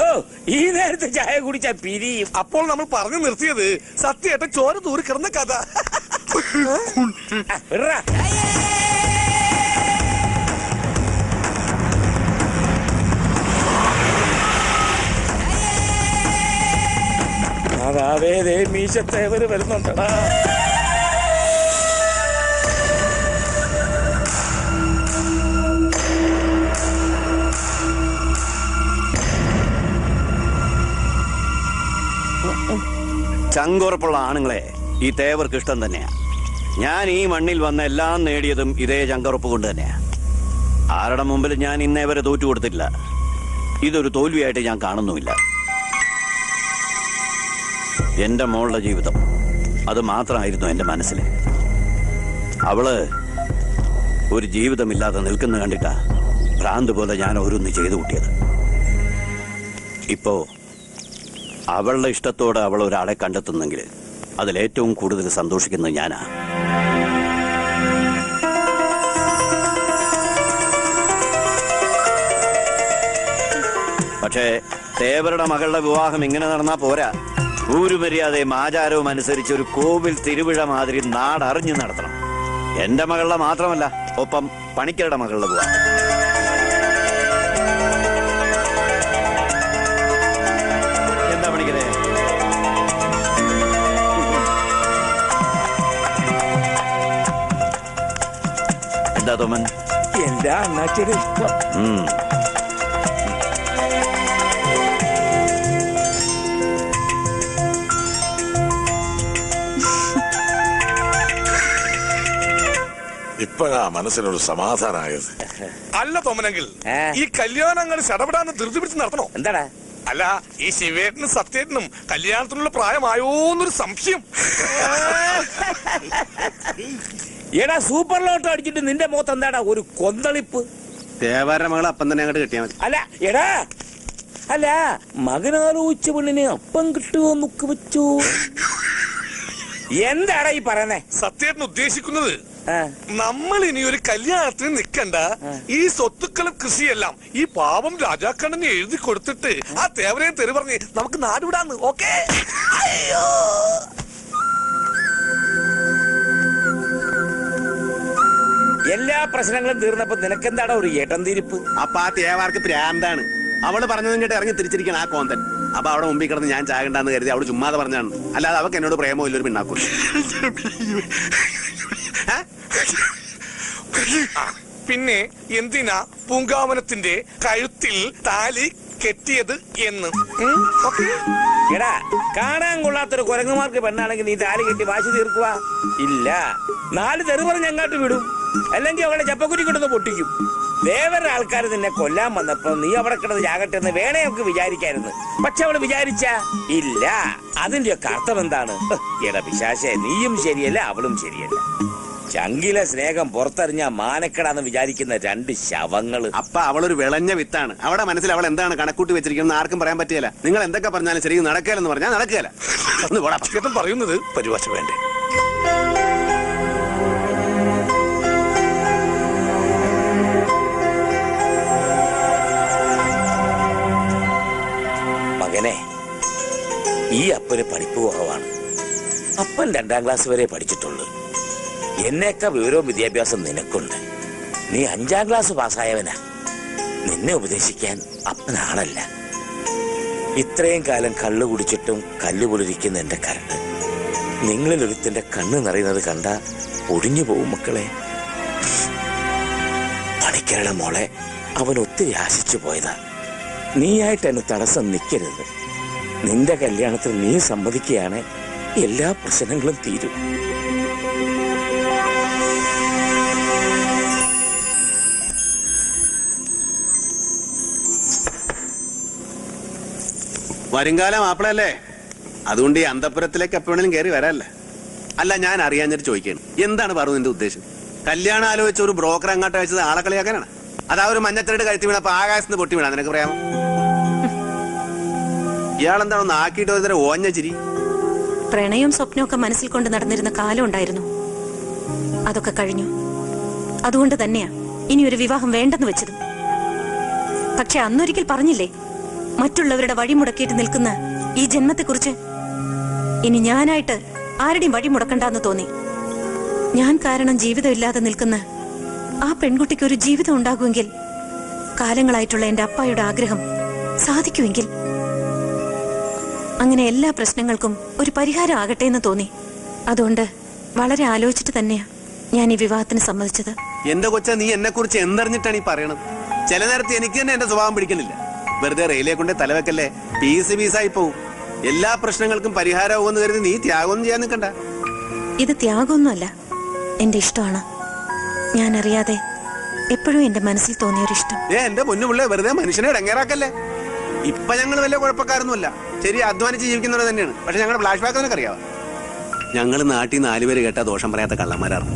ഓ, ഈ നേരത്തെ ചായ കുടിച്ചാ പിരിയും. അപ്പോൾ നമ്മൾ പറഞ്ഞു നിർത്തിയത് സത്യേട്ടൻ ചോര തൂറി കിടന്ന കഥ. അതാവേ മീശത്തേവര് വരുന്നുണ്ടടാ. ചങ്കുറപ്പുള്ള ആണുങ്ങളെ ഈ തേവർക്ക് ഇഷ്ടം തന്നെയാ. ഞാൻ ഈ മണ്ണിൽ വന്ന എല്ലാം നേടിയതും ഇതേ ചങ്കുറപ്പ് കൊണ്ട് തന്നെയാ. ആരുടെ മുമ്പിൽ ഞാൻ ഇന്നേ വരെ തോറ്റു കൊടുത്തിട്ടില്ല. ഇതൊരു തോൽവിയായിട്ട് ഞാൻ കാണുന്നുമില്ല. എന്റെ മോളുടെ ജീവിതം അത് മാത്രമായിരുന്നു എന്റെ മനസ്സിൽ. അവള് ഒരു ജീവിതമില്ലാതെ നിൽക്കുന്ന കണ്ടിട്ടാ ഭ്രാന്ത് പോലെ ഞാൻ ഓരോന്ന് ചെയ്തു കൂട്ടിയത്. ഇപ്പോ അവളുടെ ഇഷ്ടത്തോടെ അവൾ ഒരാളെ കണ്ടെത്തുന്നെങ്കിൽ അതിലേറ്റവും കൂടുതൽ സന്തോഷിക്കുന്നത് ഞാനാ. പക്ഷേ തേവരുടെ മകളുടെ വിവാഹം ഇങ്ങനെ നടന്നാ പോരാ. ഊരുമര്യാദയും ആചാരവും അനുസരിച്ച് ഒരു കോവിൽ തിരുവിഴ മാതിരി നാടറിഞ്ഞു നടത്തണം. എന്റെ മകളുടെ മാത്രമല്ല, ഒപ്പം പണിക്കരുടെ മകളുടെ വിവാഹം. എന്താ പണിക്കരെ? എന്താ തോമൻ? എന്താ അണ്ണാച്ചിയുടെ ഇഷ്ടം? ഇപ്പോഴാ മനസ്സിനൊരു സമാധാനമായത്. അല്ല തോമനെങ്കിൽ ഈ കല്യാണങ്ങൾ ശടപെടാന്ന് ധൃതി പിടിച്ച് നടത്തണോ? എന്താടാ? അല്ല, ഈ ശിവേട്ടനും സത്യേട്ടനും കല്യാണത്തിനുള്ള പ്രായമായോന്നൊരു സംശയം. എടാ, സൂപ്പർ ലോട്ടോ അടിച്ചിട്ട് നിന്റെ മുഖത്ത് എന്താടാ ഒരു കൊന്തളിപ്പ്? തേവാരുടെ മകളെ അപ്പം തന്നെ അങ്ങോട്ട് കിട്ടിയാൽ മതി. അല്ല എടാ, അല്ല മകനാലോചിച്ച പെണ്ണിനെ അപ്പം കിട്ടുമോ നോക്ക് വെച്ചു. എന്താടാ ഈ പറയുന്നേ? സത്യേട്ടൻ ഉദ്ദേശിക്കുന്നത് നമ്മൾ ഇനി ഒരു കല്യാണത്തിന് നിൽക്കണ്ട, ഈ സ്വത്തുക്കളും കൃഷിയെല്ലാം ഈ പാവം രാജാക്കണ്ണന് എഴുതി കൊടുത്തിട്ട് ആ തേവരെയും തെറി പറഞ്ഞ് നമുക്ക് നാടുവിടാന്ന്. ഓക്കേ? അയ്യോ, എല്ലാ പ്രശ്നങ്ങളും തീർന്നപ്പോ നിനക്കെന്താടാ ഒരു ഏട്ടന്തിരിപ്പ്? അപ്പൊ ആ തേവാർക്ക് പ്രാന്താണ്. അവള് പറഞ്ഞതും കേട്ട് ഇറങ്ങി തിരിച്ചിരിക്കണം ആ കോന്തൻ. അപ്പൊ അവിടെ മുമ്പിൽ കിടന്ന് ഞാൻ ചാകണ്ടെന്ന് കരുതി അവള് ചുമ്മാതെ പറഞ്ഞാണ്. അല്ലാതെ അവക്ക് എന്നോട് പ്രേമോ ഇല്ലൊരു പിണ്ണാക്കും. പിന്നെ എന്തിനാ പൂങ്കാവനത്തിന്റെ കഴുത്തിൽ താലി കെട്ടിയത് എന്ന്? എടാ, കാണാൻ കൊള്ളാത്തൊരു കുരങ്ങുമാർക്ക് പെണ്ണാണെങ്കിൽ നീ താലി കെട്ടി വാശി തീർക്കുക ഇല്ല. 4 തെറി പറഞ്ഞ് അങ്ങോട്ട് വിടും, അല്ലെങ്കിൽ അവളെ ചപ്പക്കുറ്റി കൊണ്ടൊന്ന് പൊട്ടിക്കും. വേറെ ആൾക്കാർ നിന്നെ കൊല്ലാൻ വന്നപ്പോ നീ അവിടെ കിടന്ന് ചാകട്ടെ എന്ന് വേണേ നമുക്ക് വിചാരിക്കായിരുന്നു. പക്ഷെ അവള് വിചാരിച്ച ഇല്ല. അതിന്റെയൊക്കെ അർത്ഥം എന്താണ്? എടാ പിശാശേ, നീയും ശരിയല്ല അവളും ശരിയല്ല. ചങ്കിലെ സ്നേഹം പുറത്തറിഞ്ഞ മാനക്കെടാന്ന് വിചാരിക്കുന്ന 2 ശവങ്ങള്. അപ്പൊ അവളൊരു വിളഞ്ഞ വിത്താണ്. അവിടെ മനസ്സിൽ അവൾ എന്താണ് കണക്കൂട്ടി വെച്ചിരിക്കുന്നത് ആർക്കും പറയാൻ പറ്റിയല്ല. നിങ്ങൾ എന്തൊക്കെ പറഞ്ഞാലും ശരി, നടക്കലെന്ന് പറഞ്ഞാൽ നടക്കല. പറയുന്നത് പരിഭാഷ വേണ്ടേ? മകനെ, ഈ അപ്പന് പഠിപ്പ് കുറവാണ്. അപ്പൻ 2ാം ക്ലാസ് വരെ പഠിച്ചിട്ടുള്ളൂ. എന്നേക്കാ വിവരവും വിദ്യാഭ്യാസം നിനക്കുണ്ട്. നീ 5ാം ക്ലാസ് പാസ്സായവനാ. നിന്നെ ഉപദേശിക്കാൻ അപ്പനാളല്ല. ഇത്രയും കാലം കള്ളു കുടിച്ചിട്ടും കല്ല് പൊളിരിക്കുന്ന എന്റെ കരട് നിങ്ങളിൽ ഒരുത്തിന്റെ കണ്ണ് നിറയുന്നത് കണ്ട ഒടിഞ്ഞു പോവും മക്കളെ. പണിക്കരുടെ മോളെ അവൻ ഒത്തിരി ആശിച്ചു പോയതാ. നീയായിട്ട് എന്നെ തടസ്സം നിൽക്കരുത്. നിന്റെ കല്യാണത്തിൽ നീ സമ്മതിക്കുകയാണ്, എല്ലാ പ്രശ്നങ്ങളും തീരും. വരുംകാല മാപ്പിളല്ലേ, അതുകൊണ്ട് ഈ അന്തപുരത്തിലേക്ക് എപ്പോഴെങ്കിലും കയറി വരാല്ലേ. അല്ല, ഞാൻ അറിയാഞ്ഞിട്ട് ചോദിക്കാണ്, എന്താണ് പറഞ്ഞു നിന്റെ ഉദ്ദേശം? കല്യാണം ആലോചിച്ച ഒരു ബ്രോക്കർ അങ്ങോട്ട് അയച്ചത് ആളെ കളിയാക്കാനാണ്? അതാ ഒരു മഞ്ഞത്തിരട്ട് കഴുത്തി വീണ അപ്പൊ ആകാശത്ത് പൊട്ടി വീണ നിനക്ക് പറയാമോ? ഇയാളെന്താണോ ആക്കിയിട്ട് ഒരു തരം ഓഞ്ഞ ചിരി. പ്രണയവും സ്വപ്നവും ഒക്കെ മനസ്സിൽ കൊണ്ട് നടന്നിരുന്ന കാലം ഉണ്ടായിരുന്നു, അതൊക്കെ കഴിഞ്ഞു. അതുകൊണ്ട് തന്നെയാ ഇനി ഒരു വിവാഹം വേണ്ടെന്ന് വെച്ചത്. പക്ഷെ അന്നൊരിക്കൽ പറഞ്ഞില്ലേ, മറ്റുള്ളവരുടെ വഴി മുടക്കിയിട്ട് നിൽക്കുന്ന ഈ ജന്മത്തെക്കുറിച്ച്. ഇനി ഞാനായിട്ട് ആരുടെയും വഴി മുടക്കണ്ടെന്ന് തോന്നി. ഞാൻ കാരണം ജീവിതമില്ലാതെ നിൽക്കുന്ന ആ പെൺകുട്ടിക്ക് ഒരു ജീവിതം ഉണ്ടാകുമെങ്കിൽ, കാലങ്ങളായിട്ടുള്ള എന്റെ അപ്പായുടെ ആഗ്രഹം സാധിക്കുമെങ്കിൽ, അങ്ങനെ എല്ലാ പ്രശ്നങ്ങൾക്കും ഒരു പരിഹാരം ആകട്ടെ എന്ന് തോന്നി. അതുകൊണ്ട് വളരെ ആലോചിച്ചിട്ട് തന്നെയാ ഞാൻ ഈ വിവാഹത്തിന് സമ്മതിച്ചത്. എന്റെ കൊച്ച, നീ എന്നെ കുറിച്ച് എന്തറിഞ്ഞിട്ടാണ് ഈ പറയണത്? ചില നേരത്തെ എനിക്ക് തന്നെ എന്റെ സ്വഭാവം പിടിക്കുന്നില്ല. വെറുതെ റെയിലേ കൊണ്ട് തലവെക്കല്ലേ, പീസായി പോവും. എല്ലാ പ്രശ്നങ്ങൾക്കും പരിഹാരമാകുമെന്ന് കരുതി നീ ത്യാഗമൊന്നും ചെയ്യാൻ നിൽക്കണ്ട. ഇത് ത്യാഗമൊന്നുമല്ല, എന്റെ ഇഷ്ടമാണ്. ഞാൻ അറിയാതെ എപ്പോഴും എന്റെ മനസ്സിൽ തോന്നിയൊരിഷ്ടം. എന്റെ പൊന്നുപിള്ളേ, വെറുതെ മനുഷ്യനെ ഇടങ്ങേറാക്കല്ലേ. ഇപ്പൊ ഞങ്ങൾ വലിയ കുഴപ്പക്കാരൊന്നുമല്ല, ശരി, അധ്വാനിച്ച് ജീവിക്കുന്നവർ തന്നെയാണ്. പക്ഷെ ഞങ്ങളുടെ ഫ്ലാഷ് ബാക്ക് നിനക്ക് അറിയാവോ? ഞങ്ങൾ നാട്ടിൽ 4 പേര് കേട്ടാ ദോഷം പറയാത്ത കള്ളന്മാരാണ്.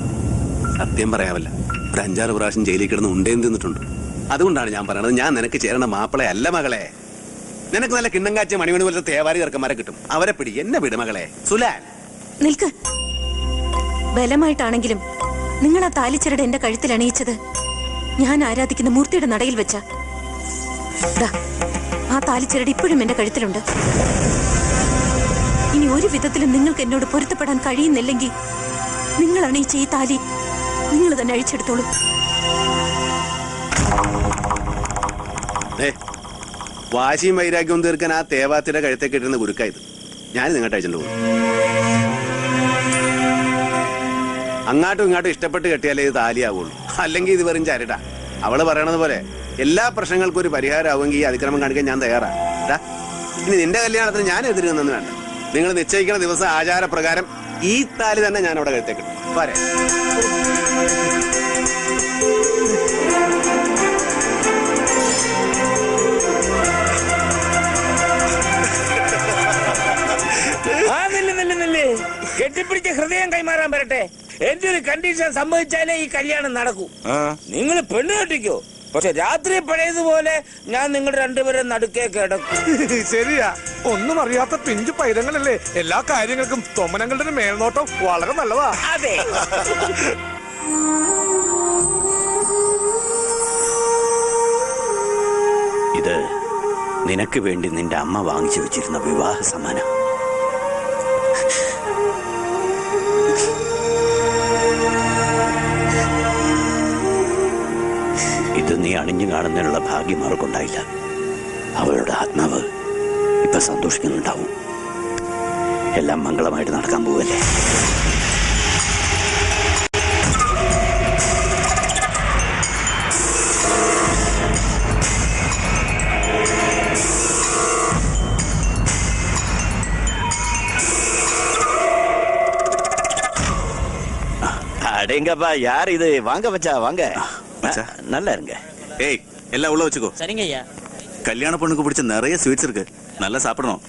സത്യം പറയാമല്ല, ഒരു 5-6 പ്രാവശ്യം ജയിലിൽ കിടന്ന് ഉണ്ടേന്ന് തിന്നിട്ടുണ്ട്. അതുകൊണ്ടാണ് ഞാൻ പറയണത്, ഞാൻ നിനക്ക് ചേരണ മാപ്പിളെ അല്ല മകളെ. നിനക്ക് നല്ല കിണ്ണം കാച്ച മണിമണി പോലത്തെ തേവാരി ചെറുക്കന്മാരെ കിട്ടും, അവരെ പിടി. എന്നെ വിട് മകളെ. സുലാൻ, നിൽക്ക്. ബലമായിട്ടാണെങ്കിലും നിങ്ങൾ ആ താലിച്ചരട് എന്റെ കഴുത്തിൽ അണിയിച്ചത് ഞാൻ ആരാധിക്കുന്ന മൂർത്തിയുടെ നടയിൽ വെച്ച. ആ താലിച്ചരട് ഇപ്പോഴും എന്റെ കഴുത്തിലുണ്ട്. ഇനി ഒരു വിധത്തിലും നിങ്ങൾക്ക് എന്നോട് പൊരുത്തപ്പെടാൻ കഴിയുന്നില്ലെങ്കിൽ, നിങ്ങൾ അണിയിച്ച ഈ താലി നിങ്ങൾ തന്നെ അഴിച്ചെടുത്തോളൂ. വാശിയും വൈരാഗ്യവും തീർക്കാൻ ആ തേവാത്തിയുടെ കഴുത്തെ കെട്ടുന്ന ഗുരുക്കായത് ഞാൻ നിങ്ങോട്ട് അയച്ചിട്ട് പോകും. അങ്ങാട്ടും ഇങ്ങോട്ടും ഇഷ്ടപ്പെട്ട് കെട്ടിയാലേ ഇത് താലിയാവുള്ളൂ, അല്ലെങ്കിൽ ഇത് വെറും ചരട. അവള് പറയണത് പോലെ എല്ലാ പ്രശ്നങ്ങൾക്കും ഒരു പരിഹാരമാവുമെങ്കിൽ ഈ അതിക്രമം കാണിക്കാൻ ഞാൻ തയ്യാറാണ്. ഇനി നിന്റെ കല്യാണത്തിന് ഞാൻ എതിര് നിന്നു വേണ്ട. നിങ്ങൾ നിശ്ചയിക്കുന്ന ദിവസം ആചാരപ്രകാരം ഈ താലി തന്നെ ഞാൻ അവിടെ കഴുത്തെ കെട്ടും. പോരെ? കെട്ടിപ്പിടിച്ച ഹൃദയം കൈമാറാൻ വരട്ടെ. എന്റെ ഒരു കണ്ടീഷൻ സമ്മതിച്ചാലേ ഈ കല്യാണം നടക്കൂ. നിങ്ങൾ പെണ്ണ് കെട്ടിക്കോ, പക്ഷെ രാത്രി പഴയതുപോലെ ഞാൻ നിങ്ങൾ രണ്ടുപേരും നടുക്കേ കിടക്കും. ശരിയാ, ഒന്നും അറിയാത്ത പിഞ്ചു പൈതങ്ങളല്ലേ. എല്ലാ കാര്യങ്ങൾക്കും തൊമ്മനങ്ങളുടെ മേൽനോട്ടം വളരെ നല്ലതാ. അതെ. ഇത് നിനക്ക് വേണ്ടി നിന്റെ അമ്മ വാങ്ങിച്ചു വെച്ചിരുന്ന വിവാഹ സമ്മാനം. ഇത് നീ അണിഞ്ഞു കാണുന്നതിനുള്ള ഭാഗ്യം അവർക്കുണ്ടായില്ല. അവളുടെ ആത്മാവ് ഇപ്പൊ സന്തോഷിക്കുന്നുണ്ടാവും. എല്ലാം മംഗളമായിട്ട് നടക്കാൻ പോവല്ലേ. அடேங்கப்பா, யார் இது? வாங்க மச்சா, வாங்க. நல்லா இருங்க. ஏய், எல்லாம் உள்ள வச்சுக்கோ. சரிங்க ஐயா. கல்யாண பொண்ணுக்கு பிடிச்ச நிறைய ஸ்வீட்ஸ் இருக்கு, நல்லா சாப்பிடணும்.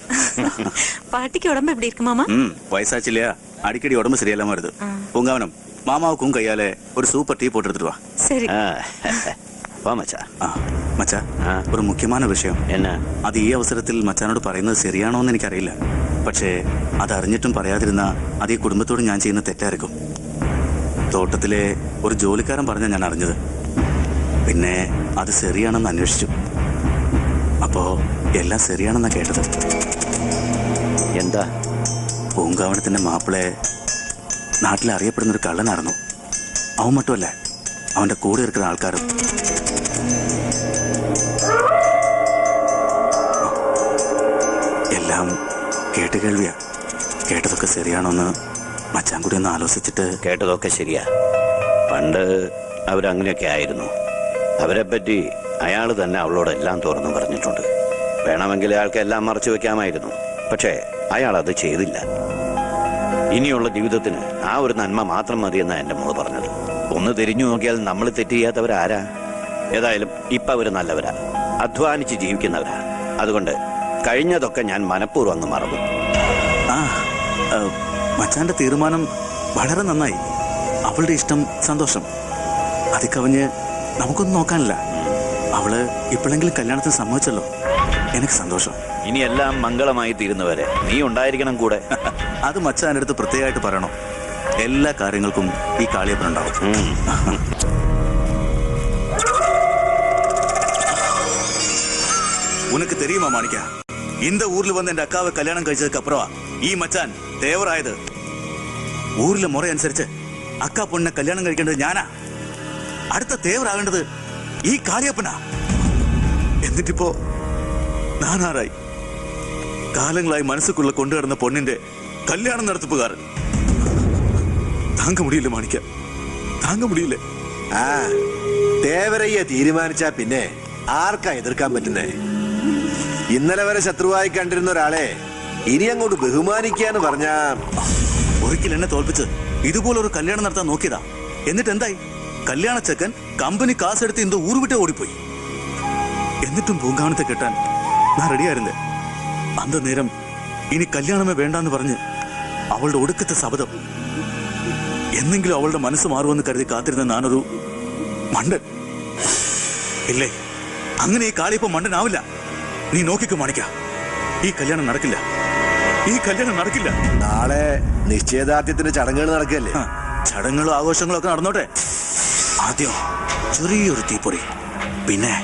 பாட்டிக்கு உடம்பு எப்படி இருக்கு மாமா? வயசாச்சு இல்லையா, அடிக்கடி உடம்பு சரியில்லாம வருது. பூங்காவனம், மாமாவுக்கும் கையால ஒரு சூப்பர் டீ போட்டு எடுத்துட்டு வா. சரி. വാ മച്ചാ. മച്ചാ, ഒരു മുഖ്യமான വിഷയം. എന്നാ? അത് ഈ അവസരത്തിൽ മച്ചാനോട് പറയുന്നത് ശരിയാണോ എന്ന് എനിക്കറിയില്ല. പക്ഷേ അത് അറിഞ്ഞിട്ടും പറയാതിരുന്ന അത് ഈ കുടുംബത്തോട് ഞാൻ ചെയ്യുന്ന തെറ്റായിരിക്കും. തോട്ടത്തിലെ ഒരു ജോലിക്കാരൻ പറഞ്ഞ ഞാൻ അറിഞ്ഞത്. പിന്നെ അത് ശരിയാണെന്ന് അന്വേഷിച്ചു. അപ്പോ എല്ലാം ശരിയാണെന്നാ കേട്ടത്. എന്താ? പൂങ്കാവനത്തിന്റെ മാപ്പിളെ നാട്ടിൽ അറിയപ്പെടുന്നൊരു കള്ളനായിരുന്നു. അവൻ മറ്റുമല്ല, അവന്റെ കൂടെ ഇരിക്കുന്ന ആൾക്കാരും. എല്ലാം കേട്ടുകേൾവിയാ. കേട്ടതൊക്കെ ശരിയാണോന്ന് മച്ചാൻ കൂടി ഒന്ന് ആലോചിച്ചിട്ട്. കേട്ടതൊക്കെ ശരിയാ. പണ്ട് അവരങ്ങനെയൊക്കെ ആയിരുന്നു. അവരെ പറ്റി അയാൾ തന്നെ അവളോട് എല്ലാം തുറന്നു പറഞ്ഞിട്ടുണ്ട്. വേണമെങ്കിൽ അയാൾക്ക് എല്ലാം മറച്ചു വെക്കാമായിരുന്നു. പക്ഷേ അയാൾ അത് ചെയ്തില്ല. ഇനിയുള്ള ജീവിതത്തിന് ആ ഒരു നന്മ മാത്രം മതിയെന്നാ എന്റെ മോള് പറഞ്ഞത്. ഒന്ന് തിരിഞ്ഞു നോക്കിയാൽ നമ്മൾ തെറ്റ് ചെയ്യാത്തവരാരാ? ഏതായാലും ഇപ്പൊ അവര് നല്ലവരാ, അധ്വാനിച്ച് ജീവിക്കുന്നവരാ. അതുകൊണ്ട് കഴിഞ്ഞതൊക്കെ ഞാൻ മനഃപൂർവ്വം അങ്ങ് മറന്നു. മച്ചാന്റെ തീരുമാനം വളരെ നന്നായി. അവളുടെ ഇഷ്ടം, സന്തോഷം. അത് കവിഞ്ഞ് നമുക്കൊന്നും നോക്കാനില്ല. അവള് ഇപ്പോഴെങ്കിലും കല്യാണത്തിന് സമ്മതിച്ചല്ലോ, എനിക്ക് സന്തോഷം. ഇനി എല്ലാം മംഗളമായി തീരുന്നവരെ നീ ഉണ്ടായിരിക്കണം കൂടെ. അത് മച്ചാന്റെ അടുത്ത് പ്രത്യേകമായിട്ട് പറയണോ? എല്ലാ കാര്യങ്ങൾക്കും ഈ കാളിയപ്പനുണ്ടാവും. உனக்கு தெரியுமா மாணிக்கா, இந்த ஊர்ல வந்து என் அக்காவை கல்யாணம் കഴിച്ചதுக்கு அப்புறம் ഈ മച്ചാൻ തേവറായത്. ഊരിലെ മുറ അനുസരിച്ച് അക്ക പൊണ്ണെ കല്യാണം കഴിക്കേണ്ടത് ഞാനാ. അടുത്ത തേവറാകേണ്ടത് ഈ കാളിയപ്പനാ. എന്നിട്ടിപ്പോ നാനാറായി. കാലങ്ങളായി മനസ്സുക്കുള്ള കൊണ്ടുകിടന്ന പൊണ്ണിന്റെ കല്യാണം നടത്തിപ്പുകാരൻ. താങ്ക മുടിയില്ല മാണിക്ക, താങ്ക മുടിയില്ല. തേവരയ്യ തീരുമാനിച്ചാ പിന്നെ ആർക്കാ എതിർക്കാൻ പറ്റുന്നേ? ഇന്നലെ വരെ ശത്രുവായി കണ്ടിരുന്ന ഒരാളെ ഇനി അങ്ങോട്ട് ബഹുമാനിക്കാന്ന് പറഞ്ഞാ. ഒരിക്കൽ എന്നെ തോൽപ്പിച്ച് ഇതുപോലെ ഒരു കല്യാണം നടത്താൻ നോക്കിയതാ. എന്നിട്ട് എന്തായി? കല്യാണ ചെക്കൻ കമ്പനി കാസെടുത്ത് ഇന്ന് ഊർ വിട്ടേ ഓടിപ്പോയി. എന്നിട്ടും പൂങ്കാവനത്തെ കെട്ടാൻ ഞാൻ റെഡിയായിരുന്നേ. അന്ത നേരം ഇനി കല്യാണമേ വേണ്ടാന്ന് പറഞ്ഞ് അവളുടെ ഒടുക്കത്തെ ശബ്ദം. എന്നെങ്കിലും അവളുടെ മനസ്സ് മാറുമെന്ന് കരുതി കാത്തിരുന്ന ഞാനൊരു മണ്ടൻ. ഇല്ലേ, അങ്ങനെ ഈ കാളിയപ്പം മണ്ടനാവില്ല. നീ നോക്കിക്കോ മാണിക്ക, ഈ കല്യാണം നടക്കില്ല, ഈ കല്യാണം നടക്കില്ല. നാളെ നിശ്ചയദാർഢ്യത്തിന്റെ ചടങ്ങുകൾ നടക്കല്ലേ? ചടങ്ങുകളും ആഘോഷങ്ങളും ഒക്കെ നടന്നോട്ടെ. ആദ്യം ചെറിയൊരു തീപ്പൊരി, പിന്നെ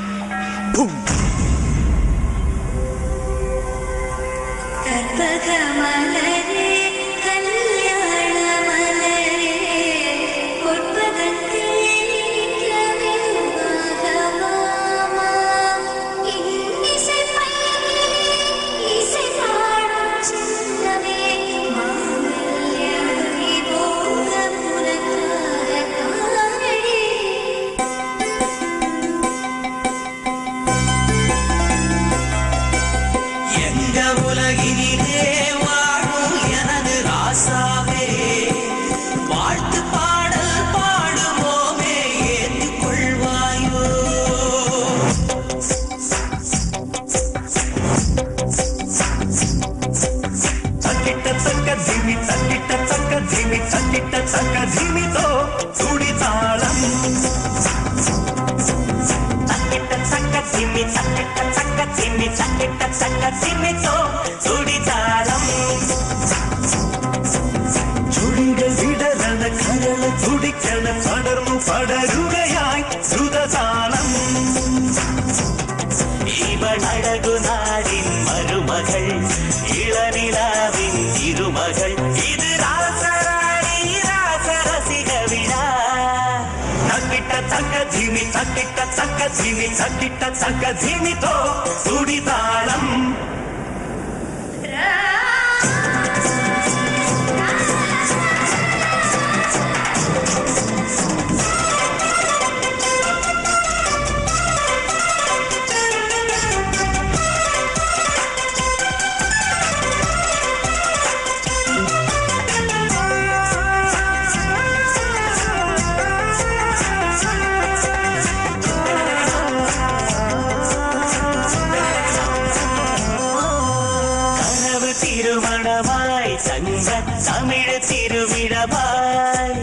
ചുടികൾ വിടരണ കരൾ തുടിക്കണ പടർന്നു പടരുകയായി ശ്രുതതാളം. ഇവളഴകുനാടിൻ മരുമകൾ, ഇളനിലാവിൻ ഇരുമകൾ, ഇത് രാസരാണി രാസരസിക വിഴാ. തക്കിട്ട തക്ക ധിമി തക്കിട്ട തക്ക ധിമി തക്കിട്ട തക്ക ധിമിതോ തുടിതാളം. திருமணமாய் சங்க தமிழ் திருவிழமாய்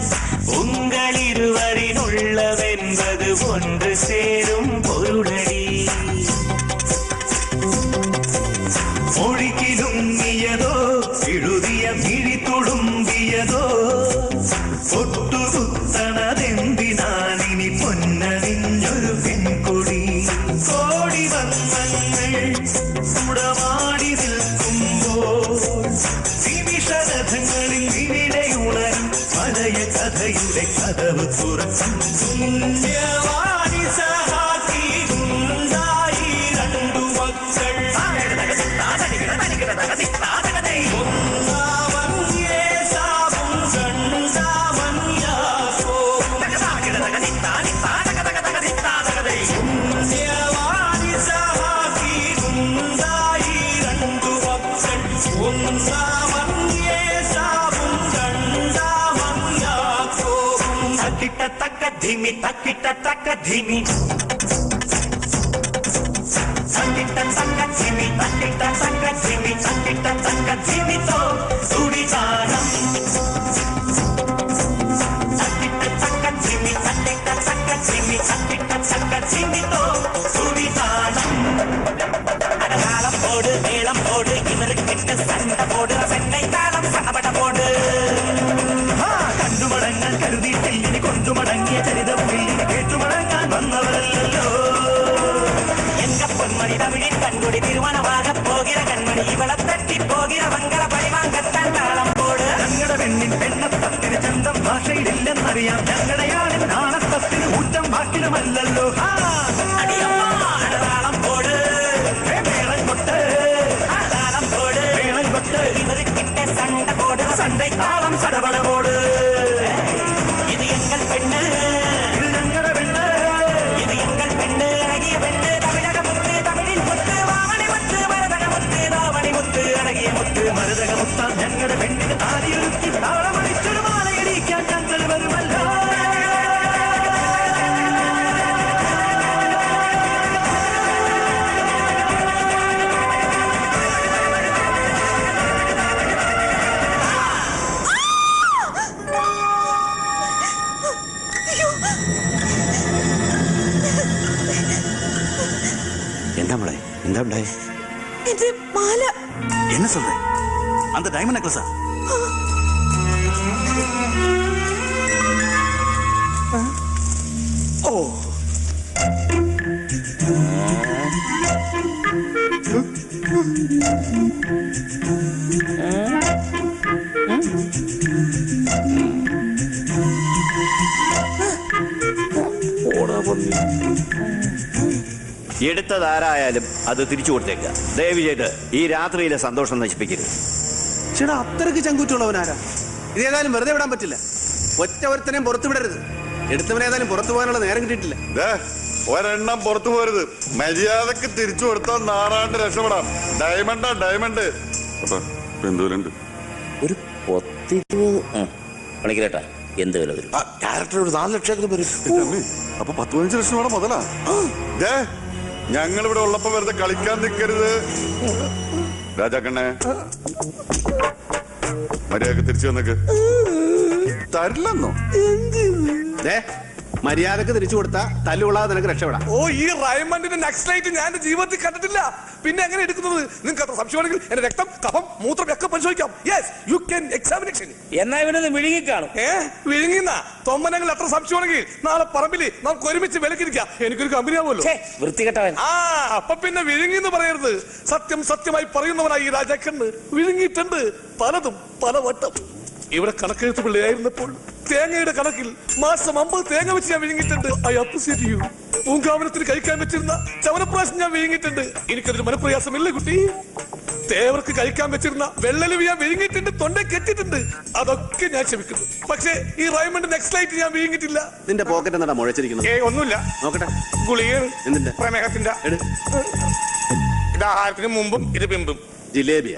உங்கள் இருவரின் உள்ளவென்பது ஒன்று சேரும் பொருளடி. மொழிக்கிலுங்கியதோ எழுதிய விழி തുളുമ്പിയതോ ഒട്ടുകുത്തണതെന്തിനാനിനി പൊന്നണിഞ്ഞൊരു പെൺകൊടി. കോടി വന്നങ്ങൾ കുടമാടി നിമിഷരഥങ്ങളിൽ ഇവിടെ ഉണരും പഴയ കഥയുടെ കഥവ് തുറക്കും. പുണ്യവാണി സഹാക്കി ഉണ്ടായി രണ്ടു മക്കൾ. ഒന്നാവൻ യേശാവും രണ്ടാവൻ യാക്കോബും. പുണ്യവാണി സഹാക്കി ഉണ്ടായി ധീമി തക്കിട്ട തക്ക ധീമി തക്കിട്ട തക്ക ധീമി തക്കിട്ട തക്ക ധീമി തക്കിട്ട തക്ക ധീമിతో സുടിജാനം തക്കിട്ട തക്ക ധീമി തക്കിട്ട തക്ക ധീമി തക്കിട്ട തക്ക ധീമിతో സുടിജാനം അടകാളം പോട് മേളം പോട് ഇവർക്ക് സണ്ട പോട് സെന്നൈ താളം സടപട പോട് കണ്ടുമടങ്ങാൻ കരുതിയിട്ടില്ലിനി കൊണ്ടുമടങ്ങിയ ചരിതമില്ലിനി കേട്ടുമടങ്ങാൻ വന്നവരല്ലോ എങ്ക പൊന്മണി തമിഴിൽ കൺകൊടി തിരുവനവാക പോകിற കൺമണി ഇവളെ തട്ടി പോകിற മംഗള പരിവാങ്കത്താൻ താളം പോട് ഞങ്ങളുടെ പെണ്ണിൻ പെണ്ണത്തത്തിന് ചന്തം ഭാഷയിലില്ലെന്നറിയാം ഞങ്ങളുടെ ആളിൻ നാണത്തത്തിന് ഊറ്റം ബാക്കിലുമല്ലല്ലോ താളം പോട് മേളം കൊട്ട് താളം പോട് മേളം കൊട്ട് ഇവർക്ക് സണ്ട പോട് സണ്ടை താളം സടപട പോട് ഇത് എങ്ങൾ പെണ്ണ് ഇത് ഞങ്ങളുടെ പെണ്ണ് ഇത് എങ്ങൾ പെണ്ണ് അഴകിയ പെണ്ണ് തമിഴക മുത്ത് തമിഴിൽ മുത്ത് വാമണി മുത്ത് മരതക മുത്ത് ദാവണി മുത്ത് അഴകിയ മുത്ത് മരതക മുത്താൻ ഞങ്ങളുടെ പെണ്ണിന് താലിയൊരുക്കി താളമണിച്ചൊരു മാലയടിക്കാൻ ഞങ്ങൾ വരുമല്ലോ എന്താ മോളെ എന്താ ഉണ്ടായി എന്റെ മാല என்ன சொல்ற அந்த டைமண்ட் நெக்லஸா ഓ എടുത്തതാരായാലും അത് തിരിച്ചു കൊടുത്തേക്ക ദയവ് ചെയ്ത് ഈ രാത്രിയിലെ സന്തോഷം നശിപ്പിക്കരുത്. ചേട്ടാ അത്രയ്ക്ക് ചങ്കൂറ്റുള്ളവനാരാ? ഇതേതായാലും വെറുതെ വിടാൻ പറ്റില്ല. ഒറ്റ ഒരുത്തനെയും പുറത്തു വിടരുത്. എടുത്തവനേതായാലും പുറത്തു പോകാനുള്ള നേരം കിട്ടിയിട്ടില്ല. ഒരെണ്ണം പുറത്തു പോരുത്. മര്യാദക്ക് തിരിച്ചു കൊടുത്താൽ നാറാണ്ട് രക്ഷപ്പെടാം. ഡയമണ്ടാ ഡയമണ്ട്. എന്തോലുണ്ട് ഒരു 10-20 എന്ത് വില വരും? ക്യാരക്ടർ ഒരു 4 ലക്ഷത്തിന് വരും. അപ്പൊ 10-15 ലക്ഷം വേണം മുതലാ. ഞങ്ങൾ ഇവിടെ ഉള്ളപ്പോ വെറുതെ കളിക്കാൻ നിൽക്കരുത്. രാജാക്കണ്ണേ മര്യാദക്ക് തിരിച്ചു വന്നേക്ക്. തരില്ലെന്നോ? മര്യാദക്ക് തിരിച്ചു കൊടുത്താ തല്ലുകൊള്ളാതെ നിനക്ക് രക്ഷപ്പെടാം. ഓ ഈ റൈമണ്ടിന്റെ നെക്സ്റ്റ് ഞാൻ എന്റെ ജീവിതത്തിൽ കണ്ടിട്ടില്ല. പിന്നെ എങ്ങനെ എടുക്കുന്നത്? നിങ്ങൾക്ക് അത്ര സംശയമാണെങ്കിൽ എന്റെ രക്തം കഫം മൂത്രം ഒക്കെ പരിശോധിക്കാം. Yes you can examination. എന്നാ ഇവനത് വിഴുങ്ങിക്കാണും. വിഴുങ്ങിന്ന തൊമ്മനെങ്കിൽ അത്ര സംശയമാണെങ്കിൽ നാളെ പറമ്പില് നമുക്ക് ഒരുമിച്ച് വിലക്കിരിക്കാം. എനിക്കൊരു കമ്പനി ആവുമല്ലോ. വൃത്തികെട്ടവൻ. അപ്പൊ പിന്നെ വിഴുങ്ങിന്ന് പറയരുത്. സത്യം സത്യമായി പറയുന്നവനായി ഈ രാജാക്കണ്ണ് വിഴുങ്ങിയിട്ടുണ്ട് പലതും പലവട്ടം. ഇവിടെ കണക്കെഴുത്ത് പിള്ളയായിരുന്നപ്പോൾ തേങ്ങയുടെ കണക്കിൽ മാസം 50 തേങ്ങ വെച്ച് ഞാൻ വിഴുങ്ങിയിട്ടുണ്ട്. I appreciate you. പൂങ്കാവനത്തിന് കഴിക്കാൻ വെച്ചിരുന്ന ചവനപ്രാശം ഞാൻ വിഴുങ്ങിയിട്ടുണ്ട്. എനിക്കതൊരു മനപ്രയാസമില്ല കുട്ടി. തേവർക്ക് കഴിക്കാൻ വെച്ചിരുന്ന വെള്ളലിവ് ഞാൻ വിഴുങ്ങിയിട്ടുണ്ട്. തൊണ്ട കെട്ടിട്ടുണ്ട്. അതൊക്കെ ഞാൻ ക്ഷമിക്കുന്നു. പക്ഷേ ഈ റൈമണ്ട് നെക്സ്റ്റ് ലൈറ്റ് ഞാൻ വിഴുങ്ങിയിട്ടില്ല. നിന്റെ പോക്കറ്റ് എന്താ മുഴച്ചിരിക്കുന്നത്? ഒന്നുമില്ല. നോക്കട്ടെ. ഗുളികയാണ്. എന്തിന്റെ? പ്രമേഹത്തിന്റെ. ഇത് ആഹാരത്തിന് മുമ്പും ഇത് പിമ്പും. ജിലേബിയ.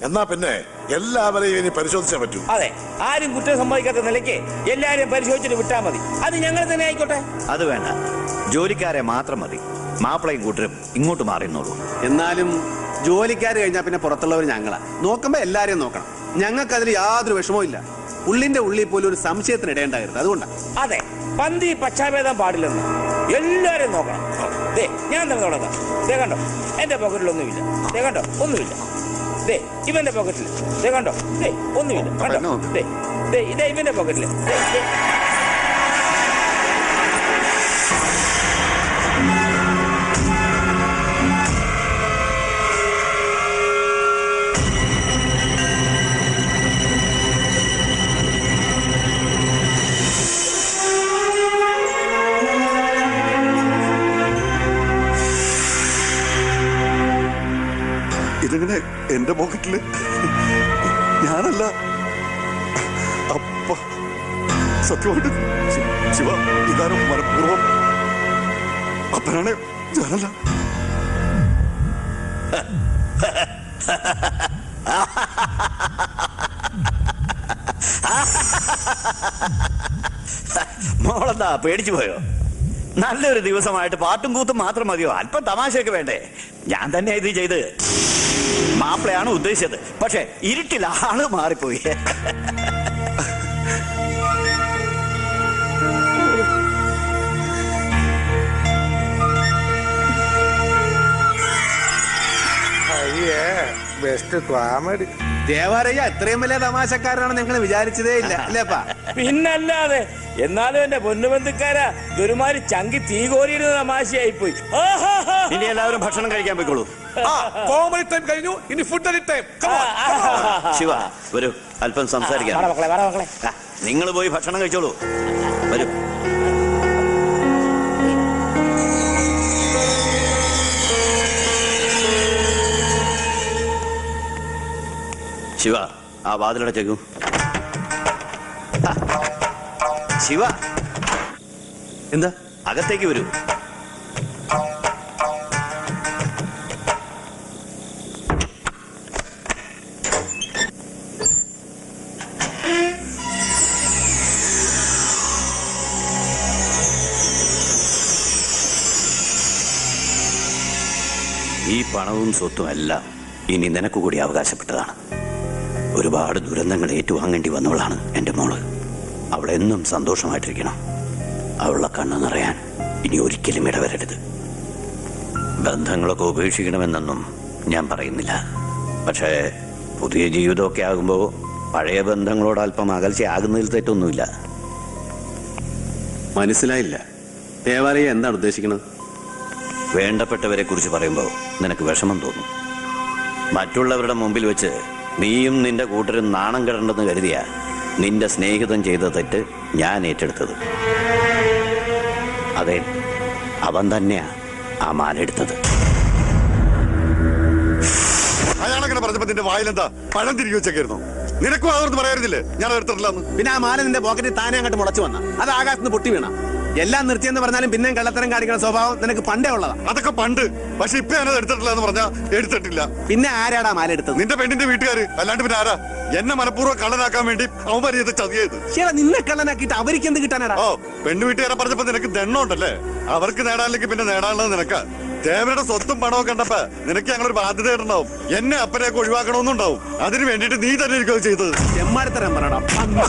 എന്നാ പിന്നെ എല്ലാവരെയും ഇനി പരിശോധിച്ചേ പറ്റൂ. അതെ, ആരും കുറ്റം സമ്മതിക്കാത്ത നിലയ്ക്ക് എല്ലാരും പരിശോധിച്ചിട്ട് വിട്ടാ മതി. അത് ഞങ്ങൾ തന്നെ ആയിക്കോട്ടെ. അത് വേണ്ട, ജോലിക്കാരെ മാത്രം മതി. മാപ്പിളയും കൂട്ടരും ഇങ്ങോട്ട് മാറിന്നോളൂ. എന്നാലും ജോലിക്കാര് കഴിഞ്ഞാൽ പിന്നെ പുറത്തുള്ളവർ ഞങ്ങളാ. നോക്കുമ്പോ എല്ലാരെയും നോക്കണം. ഞങ്ങൾക്ക് അതിൽ യാതൊരു വിഷമവും ഇല്ല. ഉള്ളിന്റെ ഉള്ളിൽ പോലും ഒരു സംശയത്തിന് ഇടയുണ്ടാകരുത്. അതുകൊണ്ടാണ്. അതെ, പന്തി പക്ഷാഭേദം പാടില്ലെന്ന് എല്ലാരും നോക്കണം. ഞാൻ തന്നെ തുടങ്ങാം. കണ്ടോ, എന്റെ പോക്കറ്റിലൊന്നുമില്ല. കണ്ടോ, ഒന്നുമില്ല. ഇവന്റെ പോക്കറ്റിൽ കണ്ടോ, ഒന്നുമില്ല. കണ്ടോ, ഇതേ ഇവന്റെ പോക്കറ്റില്. ഇതെങ്ങനെ എന്റെ പോക്കറ്റില്? ഞാനല്ല. അപ്പ സത്യമായിട്ട് ശിവ, ഇതാരും മനഃപൂർവ്വം. അപ്പനാണ്, ഞാനല്ല. എന്താ പേടിച്ചു പോയോ? നല്ലൊരു ദിവസമായിട്ട് പാട്ടും കൂത്തും മാത്രം മതിയോ? അല്പം തമാശയൊക്കെ വേണ്ടേ? ഞാൻ തന്നെ ഇത് ചെയ്ത് മാപ്പിളയാണ് ഉദ്ദേശിച്ചത്. പക്ഷെ ഇരുട്ടിൽ ആള് മാറിപ്പോയി. അയ്യേ ബെസ്റ്റ് കോമഡി. ദേവാരയ്യ ഇത്രയും വലിയ തമാശക്കാരനാണ് ഞങ്ങൾ വിചാരിച്ചതേ ഇല്ല അല്ലേപ്പാ? പിന്നല്ലാതെ. എന്നാലും എന്റെ പൊന്നുബന്ധുക്കാരാ ഇതൊരുമാതിരി ചങ്കി തീ കോരിയിരുന്ന തമാശയായി പോയി. ഇനി എല്ലാവരും ഭക്ഷണം കഴിക്കാൻ പോയിക്കോളൂ. കോമഡി ടൈം കഴിഞ്ഞു, ഇനി ഫുഡ് ടൈം. ശിവ വരൂ, അല്പം സംസാരിക്കാം. നിങ്ങൾ പോയി ഭക്ഷണം കഴിച്ചോളൂ. വരൂ. ശിവ ആ വാതിലടച്ചേക്കൂ. ശിവ എന്താ? അകത്തേക്ക് വരൂ. ഈ പണവും സ്വത്തും എല്ലാം ഇനി നിനക്ക് കൂടി അവകാശപ്പെട്ടതാണ്. ഒരുപാട് ദുരന്തങ്ങൾ ഏറ്റുവാങ്ങേണ്ടി വന്നവളാണ് എന്റെ മോള്. അവളെന്നും സന്തോഷമായിട്ടിരിക്കണം. അവളുടെ കണ്ണ് നിറയാൻ ഇനി ഒരിക്കലും ഇടവരരുത്. ബന്ധങ്ങളൊക്കെ ഉപേക്ഷിക്കണമെന്നൊന്നും ഞാൻ പറയുന്നില്ല. പക്ഷേ പുതിയ ജീവിതമൊക്കെ ആകുമ്പോൾ പഴയ ബന്ധങ്ങളോട് അല്പം അകൽച്ചയാകുന്നതിൽ തെറ്റൊന്നുമില്ല. മനസ്സിലായില്ല. ദേവാലയ എന്താണ് ഉദ്ദേശിക്കുന്നത്? വേണ്ടപ്പെട്ടവരെ കുറിച്ച് പറയുമ്പോൾ നിനക്ക് വിഷമം തോന്നും. മറ്റുള്ളവരുടെ മുമ്പിൽ വെച്ച് നീയും നിന്റെ കൂട്ടരും നാണം കെടണ്ടെന്ന് കരുതിയ നിന്റെ സ്നേഹിതൻ ചെയ്ത തെറ്റ് ഞാൻ ഏറ്റെടുത്തത്. അതെ, അവൻ തന്നെയാ ആ മാലെടുത്തത്. അയാളങ്ങനെ പറഞ്ഞപ്പോ നിന്റെ വായിലെന്താ പഴം തിരികെ വെച്ചേക്കായിരുന്നു? നിനക്കും അതൊന്നും പറയാറില്ലേ ഞാൻ എടുത്തിട്ടില്ലെന്ന്? പിന്നെ ആ മാല നിന്റെ പോക്കറ്റിൽ താനെ അങ്ങോട്ട് മുളച്ചു വന്ന അത് ആകാശത്ത് പൊട്ടി വീണ. എല്ലാം നിർത്തിയെന്ന് പറഞ്ഞാലും പിന്നെയും കള്ളത്തരം കാണിക്കുന്ന സ്വഭാവം നിനക്ക് പണ്ടേ ഉള്ളതാ. അതൊക്കെ പണ്ട്. പക്ഷെ ഇപ്പൊ ഞാനത് എടുത്തിട്ടില്ല എന്ന് പറഞ്ഞാ എടുത്തിട്ടില്ല. പിന്നെ ആരാടാ മാല എടുത്തത്? നിന്റെ പെണ്ണിന്റെ വീട്ടുകാര്. അല്ലാണ്ട് പിന്നെ ആരാ? എന്നെ മനഃപൂർവ്വം കള്ളനാക്കാൻ വേണ്ടി അവന്മാർ ചെയ്ത് ചതിയത്. ശരി, നിന്നെ കള്ളനാക്കിയിട്ട് അവർക്ക് എന്ത് കിട്ടാനാടാ? ഓ, പെണ്ണു വീട്ടുകാരെ പറഞ്ഞപ്പോ നിനക്ക് ദണ്ണുണ്ടല്ലേ? അവർക്ക് നേടാനില്ലെങ്കിൽ പിന്നെ നേടാനുള്ളത് നിനക്ക്. ദേവരുടെ സ്വത്തും പണവും കണ്ടപ്പോ നിനക്ക് ഞങ്ങളൊരു ബാധ്യതയുണ്ടാവും. എന്നെ അപ്പനെയൊക്കെ ഒഴിവാക്കണമെന്നുണ്ടാവും. അതിന് വേണ്ടിട്ട് നീ തന്നെ എനിക്ക് ചെയ്തത്. ചെമ്മാടിത്തരം പറയണം. വേണ്ട.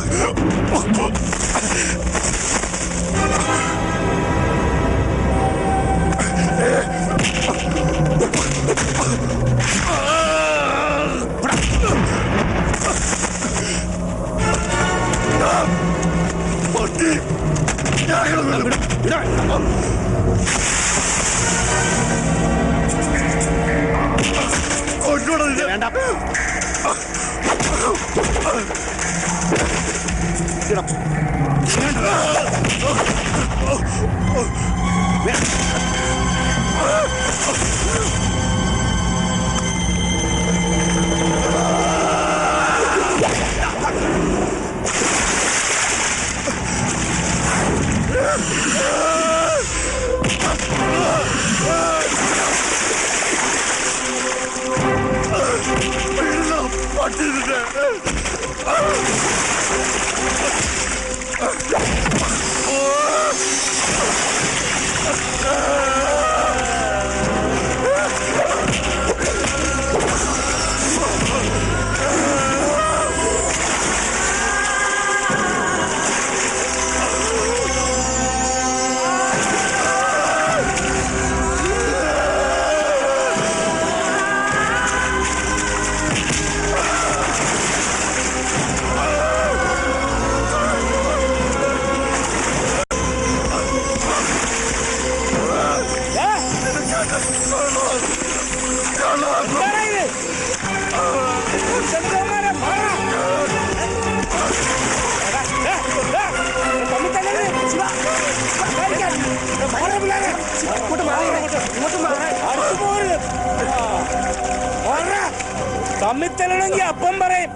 തമ്മിത്തലണെങ്കിൽ അപ്പം പറയും.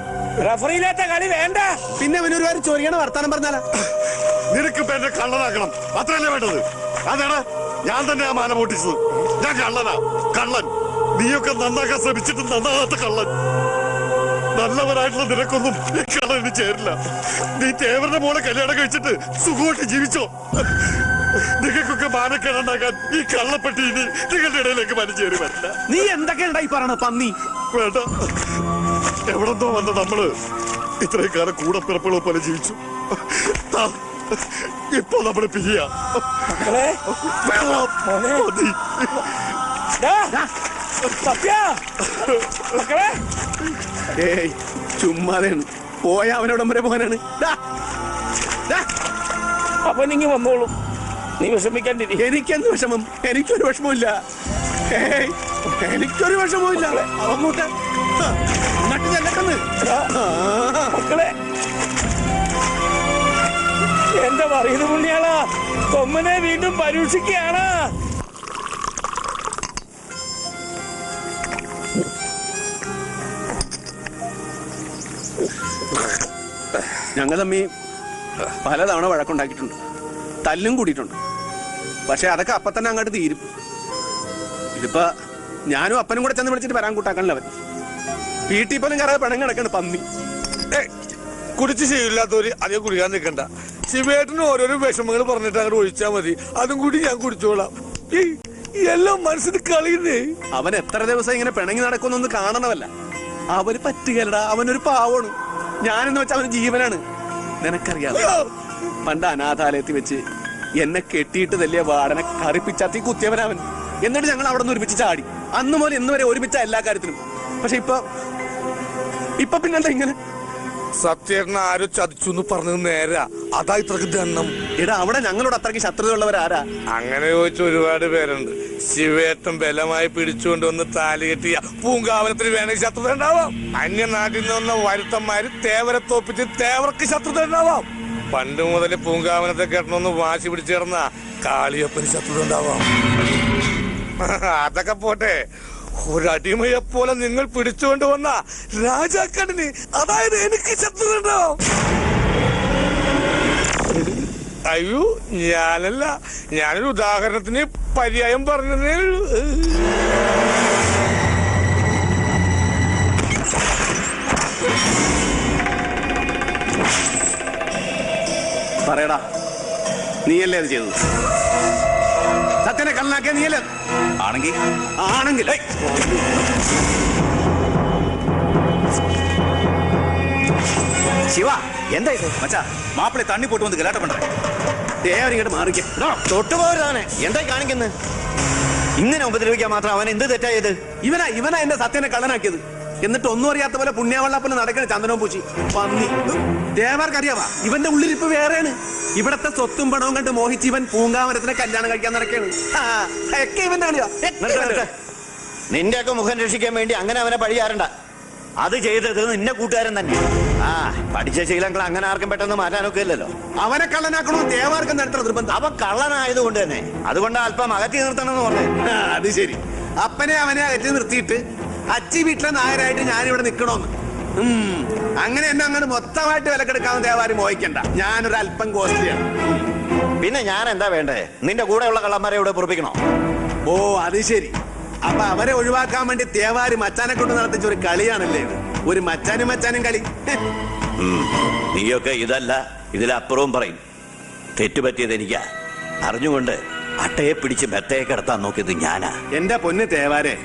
റഫറിയില്ലാത്ത കളി വേണ്ട. പിന്നെ അവനൊരു കാര്യം ചോദിക്കണ വർത്താനം പറഞ്ഞാലാ? നിനക്ക് എന്നെ കള്ളനാക്കണം, അത്രയല്ലേ വേണ്ടത്? അതാണ് ഞാൻ തന്നെ ആ മാല പൊട്ടിച്ചത്. ഞാൻ കള്ളനാ, കള്ളൻ. നീയൊക്കെ നന്നാക്കാൻ ശ്രമിച്ചിട്ട് നന്നാകാത്ത കള്ളൻ. നല്ലവരായിട്ടുള്ള നിനക്കൊന്നും ഈ കളവിന് ചേരില്ല. നീ തേവരുടെ മോളെ കല്യാണം കഴിച്ചിട്ട് സുഖമായിട്ട് ജീവിച്ചോ. നിങ്ങൾക്കൊക്കെ മാനക്കേടുണ്ടാക്കാൻ ഈ കള്ളപ്പെട്ടി ഇനി നിങ്ങളുടെ ഇടയിലേക്ക് മനച്ചേരി വരില്ല. നീ എന്തൊക്കെ ഉണ്ടായി പറയണ പന്നി? വേണ്ട, എവിടെന്തോ വന്ന നമ്മള് ഇത്രയും കാലം കൂടെ പിറപ്പുകളെ പോലെ ജീവിച്ചു. ഇപ്പൊ നമ്മള് പിരിയ ഏയ് ചുമ്മാതെയാണ്. പോയ അവനോടം വരെ പോകാനാണ്. അപ്പൊ നീ വന്നോളൂ, നീ വിഷമിക്കാണ്ടിരി. എനിക്കെന്ത് വിഷമം? എനിക്കൊരു വിഷമമില്ല. എനിക്കൊരു വിഷമമില്ല. അങ്ങോട്ട് നട്ട് ചെല്ലട്ടെന്ന്. മക്കളെ, എന്താ പറയുന്നത് പുണ്യാളാ, കൊമ്മനെ വീണ്ടും പരീക്ഷിക്കുകയാണ്. ഞങ്ങൾ തമ്മി പലതവണ വഴക്കുണ്ടാക്കിയിട്ടുണ്ട്, തല്ലും കൂടിയിട്ടുണ്ട്. പക്ഷെ അതൊക്കെ അപ്പൊ തന്നെ അങ്ങോട്ട് തീരും. ഇതിപ്പോ ഞാനും അപ്പനും കൂടെ ചെന്ന് വിളിച്ചിട്ട് വരാൻ കൂട്ടാക്കണല്ലോ അവൻ. വീട്ടിൽ പോലും കയറാതെ പണം കിടക്കണ് പന്നി. കുടിച്ച് ശീലമില്ലാത്തവര് അധികം കുടിക്കാൻ നിൽക്കണ്ട. ശിവേട്ടന് ഓരോരോ വിഷമങ്ങൾ പറഞ്ഞിട്ട് അങ്ങോട്ട് ഒഴിച്ചാൽ മതി. അതും കൂടി ഞാൻ കുടിച്ചോളാം. എല്ലാം മനസ്സിന് കളിയുന്നേ. അവൻ എത്ര ദിവസം ഇങ്ങനെ പിണങ്ങി നടക്കുന്നൊന്ന് കാണണമല്ല. അവന് പറ്റുകയല്ലടാ, അവനൊരു പാവമാണ്. ഞാനെന്ന് വെച്ചാൽ അവന് ജീവനാണ്. നിനക്കറിയാം, പണ്ട് അനാഥാലയത്തിൽ വെച്ച് എന്നെ കെട്ടിയിട്ട് തല്ലിയ വാടനെ കറിപ്പിച്ചാത്തി കുത്തിയവനവൻ. എന്നിട്ട് ഞങ്ങൾ അവിടെ നിന്ന് ഒരുമിച്ച് ചാടി. അന്ന് മുതൽ ഇന്ന് വരെ ഒരുമിച്ച എല്ലാ കാര്യത്തിനും. പക്ഷെ ഇപ്പൊ പിന്നെന്താ ഇങ്ങനെ? സത്യേട്ടൻ ആരോ ചതിച്ചു എന്ന് പറഞ്ഞത് നേരാ. അതാ ഇത്രക്ക് ദണ്ണം. എടാ, അവിടെ ഞങ്ങളോട് അത്രയ്ക്ക് ശത്രുതയുള്ളവരാരാ? അങ്ങനെ ചോദിച്ച ഒരുപാട് പേരുണ്ട്. ശിവേട്ടൻ ബലമായി പിടിച്ചുകൊണ്ടുവന്ന് താലി കെട്ടിയ പൂങ്കാവനത്തിന് വേണമെങ്കിൽ ശത്രുത ഉണ്ടാവാം. അന്യനാട്ടിൽ നിന്ന് വന്ന വരുത്തന്മാര് തേവരെ തോപ്പിച്ച് തേവർക്ക് ശത്രുത ഉണ്ടാവാം. പണ്ട് മുതൽ പൂങ്കാവനത്തെ കെട്ടണമെന്ന് വാശി പിടിച്ചു കിടന്ന കാളിയപ്പന് ശത്രുത ഉണ്ടാവാം. അതൊക്കെ പോട്ടെ, ഒരടിമയെ പോലെ നിങ്ങൾ പിടിച്ചുകൊണ്ട് വന്ന രാജാക്കണിന്, അതായത് എനിക്ക് ശത്രുത ഉണ്ടാവും. അയ്യോ, ഞാനല്ല, ഞാനൊരു ഉദാഹരണത്തിന് പര്യായം പറഞ്ഞതേ ഉള്ളൂ. പറയടാ, നീയല്ലേ അത് ചെയ്തത്? സത്യനെ കള്ളനാക്കിയ നീയല്ലേ? ആണെങ്കിൽ ശിവ, എന്താ ഇത് മച്ചാ? മാപ്പിളെ തണ്ണി പോട്ട് വന്ന് ഗലാട്ടം പണ്ടേ ഇങ്ങോട്ട് മാറിക്കേ. തൊട്ടുപോരാണ് എന്തായി കാണിക്കുന്നത്? ഇങ്ങനെ ഉപദ്രവിക്കാൻ മാത്രം അവൻ എന്ത് തെറ്റായത്? ഇവനാ എന്റെ സത്യനെ കള്ളനാക്കിയത്. എന്നിട്ട് ഒന്നും അറിയാത്ത പോലെ പുണ്യാവള്ളാപ്പല നടക്കണ ചന്ദനവും പൂച്ചി പന്നി. ദേവർക്കറിയാവാ, ഇവന്റെ ഉള്ളിരിപ്പ് വേറെയാണ്. ഇവിടത്തെ സ്വത്തും പണവും കണ്ട് മോഹിച്ച് ഇവൻ പൂങ്കാവനത്തിനെ കല്യാണം കഴിക്കാൻ നടക്കാണ്. ഒക്കെ ഇവന്റെ കളിയാ. നിന്റെയൊക്കെ മുഖം രക്ഷിക്കാൻ വേണ്ടി അങ്ങനെ അവനെ പഴിയാറണ്ട. അത് ചെയ്തത് നിന്നെ കൂട്ടുകാരൻ തന്നെ. പഠിച്ച ശീലങ്ങൾ അങ്ങനെ ആർക്കും പെട്ടെന്ന് മാറ്റാനൊക്കെ ഇല്ലല്ലോ. അവനെ കള്ളനാക്കണോ ദേവാർക്കും നടത്തുന്ന നിർബന്ധം. അവൻ കള്ളനായതുകൊണ്ട് തന്നെ, അതുകൊണ്ട് അല്പം അകറ്റി നിർത്തണമെന്ന് പറഞ്ഞു. അത് ശരി. അപ്പനെ അവനെ അകറ്റി നിർത്തിയിട്ട് അച്ചി വീട്ടിലെ നായരായിട്ട് ഞാനിവിടെ നിക്കണോന്ന്. അങ്ങനെ എന്നെ അങ്ങനെ മൊത്തമായിട്ട് വിലക്കെടുക്കാവുന്ന ദേവാരും മോഹിക്കണ്ട. ഞാനൊരു അല്പം കോസ്റ്റ്ലിയാണ്. പിന്നെ ഞാൻ എന്താ വേണ്ടേ? നിന്റെ കൂടെയുള്ള കള്ളന്മാരെ ഇവിടെ പൊറപ്പിക്കണോ? ഓ, അത് ശരി. അപ്പൊ അവരെ ഒഴിവാക്കാൻ വേണ്ടി തേവാര് മച്ചാനെ കൊണ്ട് നടത്തിച്ച ഒരു കളിയാണല്ലേ ഇത്? ഒരു മച്ചാനും കളി. നീയൊക്കെ ഇതല്ല, ഇതിലപ്പുറവും പറയും. തെറ്റുപറ്റിയത് എനിക്കാ. അറിഞ്ഞുകൊണ്ട് അട്ടയെ പിടിച്ച് മെത്തയെ കിടത്താൻ നോക്കിയത് ഞാനാ. എന്റെ പൊന്ന് തേവാരെ,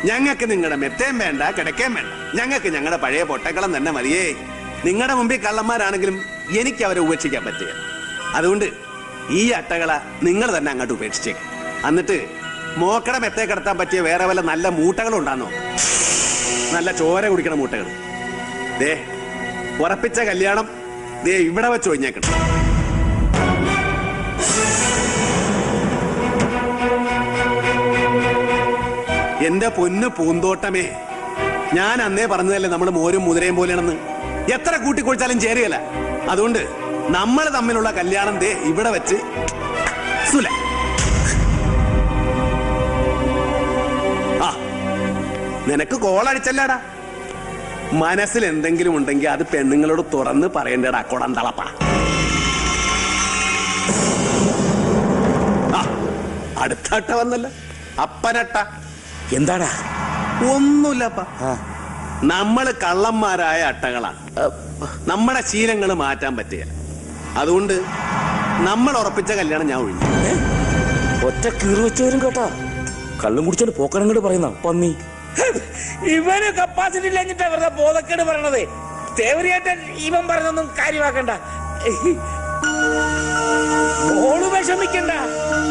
ഞങ്ങൾക്ക് നിങ്ങളുടെ മെത്തേം വേണ്ട, കിടക്കേം വേണ്ട. ഞങ്ങൾക്ക് ഞങ്ങളുടെ പഴയ പൊട്ടക്കളം തന്നെ മതിയേ. നിങ്ങളുടെ മുമ്പിൽ കള്ളന്മാരാണെങ്കിലും എനിക്ക് അവരെ ഉപേക്ഷിക്കാൻ പറ്റുക. അതുകൊണ്ട് ഈ അട്ടകള നിങ്ങൾ തന്നെ അങ്ങോട്ട് ഉപേക്ഷിച്ചേക്ക്. എന്നിട്ട് മോക്കട മെത്തേ കിടത്താൻ പറ്റിയ വേറെ വല്ല നല്ല മൂട്ടകളും ഉണ്ടാന്നോ? നല്ല ചോര കുടിക്കണ മൂട്ടകൾ. ദേ, ഉറപ്പിച്ച കല്യാണം ദേ ഇവിടെ വെച്ച് ഒഴിഞ്ഞേക്കണം. എന്റെ പൊന്ന് പൂന്തോട്ടമേ, ഞാൻ അന്നേ പറഞ്ഞതല്ലേ നമ്മൾ മോരും മുതിരയും പോലെയാണെന്ന്. എത്ര കൂട്ടിക്കൊഴിച്ചാലും ചേരുകയല്ല. അതുകൊണ്ട് നമ്മൾ തമ്മിലുള്ള കല്യാണം ദേ ഇവിടെ വെച്ച് സുല. നിനക്ക് കോളടിച്ചല്ലാടാ. മനസ്സിൽ എന്തെങ്കിലും ഉണ്ടെങ്കിൽ അത് പെണ്ണുങ്ങളോട് തുറന്ന് പറയണ്ടടാ കൊടന്തളപ്പ. അടുത്ത അട്ട വന്നല്ല, അപ്പനട്ട. എന്താടാ? ഒന്നുമില്ലപ്പ. നമ്മള് കള്ളന്മാരായ അട്ടകളാണ്. നമ്മുടെ ശീലങ്ങൾ മാറ്റാൻ പറ്റുക. അതുകൊണ്ട് നമ്മൾ ഉറപ്പിച്ച കല്യാണം ഞാൻ ഒഴിഞ്ഞു. ഒറ്റ കീറി വെച്ചവരും കേട്ടാ കള്ളും കുടിച്ചോണ്ട് പോക്കണങ്ങോട് പറയുന്ന പന്നി. ഇവന് കപ്പാസിറ്റി ഇല്ലെന്നിട്ടാ വെറുതെ ബോധക്കേട് പറയണത്. തേവരിയായിട്ടൻ ഇവൻ പറഞ്ഞൊന്നും കാര്യമാക്കണ്ട. ഓള് വിഷമിക്കണ്ട.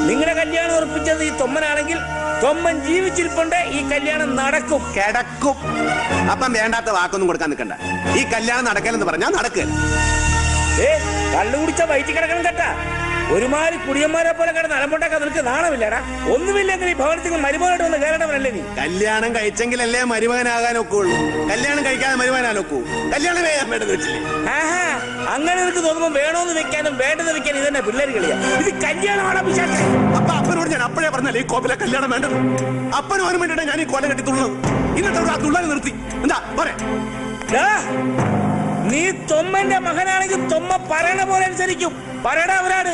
നിങ്ങളുടെ കല്യാണം ഉറപ്പിച്ചത് ഈ തൊമ്മനാണെങ്കിൽ തൊമ്മൻ ജീവിച്ചിരിപ്പുണ്ട്. ഈ കല്യാണം നടക്കും. കിടക്കും. അപ്പം വേണ്ടാത്ത വാക്കൊന്നും കൊടുക്കാൻ നിൽക്കണ്ട. ഈ കല്യാണം നടക്കലെന്ന് പറഞ്ഞാൽ നടക്കുക. കള്ളു കുടിച്ച വയറ്റി കിടക്കണം കേട്ടാ. ഒരുമാതിരി കുടിയന്മാരെ പോലെ കിടന്ന് അലമ്പുണ്ടാക്കാൻ നിനക്ക് നാണമില്ലടാ. ഒന്നുമില്ലെങ്കിൽ ഈ ഭവനത്തിൽ മരുമകനായിട്ട് വന്ന് കയറണവനല്ലേ നീ? കല്യാണം കഴിച്ചെങ്കിലല്ലേ മരുമകനാകാൻ ഒക്കുള്ളൂ. കല്യാണം കഴിക്കാതെ മരുമകനാൻ ഒക്കൂ? കല്യാണം വേഗം വേണ്ടത് വെച്ചില്ലേ? അങ്ങനെ നിനക്ക് തോന്നുമ്പോ വേണോന്ന് വെക്കാനും വേണ്ടത് വെക്കാനും ഇതന്നെ പിള്ളേർ കളിയാ. ഇത് കല്യാണമാണ്. അപ്പൊ അപ്പനോട് ഞാൻ അപ്പോഴേ പറഞ്ഞല്ലേ ഈ കോപ്പിലെ കല്യാണം വേണ്ടത്. അപ്പനും അവനും വേണ്ടിട്ടാ ഞാൻ ഈ കോലം കെട്ടി തുള്ളത്. ഇന്നത്തെ ആ തുള്ളൽ നിർത്തി. എന്താ പറയാ? നീ തൊമ്മന്റെ മകനാണെങ്കിൽ തൊമ്മ പറയണ പോലെ അനുസരിക്കും. പറയടാ അവരാണ്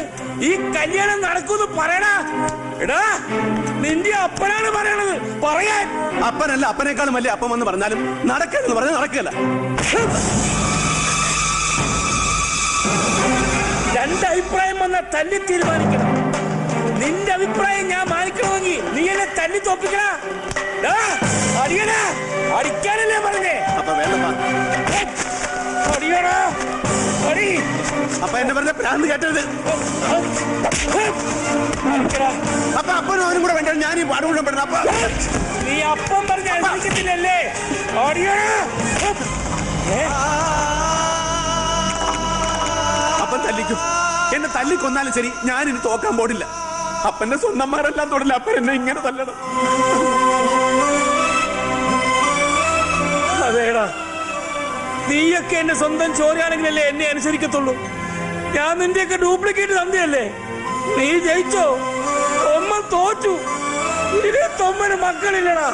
ഈ കല്യാണം നടക്കുന്നു. പറയടാ. എടാ നിന്റെ അപ്പനാണ് പറയണത്. പറയാൻ അപ്പനല്ല, അപ്പനേക്കാളും വലിയ അപ്പം എന്ന് പറഞ്ഞാലും നടക്കലെന്ന് പറഞ്ഞാൽ നടക്കല്ല. രണ്ടഭിപ്രായം വന്നാൽ തല്ലി തീരുമാനിക്കണം. നിന്റെ അഭിപ്രായം ഞാൻ മാനിക്കണമെങ്കിൽ നീ എന്നെ തല്ലി തോപ്പിക്കണ. അടിയടാ. അടിക്കാനല്ലേ പറഞ്ഞേ? അപ്പൊ വേണ്ടപ്പാ. അടിയടാ. അടി. അപ്പൊ എന്നെ പറഞ്ഞ പ്രാന്ത് കേട്ടത്. അപ്പൊ അപ്പനും അവനും കൂടെ വേണ്ട ഞാൻ ഈ പാടുകൊണ്ടും പെടുന്ന. അപ്പൊ നീ അപ്പം പറഞ്ഞ അനുസരിക്കത്തില്ലല്ലേ? അടിയടാ. അപ്പൻ തല്ലിക്കും. എന്നെ തല്ലിക്കൊന്നാലും ശരി, ഞാൻ ഇനി തോക്കാൻ പോടില്ല. അപ്പന്റെ സ്വന്തന്മാരെല്ലാം തൊടില്ല. അപ്പൻ എന്നെ ഇങ്ങനെ തല്ലണം. അതേടാ, നീയൊക്കെ എന്റെ സ്വന്തം ചോരയാണെങ്കിലല്ലേ എന്നെ അനുസരിക്കത്തുള്ളൂ. ഞാൻ നിന്റെയൊക്കെ ഡ്യൂപ്ലിക്കേറ്റ് തന്നെയല്ലേ? നീ ജയിച്ചോ? തൊമ്മൻ തോറ്റു. ഇനി തൊമ്മന് മക്കളില്ലടാ.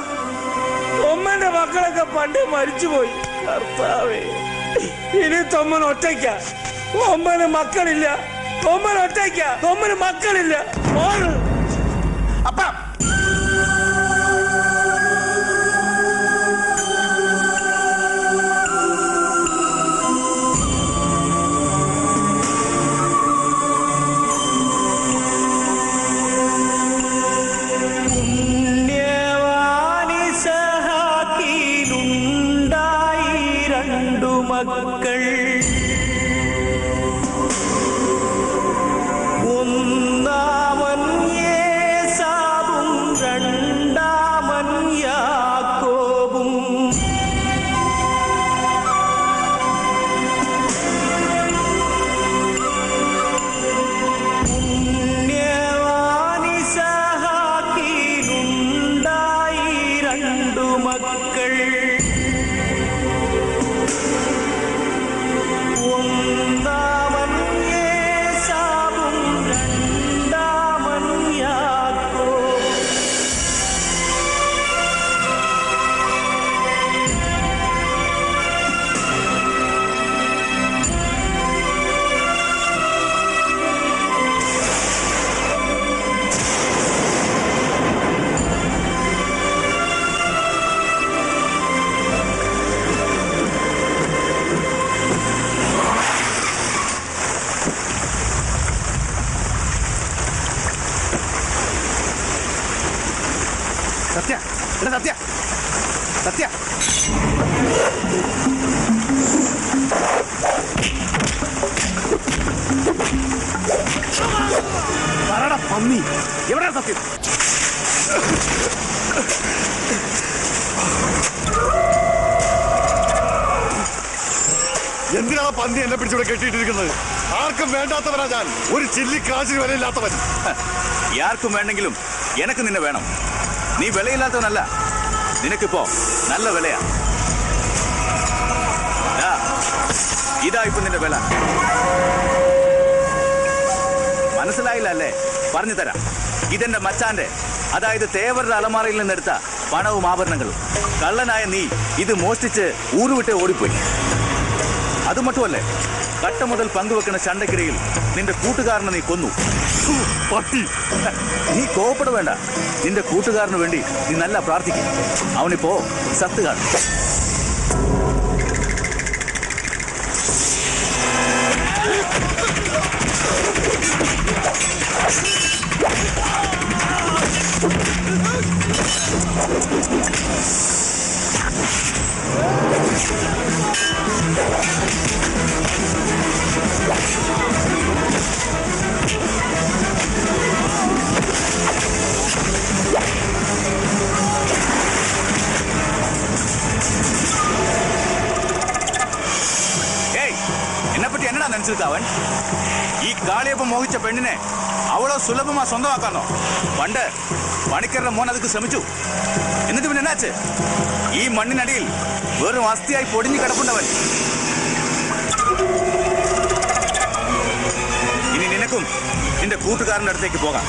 തൊമ്മന്റെ മക്കളൊക്കെ പണ്ടേ മരിച്ചുപോയി. കർത്താവേ, ഇനി തൊമ്മൻ ഒറ്റയ്ക്ക. തൊമ്മന് മക്കളില്ല. തൊമ്മൻ ഒറ്റയ്ക്ക. തൊമ്മന് മക്കളില്ല. അപ്പ മക്കൾ ഒന്നാമൻ യേസാവും രണ്ടാമൻ യാക്കോബും. പുണ്യവാനിസഹാക്കിലുണ്ടായി രണ്ടു മക്കൾ. ഒന്നാമൻ യേസാവും രണ്ടാമൻ യാക്കോബും. സത്യ, എടാ സത്യ, സത്യ. പറടാ പന്നി, എവിടെയാ സത്യം? എന്തിനാണ് പന്നി എന്നെ പിടിച്ചിവിടെ കെട്ടിയിട്ടിരിക്കുന്നത്? ആർക്കും വേണ്ടാത്തവനാ ഞാൻ. ഒരു ചില്ലി കാശിന് വിലയില്ലാത്തവൻ. ആർക്കും വേണ്ടെങ്കിലും എനക്ക് നിന്നെ വേണം. നീ വിലയില്ലാത്തവനല്ല. നിനക്കിപ്പോ നല്ല വിലയാ. ഇതാ ഇപ്പൊ നിന്റെ വില. മനസ്സിലായില്ല അല്ലേ? പറഞ്ഞു തരാം. ഇതെന്റെ മച്ചാന്റെ, അതായത് തേവരുടെ അലമാറയിൽ നിന്നെടുത്ത പണവും ആഭരണങ്ങളും. കള്ളനായ നീ ഇത് മോഷ്ടിച്ച് ഊരുവിട്ട് ഓടിപ്പോയി. അതുമട്ടുമല്ലേ, കട്ട മുതൽ പങ്കുവെക്കുന്ന ചണ്ടക്കിടയിൽ നിന്റെ കൂട്ടുകാരനെ നീ കൊന്നു. പട്ടി, നീ കോപ്പട വേണ്ട. നിന്റെ കൂട്ടുകാരന് വേണ്ടി നീ നല്ല പ്രാർത്ഥിക്കും. അവനിപ്പോ സത്ത് കാണും. നിനച്ചിട്ട് അവൻ ഈ കാളിയപ്പം മോഹിച്ച പെണ്ണിനെ അവളോ സുലഭമാ സ്വന്തമാക്കാന്നോ? പണ്ട് പണിക്കരുടെ മോൻ അതൊക്കെ ശ്രമിച്ചു. എന്നിട്ട് പിന്നെ എന്നാച്ച്? ഈ മണ്ണിനടിയിൽ വെറും അസ്ഥിയായി പൊടിഞ്ഞു കിടപ്പുണ്ടവൻ. ഇനി നിനക്കും നിന്റെ കൂട്ടുകാരന്റെ അടുത്തേക്ക് പോകാം.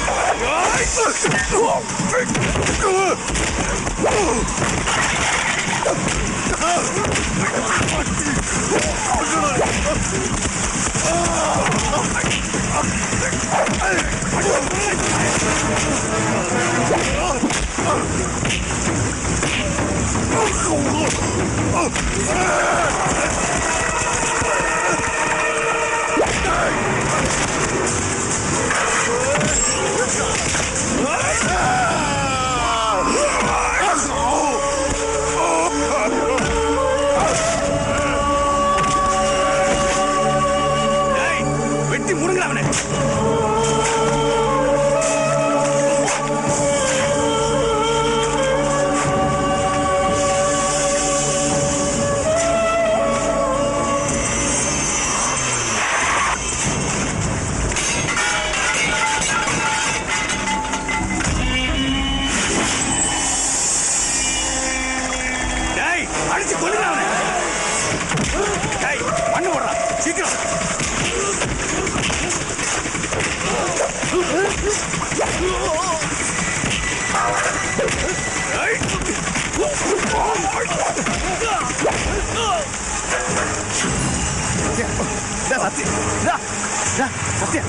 വെട്ടി മുറുങ്ങവനെ. അടിച്ച് കൊല്ലുന്നവനെ. മണ്ണ് പോടാ ശീഘ്രം. സത്യ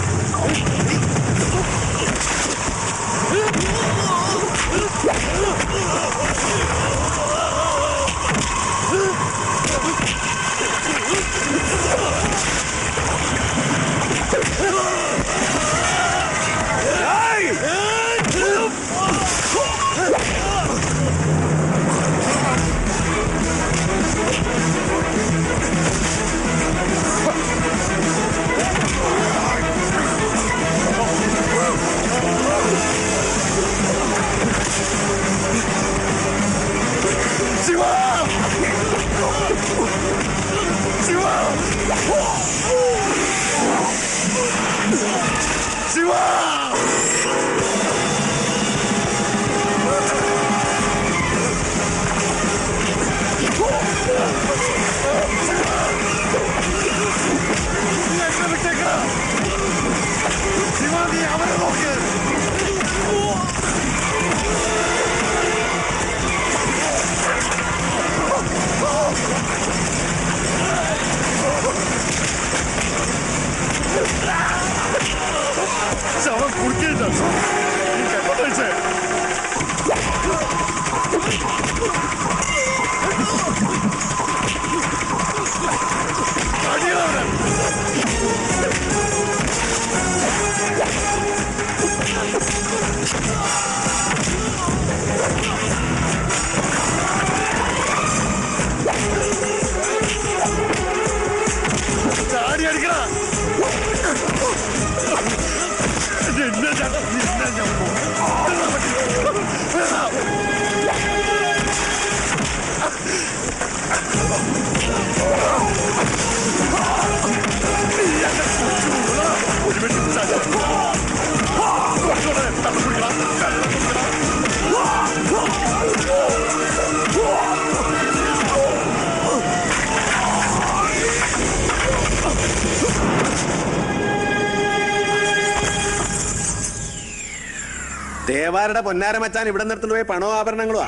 ദേവാരുടെ പൊന്നാര മച്ചാൻ ഇവിടെ നിർത്തുന്ന പോയി പണവും ആഭരണങ്ങളുമാ.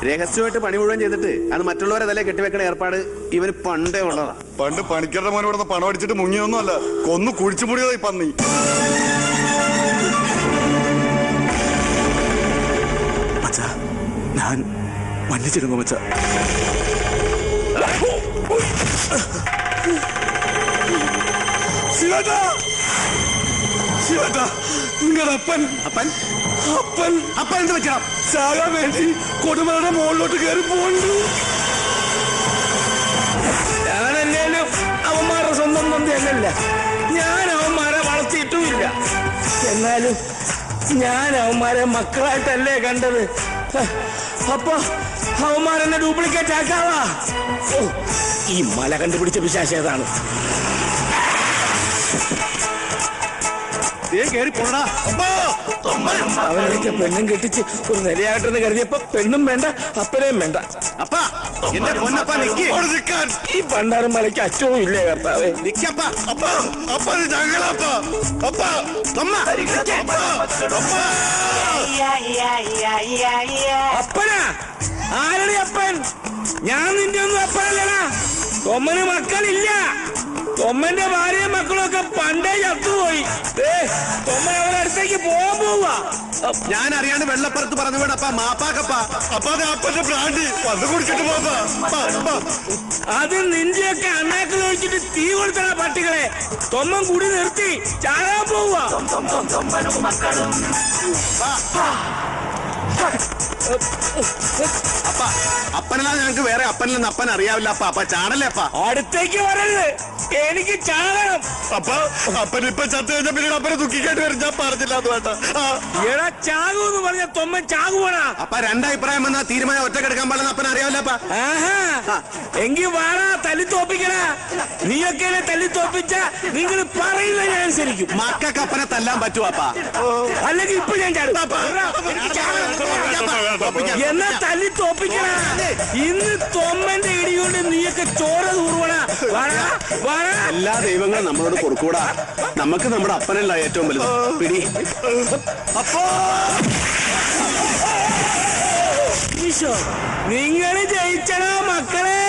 രഹസ്യമായിട്ട് പണി മുഴുവൻ ചെയ്തിട്ട് അത് മറ്റുള്ളവരെ തലേ കെട്ടിവെക്കണ ഏർപ്പാട് ഇവന് പണ്ടേ ഉള്ളതാ. പണ്ട് പണിക്കരുടെ മോനെ ഇവിടെ പണം അടിച്ചിട്ട് മുങ്ങിയൊന്നും അല്ല, കൊന്നു കുഴിച്ചു മൂടിയതായി പന്നി. മച്ചാ ഞാൻ മன்னிச்சிடுங்க മച്ചാ. ശിവട്ടാ, ശിവട്ടാ, നിങ്ങളുടെ അപ്പൻ അപ്പൻ അപ്പൻ അപ്പൻ എന്ത് വെക്കണം? ചാകാൻ വേണ്ടി കൊടുമലയുടെ മുകളിലോട്ട് കയറി പോകണ്ടു. ഞാനല്ലേലും അവന്മാരുടെ സ്വന്തം തന്തയല്ല. ഞാൻ അവന്മാരെ വളർത്തിയിട്ടുമില്ല. എന്നാലും ഞാൻ അവന്മാരെ മക്കളായിട്ടല്ലേ കണ്ടത്. അപ്പൊ അവന്മാരെന്നെ ഡ്യൂപ്ലിക്കേറ്റ് ആക്കാവാ. ഈ മല കണ്ടുപിടിച്ച പിശാചേതാണ്. അവനൊക്കെ പെണ്ണും കെട്ടിച്ച് ഒരു നിലയാകട്ടെന്ന് കരുതിയപ്പോ പെണ്ണും വേണ്ട അപ്പനെയും വേണ്ട. ഈ പണ്ടാരം മലയ്ക്ക് അറ്റവും ഇല്ലേ കർത്താവേ. അപ്പനാ? ആരുടെ അപ്പൻ? ഞാൻ നിന്റെ ഒന്നും അപ്പനല്ലടാ. തൊമ്മന് മക്കളില്ല. തൊമ്മന്റെ ഭാര്യയും മക്കളും ഒക്കെ പണ്ടേ ചത്തുപോയി. തൊമ്മൻ അവരുടെ അടുത്തേക്ക് പോകാൻ പോവാ. ഞാൻ അറിയാണ്ട് വെള്ളപ്പുറത്ത് പറഞ്ഞു വേണപ്പാ മാപ്പാക്കപ്പാ. അപ്പൊ അത് അപ്പന്റെ ബ്രാൻഡ് വന്ന് കുടിച്ചിട്ട് പോപ്പാ. അത് നിന്റെയൊക്കെ അണ്ണാക്കിൽ ഒഴിച്ചിട്ട് തീ കൊടുത്തണ പട്ടികളെ. തൊമ്മൻ കൂടി നിർത്തി ചാകാൻ പോവാ. അപ്പ അപ്പനല്ലാതെ ഞങ്ങൾക്ക് വേറെ അപ്പനില്ലെന്ന് അപ്പൻ അറിയാവില്ല. അപ്പ ചാടല്ലേ അപ്പ. അടുത്തേക്ക് വരരുത്, എനിക്ക് ചാകണം. അപ്പൊ അപ്പനിപ്പൊ ചത്തു കഴിഞ്ഞ പിന്നീട് അപ്പനെ ദുഃഖിക്കായിട്ട് വരും. ഞാൻ പറഞ്ഞില്ല അത് വേണ്ട. എടാ ചാകൂന്ന് പറഞ്ഞ തൊമ്മൻ ചാകുവാണാ. അപ്പ രണ്ടഭിപ്രായം വന്നാ തീരുമാനം ഒറ്റക്കെടുക്കാൻ പാടില്ലെന്ന് അപ്പൻ അറിയാവില്ല. അപ്പ എങ്കി വാടാ, തല്ലി തോപ്പിക്കണ. നീയൊക്കെ തല്ലി തോപ്പിച്ച നിങ്ങൾ പറയുന്ന ഞാൻ അനുസരിക്കും. മക്കൾക്ക് അപ്പനെ തല്ലാൻ പറ്റുമോ അപ്പ? അല്ലെങ്കിൽ ഇപ്പൊ ഞാൻ ചാടും. എന്നാ തല്ലി തോപ്പിക്കണ. ഇന്ന് തൊമ്മന്റെ ഇടികൊണ്ട് നീയൊക്കെ ചോര തൂറുവണ. എല്ലാ ദൈവങ്ങളും നമ്മളോട് കൊടുക്കൂടാ. നമുക്ക് നമ്മുടെ അപ്പനല്ല ഏറ്റവും വലുത്. പിടി. അപ്പോ ഈശോ, നിങ്ങൾ ജയിച്ചടാ മക്കളെ.